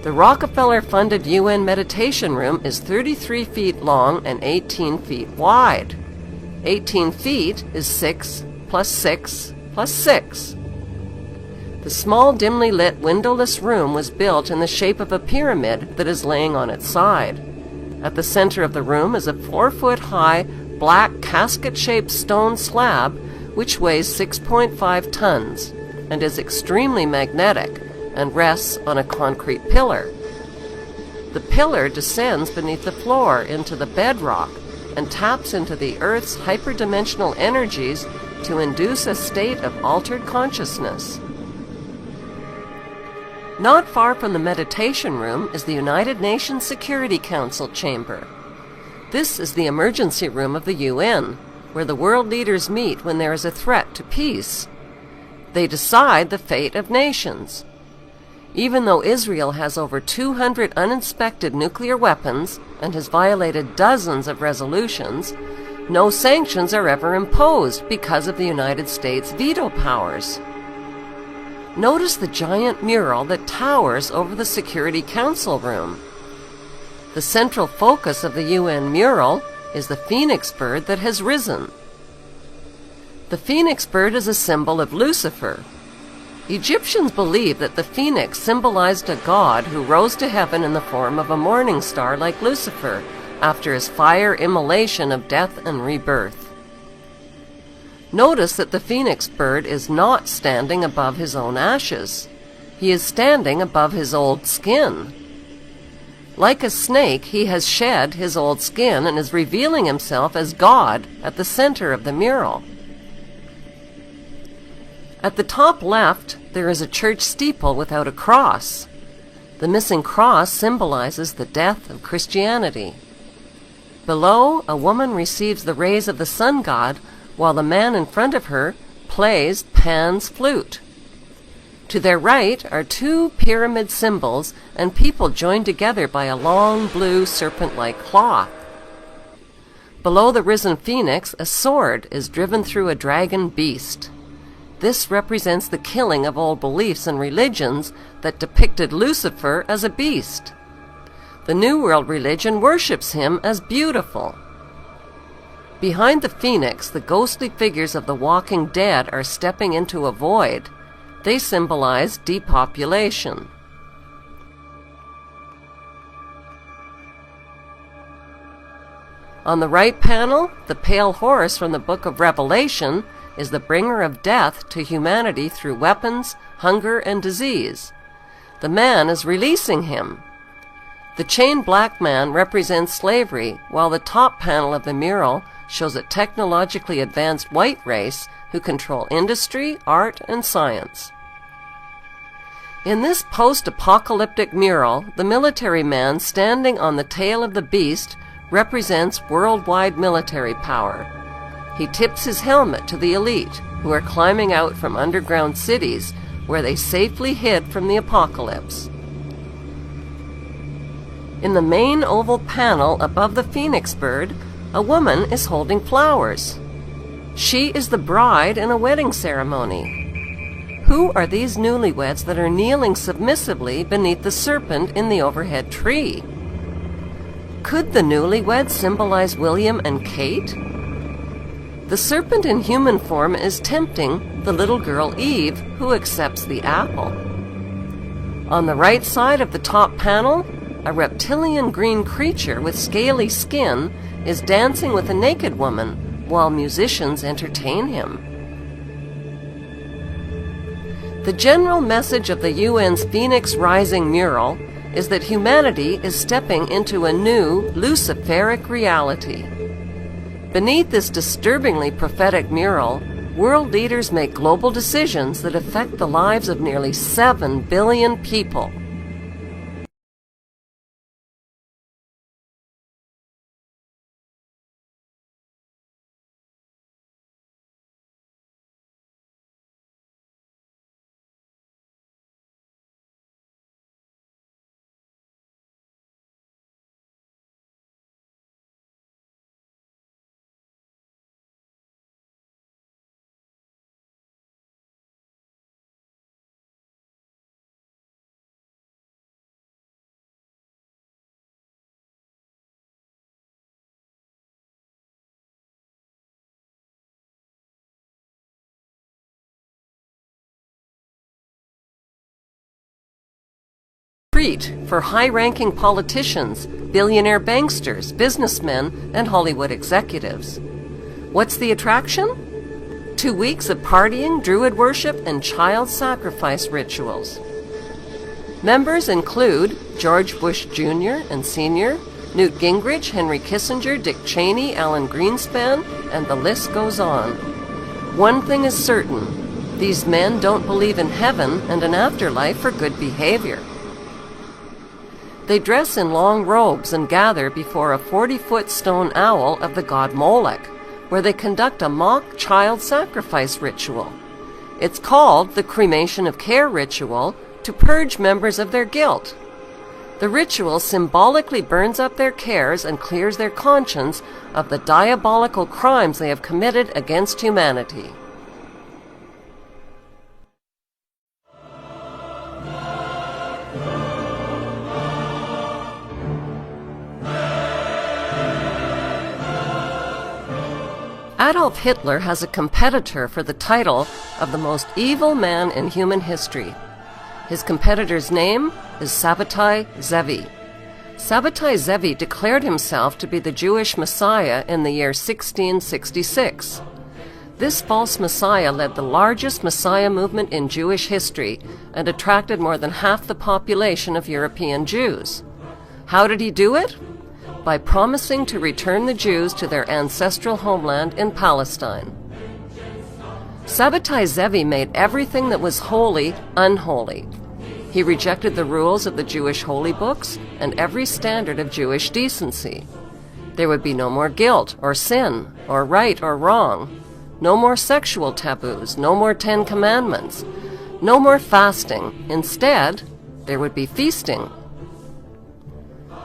The Rockefeller-funded UN meditation room is 33 feet long and 18 feet wide. 18 feet is 6 plus 6 plus 6. The small, dimly lit, windowless room was built in the shape of a pyramid that is laying on its side. At the center of the room is a 4-foot-high, black, casket-shaped stone slab which weighs 6.5 tons and is extremely magnetic and rests on a concrete pillar. The pillar descends beneath the floor into the bedrock and taps into the Earth's hyperdimensional energies to induce a state of altered consciousness. Not far from the meditation room is the United Nations Security Council chamber. This is the emergency room of the UN, where the world leaders meet when there is a threat to peace. They decide the fate of nations. Even though Israel has over 200 uninspected nuclear weapons and has violated dozens of resolutions, no sanctions are ever imposed because of the United States' veto powers. Notice the giant mural that towers over the Security Council room. The central focus of the UN mural is the phoenix bird that has risen. The phoenix bird is a symbol of Lucifer. Egyptians believed that the phoenix symbolized a god who rose to heaven in the form of a morning star like Lucifer after his fire immolation of death and rebirth. Notice that the phoenix bird is not standing above his own ashes. He is standing above his old skin. Like a snake, he has shed his old skin and is revealing himself as God at the center of the mural. At the top left, there is a church steeple without a cross. The missing cross symbolizes the death of Christianity. Below, a woman receives the rays of the sun god, while the man in front of her plays Pan's flute. To their right are two pyramid symbols and people joined together by a long blue serpent-like cloth. Below the risen phoenix, a sword is driven through a dragon beast. This represents the killing of old beliefs and religions that depicted Lucifer as a beast. The New World religion worships him as beautiful. Behind the phoenix, the ghostly figures of the walking dead are stepping into a void. They symbolize depopulation. On the right panel, the pale horse from the book of Revelation is the bringer of death to humanity through weapons, hunger, and disease. The man is releasing him. The chained black man represents slavery, while the top panel of the mural shows a technologically advanced white race who control industry, art, and science. In this post-apocalyptic mural, the military man standing on the tail of the beast represents worldwide military power. He tips his helmet to the elite, who are climbing out from underground cities where they safely hid from the apocalypse. In the main oval panel above the phoenix bird, a woman is holding flowers. She is the bride in a wedding ceremony. Who are these newlyweds that are kneeling submissively beneath the serpent in the overhead tree? Could the newlyweds symbolize William and Kate? The serpent in human form is tempting the little girl Eve, who accepts the apple. On the right side of the top panel, a reptilian green creature with scaly skin is dancing with a naked woman while musicians entertain him. The general message of the UN's Phoenix Rising mural is that humanity is stepping into a new Luciferic reality. Beneath this disturbingly prophetic mural, world leaders make global decisions that affect the lives of nearly 7 billion people. For high-ranking politicians, billionaire banksters, businessmen, and Hollywood executives. What's the attraction? 2 weeks of partying, druid worship, and child sacrifice rituals. Members include George Bush Jr. and Sr., Newt Gingrich, Henry Kissinger, Dick Cheney, Alan Greenspan, and the list goes on. One thing is certain, these men don't believe in heaven and an afterlife for good behavior. They dress in long robes and gather before a 40-foot stone owl of the god Molech, where they conduct a mock child sacrifice ritual. It's called the cremation of care ritual to purge members of their guilt. The ritual symbolically burns up their cares and clears their conscience of the diabolical crimes they have committed against humanity. Adolf Hitler has a competitor for the title of the most evil man in human history. His competitor's name is Sabbatai Zevi. Sabbatai Zevi declared himself to be the Jewish Messiah in the year 1666. This false Messiah led the largest Messiah movement in Jewish history and attracted more than half the population of European Jews. How did he do it? By promising to return the Jews to their ancestral homeland in Palestine. Sabbatai Zevi made everything that was holy unholy. He rejected the rules of the Jewish holy books and every standard of Jewish decency. There would be no more guilt or sin or right or wrong, no more sexual taboos, no more 10 commandments, no more fasting. Instead, there would be feasting.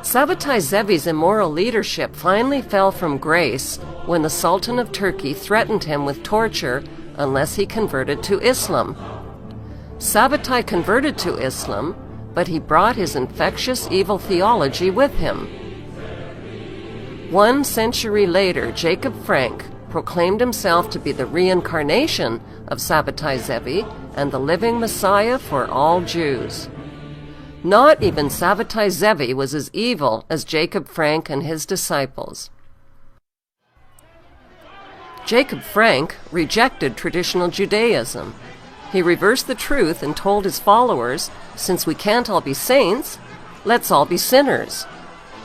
Sabbatai Zevi's immoral leadership finally fell from grace when the Sultan of Turkey threatened him with torture unless he converted to Islam. Sabbatai converted to Islam, but he brought his infectious evil theology with him. 1 century later, Jacob Frank proclaimed himself to be the reincarnation of Sabbatai Zevi and the living Messiah for all Jews. Not even Sabbatai Zevi was as evil as Jacob Frank and his disciples. Jacob Frank rejected traditional Judaism. He reversed the truth and told his followers, since we can't all be saints, let's all be sinners.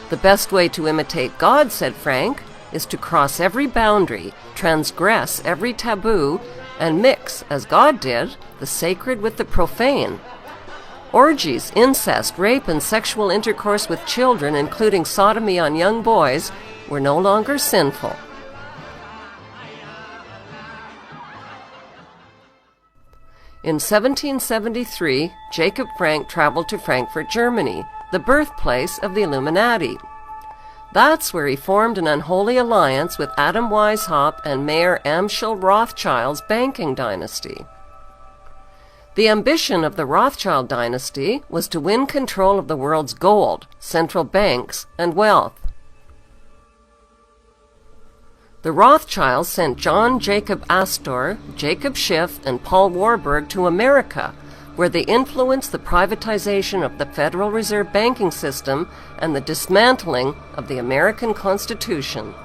The best way to imitate God, said Frank, is to cross every boundary, transgress every taboo, and mix, as God did, the sacred with the profane. Orgies, incest, rape, and sexual intercourse with children, including sodomy on young boys, were no longer sinful. In 1773, Jacob Frank traveled to Frankfurt, Germany, the birthplace of the Illuminati. That's where he formed an unholy alliance with Adam Weishaupt and Mayor Amschel Rothschild's banking dynasty. The ambition of the Rothschild dynasty was to win control of the world's gold, central banks, and wealth. The Rothschilds sent John Jacob Astor, Jacob Schiff, and Paul Warburg to America, where they influenced the privatization of the Federal Reserve banking system and the dismantling of the American Constitution.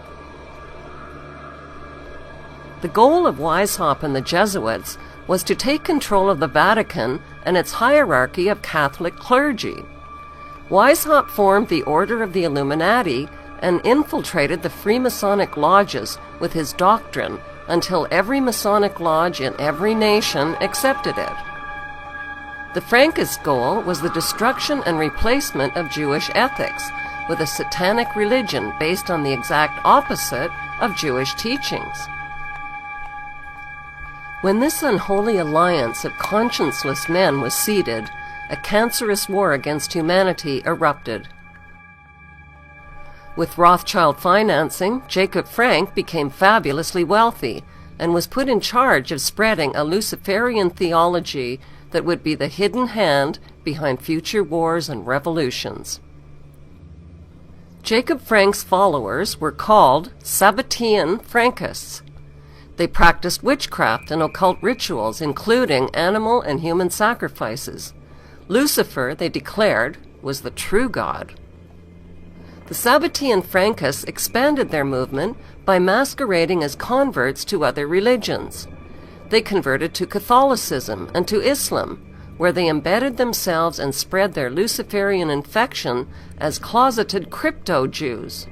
The goal of Weishaupt and the Jesuits was to take control of the Vatican and its hierarchy of Catholic clergy. Weishaupt formed the Order of the Illuminati and infiltrated the Freemasonic lodges with his doctrine until every Masonic lodge in every nation accepted it. The Frankist goal was the destruction and replacement of Jewish ethics with a satanic religion based on the exact opposite of Jewish teachings. When this unholy alliance of conscienceless men was seeded, a cancerous war against humanity erupted. With Rothschild financing, Jacob Frank became fabulously wealthy and was put in charge of spreading a Luciferian theology that would be the hidden hand behind future wars and revolutions. Jacob Frank's followers were called Sabbatean Frankists. They practiced witchcraft and occult rituals, including animal and human sacrifices. Lucifer, they declared, was the true God. The Sabbatean Frankists expanded their movement by masquerading as converts to other religions. They converted to Catholicism and to Islam, where they embedded themselves and spread their Luciferian infection as closeted crypto-Jews.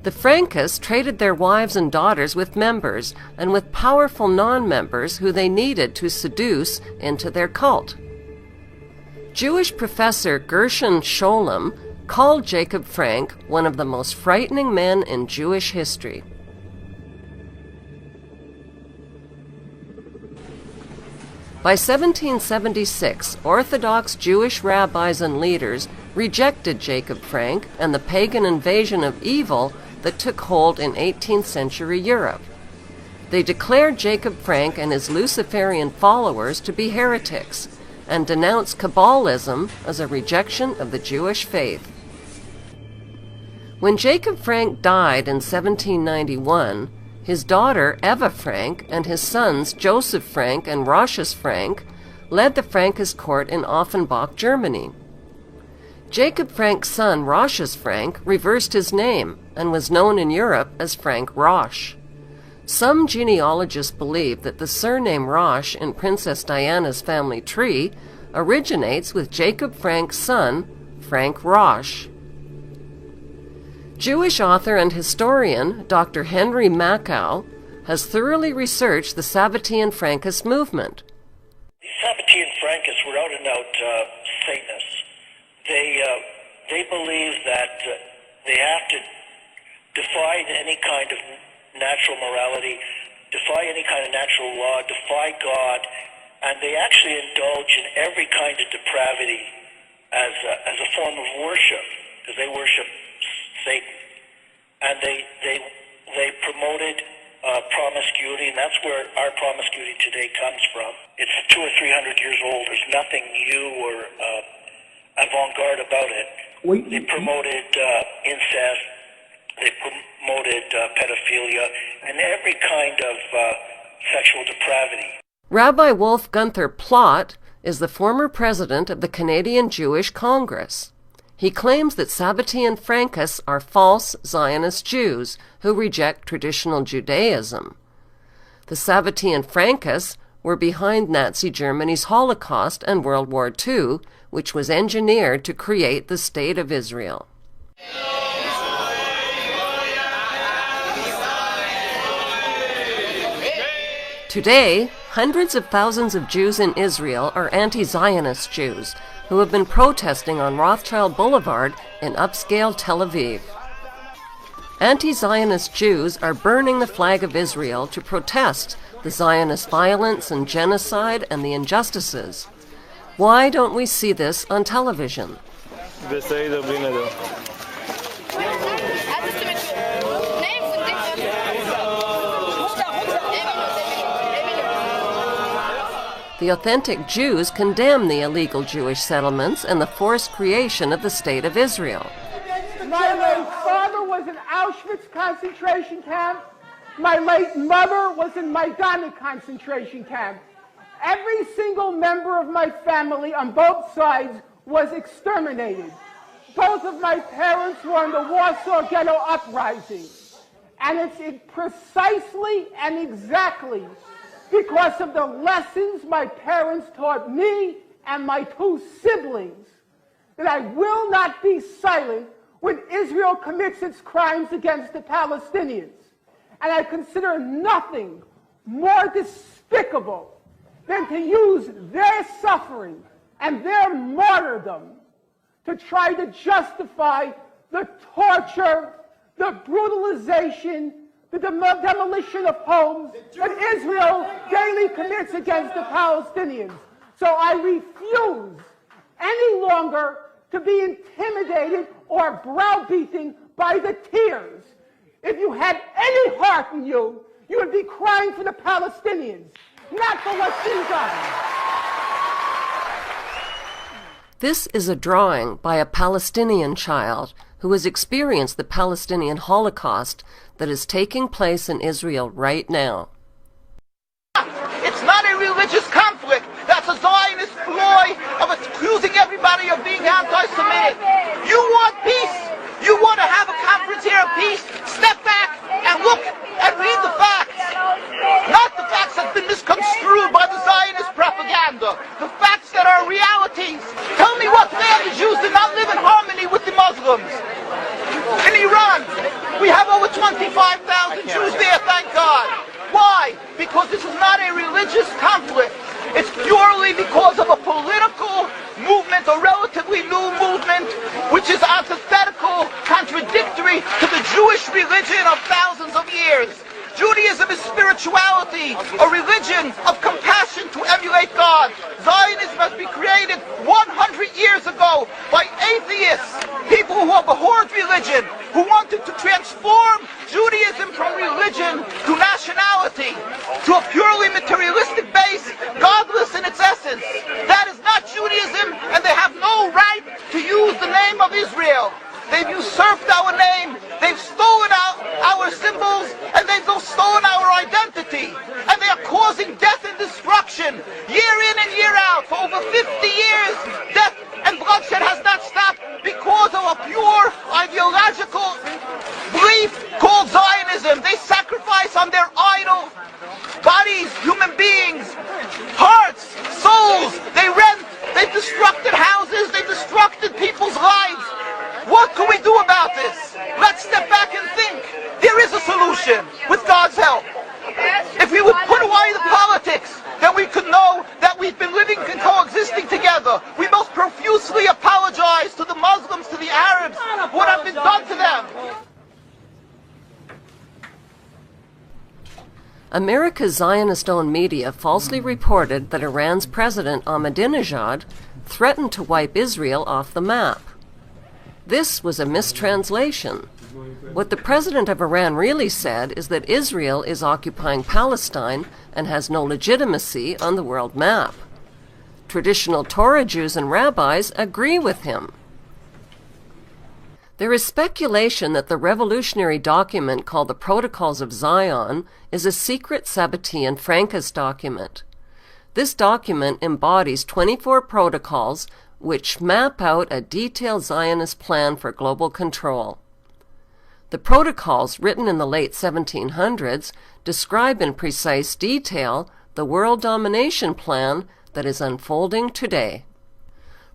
The Frankists traded their wives and daughters with members and with powerful non-members who they needed to seduce into their cult. Jewish professor Gershon Scholem called Jacob Frank one of the most frightening men in Jewish history. By 1776, Orthodox Jewish rabbis and leaders rejected Jacob Frank and the pagan invasion of evil that took hold in 18th century Europe. They declared Jacob Frank and his Luciferian followers to be heretics and denounced Kabbalism as a rejection of the Jewish faith. When Jacob Frank died in 1791, his daughter Eva Frank and his sons Joseph Frank and Rochus Frank led the Frankist court in Offenbach, Germany. Jacob Frank's son Rochus Frank reversed his name and was known in Europe as Frank Roche. Some genealogists believe that the surname Roche in Princess Diana's family tree originates with Jacob Frank's son, Frank Roche. Jewish author and historian Dr. Henry Makow has thoroughly researched the Sabbatean Frankist movement. The Sabbatean Frankists were out-and-out Satanists. They believe that they have to defy any kind of natural morality, defy any kind of natural law, defy God, and they actually indulge in every kind of depravity as a form of worship, because they worship Satan. And they promoted promiscuity, and that's where our promiscuity today comes from. It's 200 or 300 years old. There's nothing new or avant-garde about it. They promoted incest, they promoted pedophilia, and every kind of sexual depravity. Rabbi Wolf Gunther Plott is the former president of the Canadian Jewish Congress. He claims that Sabbatean Frankists are false Zionist Jews who reject traditional Judaism. The Sabbatean Frankists were behind Nazi Germany's Holocaust and World War II, which was engineered to create the State of Israel. Today, hundreds of thousands of Jews in Israel are anti-Zionist Jews who have been protesting on Rothschild Boulevard in upscale Tel Aviv. Anti-Zionist Jews are burning the flag of Israel to protest the Zionist violence and genocide and the injustices. Why don't we see this on television? The authentic Jews condemn the illegal Jewish settlements and the forced creation of the State of Israel. My late father was in Auschwitz concentration camp. My late mother was in Majdanek concentration camp. Every single member of my family on both sides was exterminated. Both of my parents were in the Warsaw Ghetto Uprising. And it's precisely and exactly because of the lessons my parents taught me and my two siblings that I will not be silent when Israel commits its crimes against the Palestinians. And I consider nothing more despicable than to use their suffering and their martyrdom to try to justify the torture, the brutalization, the demolition of homes that Israel daily commits against the Palestinians. So I refuse any longer to be intimidated or browbeaten by the tears. If you had any heart in you, you would be crying for the Palestinians, not for what's been done. This is a drawing by a Palestinian child who has experienced the Palestinian Holocaust that is taking place in Israel right now. It's not a religious conflict. That's a Zionist ploy of accusing everybody of being anti-Semitic. You want peace? You want to have a conference here of peace? Step back and look and read the facts. Not the facts that have been misconstrued by the Zionist propaganda. The facts that are realities. Tell me what land the Jews did not live in harmony with the Muslims. In Iran, we have over 25,000 Jews there, thank God. Why? Because this is not a religious conflict. It's purely because of a political movement, a relatively new movement, which is antithetical, contradictory to the Jewish religion of thousands of years. Judaism is spirituality, a religion of compassion to emulate God. Zionism has been created 100 years ago by atheists, people who abhorred religion, who wanted to transform Judaism from religion to nationality, to a purely materialistic base, godless in its essence. That is not Judaism, and they have no right to use the name of Israel. They've usurped our name, they've stolen our symbols, and they've stolen our identity. And they are causing death and destruction, year in and year out. For over 50 years, death and bloodshed has not stopped because of a pure ideological belief called Zionism. They sacrifice on their idol bodies, human beings, hearts, souls. They rent, they've destructed houses, they've destructed people's lives. What can we do about this? Let's step back and think. There is a solution with God's help. If we would put away the politics, then we could know that we've been living and coexisting together. We most profusely apologize to the Muslims, to the Arabs, what have been done to them. America's Zionist-owned media falsely reported that Iran's President Ahmadinejad threatened to wipe Israel off the map. This was a mistranslation. What the president of Iran really said is that Israel is occupying Palestine and has no legitimacy on the world map. Traditional Torah Jews and rabbis agree with him. There is speculation that the revolutionary document called the Protocols of Zion is a secret Sabbatean Frankist document. This document embodies 24 protocols which map out a detailed Zionist plan for global control. The protocols, written in the late 1700s, describe in precise detail the world domination plan that is unfolding today.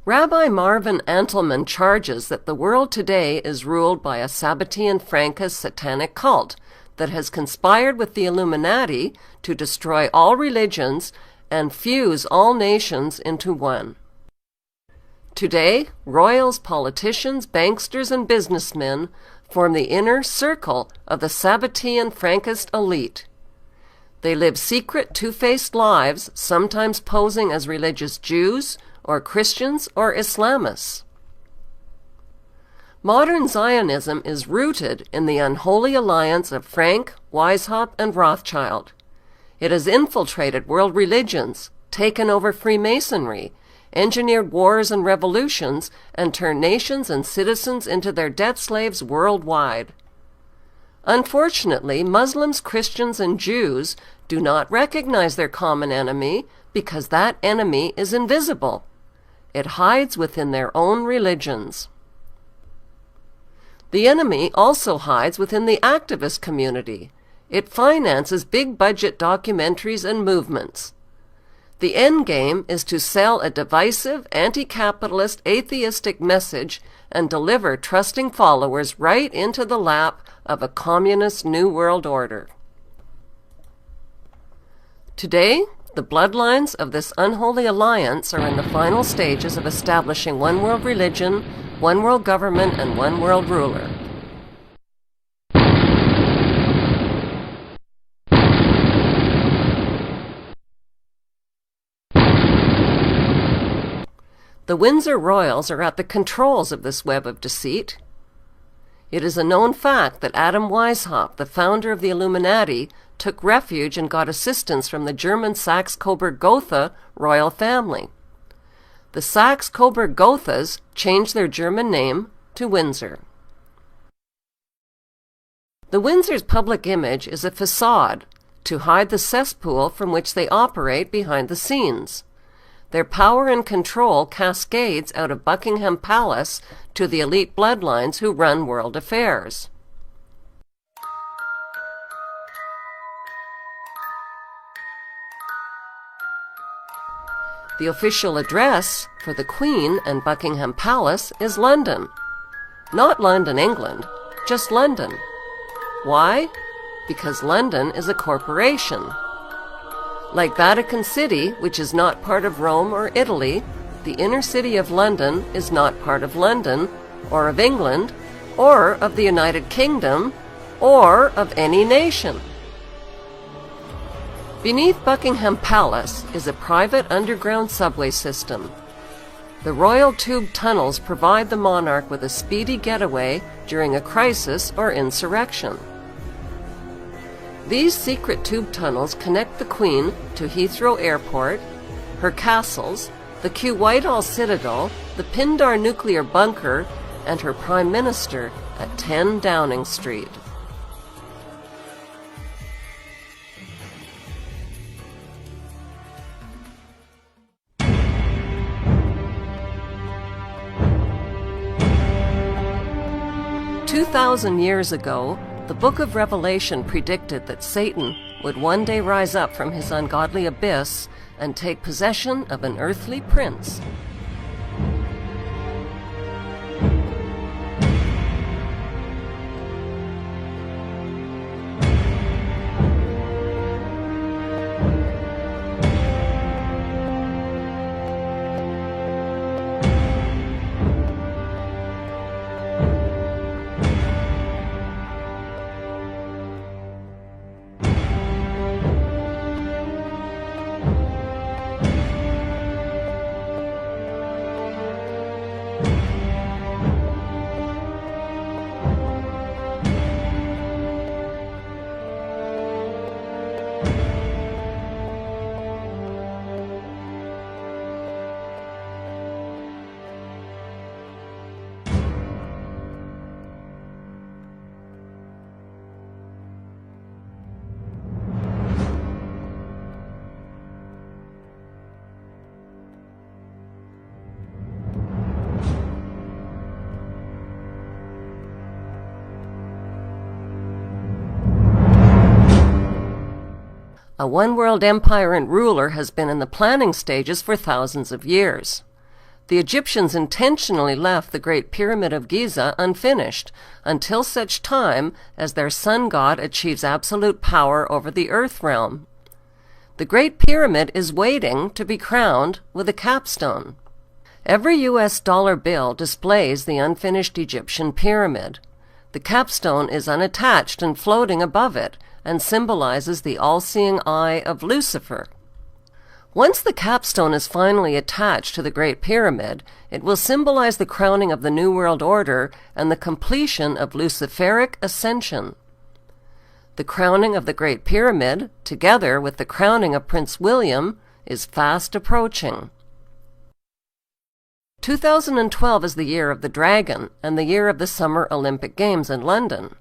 Rabbi Marvin Antelman charges that the world today is ruled by a Sabbatean Frankist satanic cult that has conspired with the Illuminati to destroy all religions and fuse all nations into one. Today, royals, politicians, banksters, and businessmen form the inner circle of the Sabbatean Frankist elite. They live secret, two-faced lives, sometimes posing as religious Jews or Christians or Islamists. Modern Zionism is rooted in the unholy alliance of Frank, Weishaupt, and Rothschild. It has infiltrated world religions, taken over Freemasonry, engineered wars and revolutions, and turned nations and citizens into their debt slaves worldwide. Unfortunately, Muslims, Christians, and Jews do not recognize their common enemy because that enemy is invisible. It hides within their own religions. The enemy also hides within the activist community. It finances big-budget documentaries and movements. The end game is to sell a divisive, anti-capitalist, atheistic message and deliver trusting followers right into the lap of a communist New World Order. Today, the bloodlines of this unholy alliance are in the final stages of establishing one world religion, one world government, and one world ruler. The Windsor royals are at the controls of this web of deceit. It is a known fact that Adam Weishaupt, the founder of the Illuminati, took refuge and got assistance from the German Saxe-Coburg-Gotha royal family. The Saxe-Coburg-Gothas changed their German name to Windsor. The Windsors' public image is a facade to hide the cesspool from which they operate behind the scenes. Their power and control cascades out of Buckingham Palace to the elite bloodlines who run world affairs. The official address for the Queen and Buckingham Palace is London. Not London, England, just London. Why? Because London is a corporation. Like Vatican City, which is not part of Rome or Italy, the inner city of London is not part of London, or of England, or of the United Kingdom, or of any nation. Beneath Buckingham Palace is a private underground subway system. The royal tube tunnels provide the monarch with a speedy getaway during a crisis or insurrection. These secret tube tunnels connect the Queen to Heathrow Airport, her castles, the Kew Whitehall Citadel, the Pindar nuclear bunker, and her Prime Minister at 10 Downing Street. "2,000 years ago, the Book of Revelation predicted that Satan would one day rise up from his ungodly abyss and take possession of an earthly prince. A one-world empire and ruler has been in the planning stages for thousands of years. The Egyptians intentionally left the Great Pyramid of Giza unfinished until such time as their sun god achieves absolute power over the earth realm. The Great Pyramid is waiting to be crowned with a capstone. Every US dollar bill displays the unfinished Egyptian pyramid. The capstone is unattached and floating above it, and symbolizes the all-seeing eye of Lucifer. Once the capstone is finally attached to the Great Pyramid, it will symbolize the crowning of the New World Order and the completion of Luciferic ascension. The crowning of the Great Pyramid, together with the crowning of Prince William, is fast approaching. 2012 is the year of the dragon and the year of the Summer Olympic Games in London.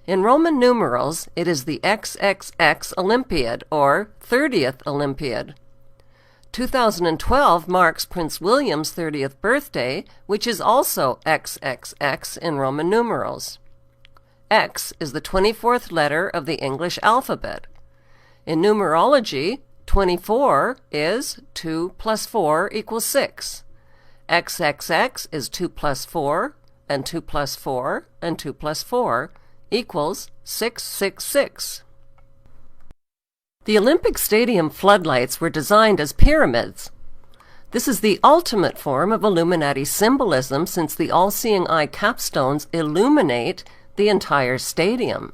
In Roman numerals, it is the XXX Olympiad, or 30th Olympiad. 2012 marks Prince William's 30th birthday, which is also XXX in Roman numerals. X is the 24th letter of the English alphabet. In numerology, 24 is 2 plus 4 equals 6. XXX is 2 plus 4, and 2 plus 4, and 2 plus 4, equals 666. The Olympic Stadium floodlights were designed as pyramids. This is the ultimate form of Illuminati symbolism, since the all-seeing eye capstones illuminate the entire stadium.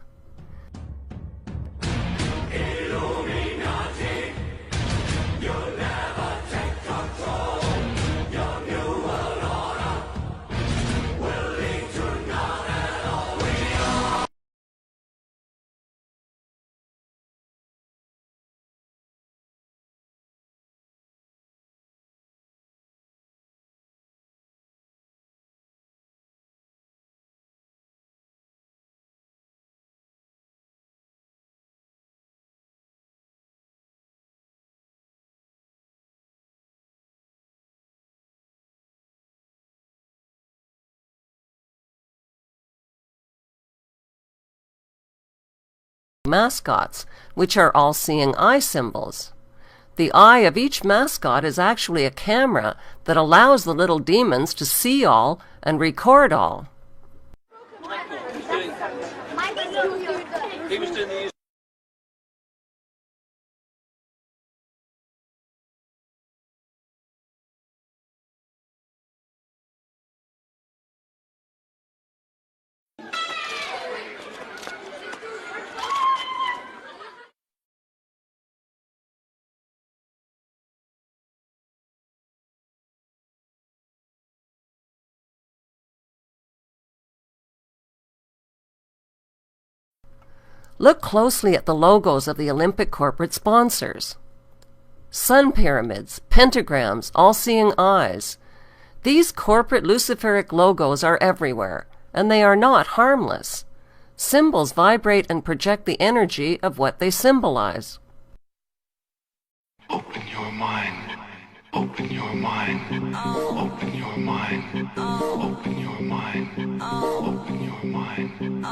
Mascots, which are all-seeing eye symbols. The eye of each mascot is actually a camera that allows the little demons to see all and record all. He was doing the Look closely at the logos of the Olympic corporate sponsors. Sun pyramids, pentagrams, all-seeing eyes. These corporate Luciferic logos are everywhere, and they are not harmless. Symbols vibrate and project the energy of what they symbolize. Open your mind. Open your mind. Open your mind. Open your mind. Open your mind.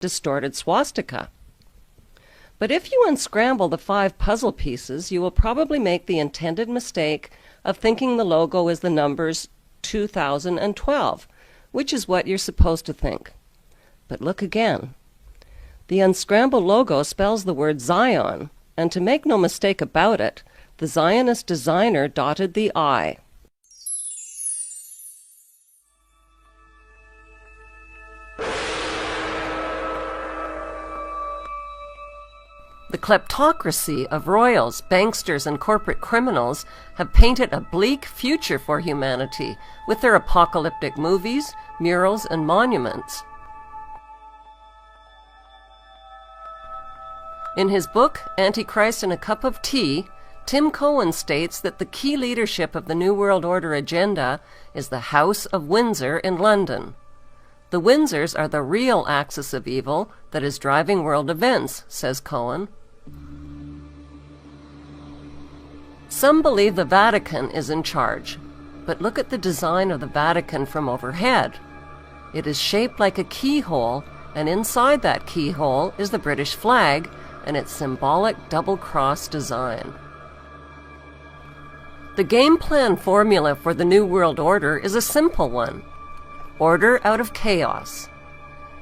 Distorted swastika. But if you unscramble the 5 puzzle pieces, you will probably make the intended mistake of thinking the logo is the numbers 2012, which is what you're supposed to think. But look again. The unscrambled logo spells the word Zion, and to make no mistake about it, the Zionist designer dotted the I. The kleptocracy of royals, banksters, and corporate criminals have painted a bleak future for humanity with their apocalyptic movies, murals, and monuments. In his book, Antichrist and a Cup of Tea, Tim Cohen states that the key leadership of the New World Order agenda is the House of Windsor in London. The Windsors are the real axis of evil that is driving world events, says Cohen. Some believe the Vatican is in charge, but look at the design of the Vatican from overhead. It is shaped like a keyhole, and inside that keyhole is the British flag, and its symbolic double-cross design. The game plan formula for the New World Order is a simple one. Order out of chaos.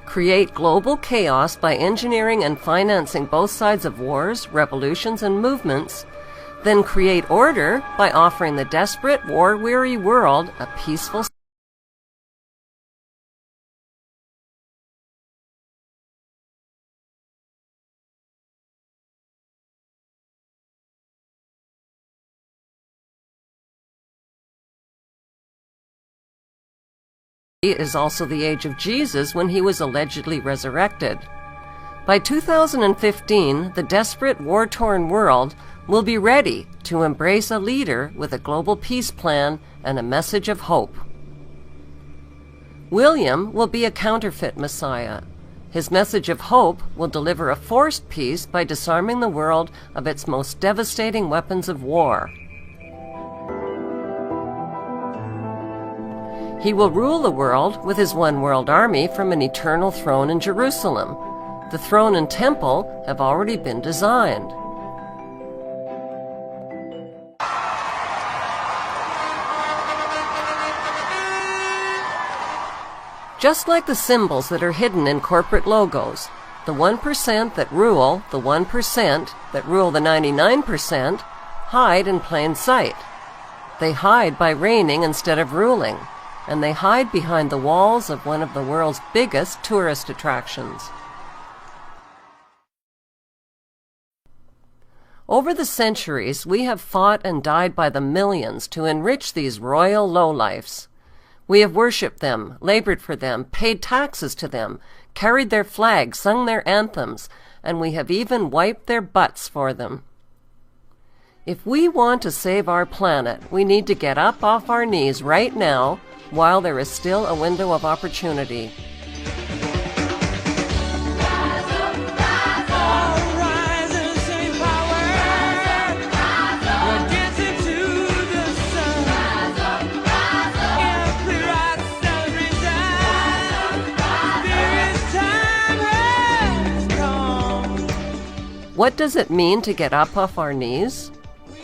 Create global chaos by engineering and financing both sides of wars, revolutions, and movements, then create order by offering the desperate, war-weary world a peaceful is also the age of Jesus when he was allegedly resurrected. By 2015, the desperate, war-torn world will be ready to embrace a leader with a global peace plan and a message of hope. William will be a counterfeit Messiah. His message of hope will deliver a forced peace by disarming the world of its most devastating weapons of war. He will rule the world with his one world army from an eternal throne in Jerusalem. The throne and temple have already been designed. Just like the symbols that are hidden in corporate logos, the 1% that rule the 1% that rule the 99% hide in plain sight. They hide by reigning instead of ruling, and they hide behind the walls of one of the world's biggest tourist attractions. Over the centuries, we have fought and died by the millions to enrich these royal lowlifes. We have worshipped them, labored for them, paid taxes to them, carried their flags, sung their anthems, and we have even wiped their butts for them. If we want to save our planet, we need to get up off our knees right now while there is still a window of opportunity. What does it mean to get up off our knees?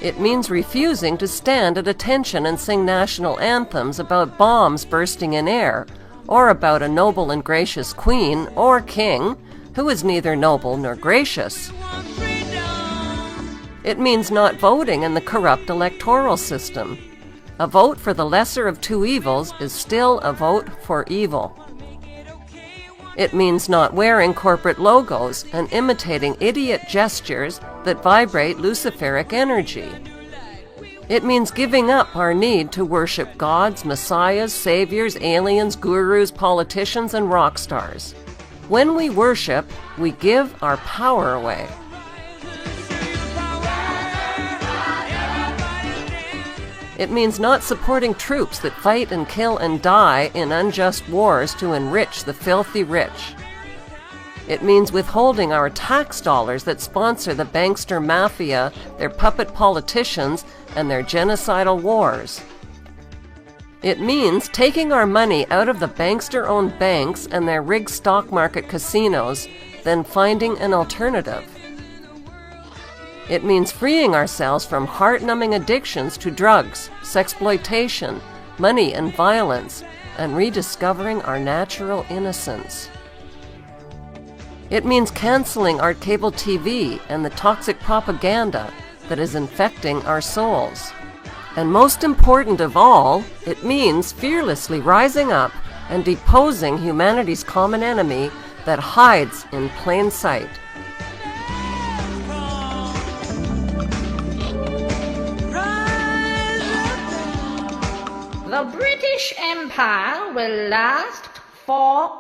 It means refusing to stand at attention and sing national anthems about bombs bursting in air, or about a noble and gracious queen or king who is neither noble nor gracious. It means not voting in the corrupt electoral system. A vote for the lesser of two evils is still a vote for evil. It means not wearing corporate logos and imitating idiot gestures that vibrate Luciferic energy. It means giving up our need to worship gods, messiahs, saviors, aliens, gurus, politicians, and rock stars. When we worship, we give our power away. It means not supporting troops that fight and kill and die in unjust wars to enrich the filthy rich. It means withholding our tax dollars that sponsor the bankster mafia, their puppet politicians, and their genocidal wars. It means taking our money out of the bankster-owned banks and their rigged stock market casinos, then finding an alternative. It means freeing ourselves from heart-numbing addictions to drugs, sexploitation, money, and violence, and rediscovering our natural innocence. It means canceling our cable TV and the toxic propaganda that is infecting our souls. And most important of all, it means fearlessly rising up and deposing humanity's common enemy that hides in plain sight. The British Empire will last for...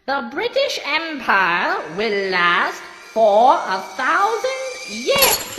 The British Empire will last for 1,000 years.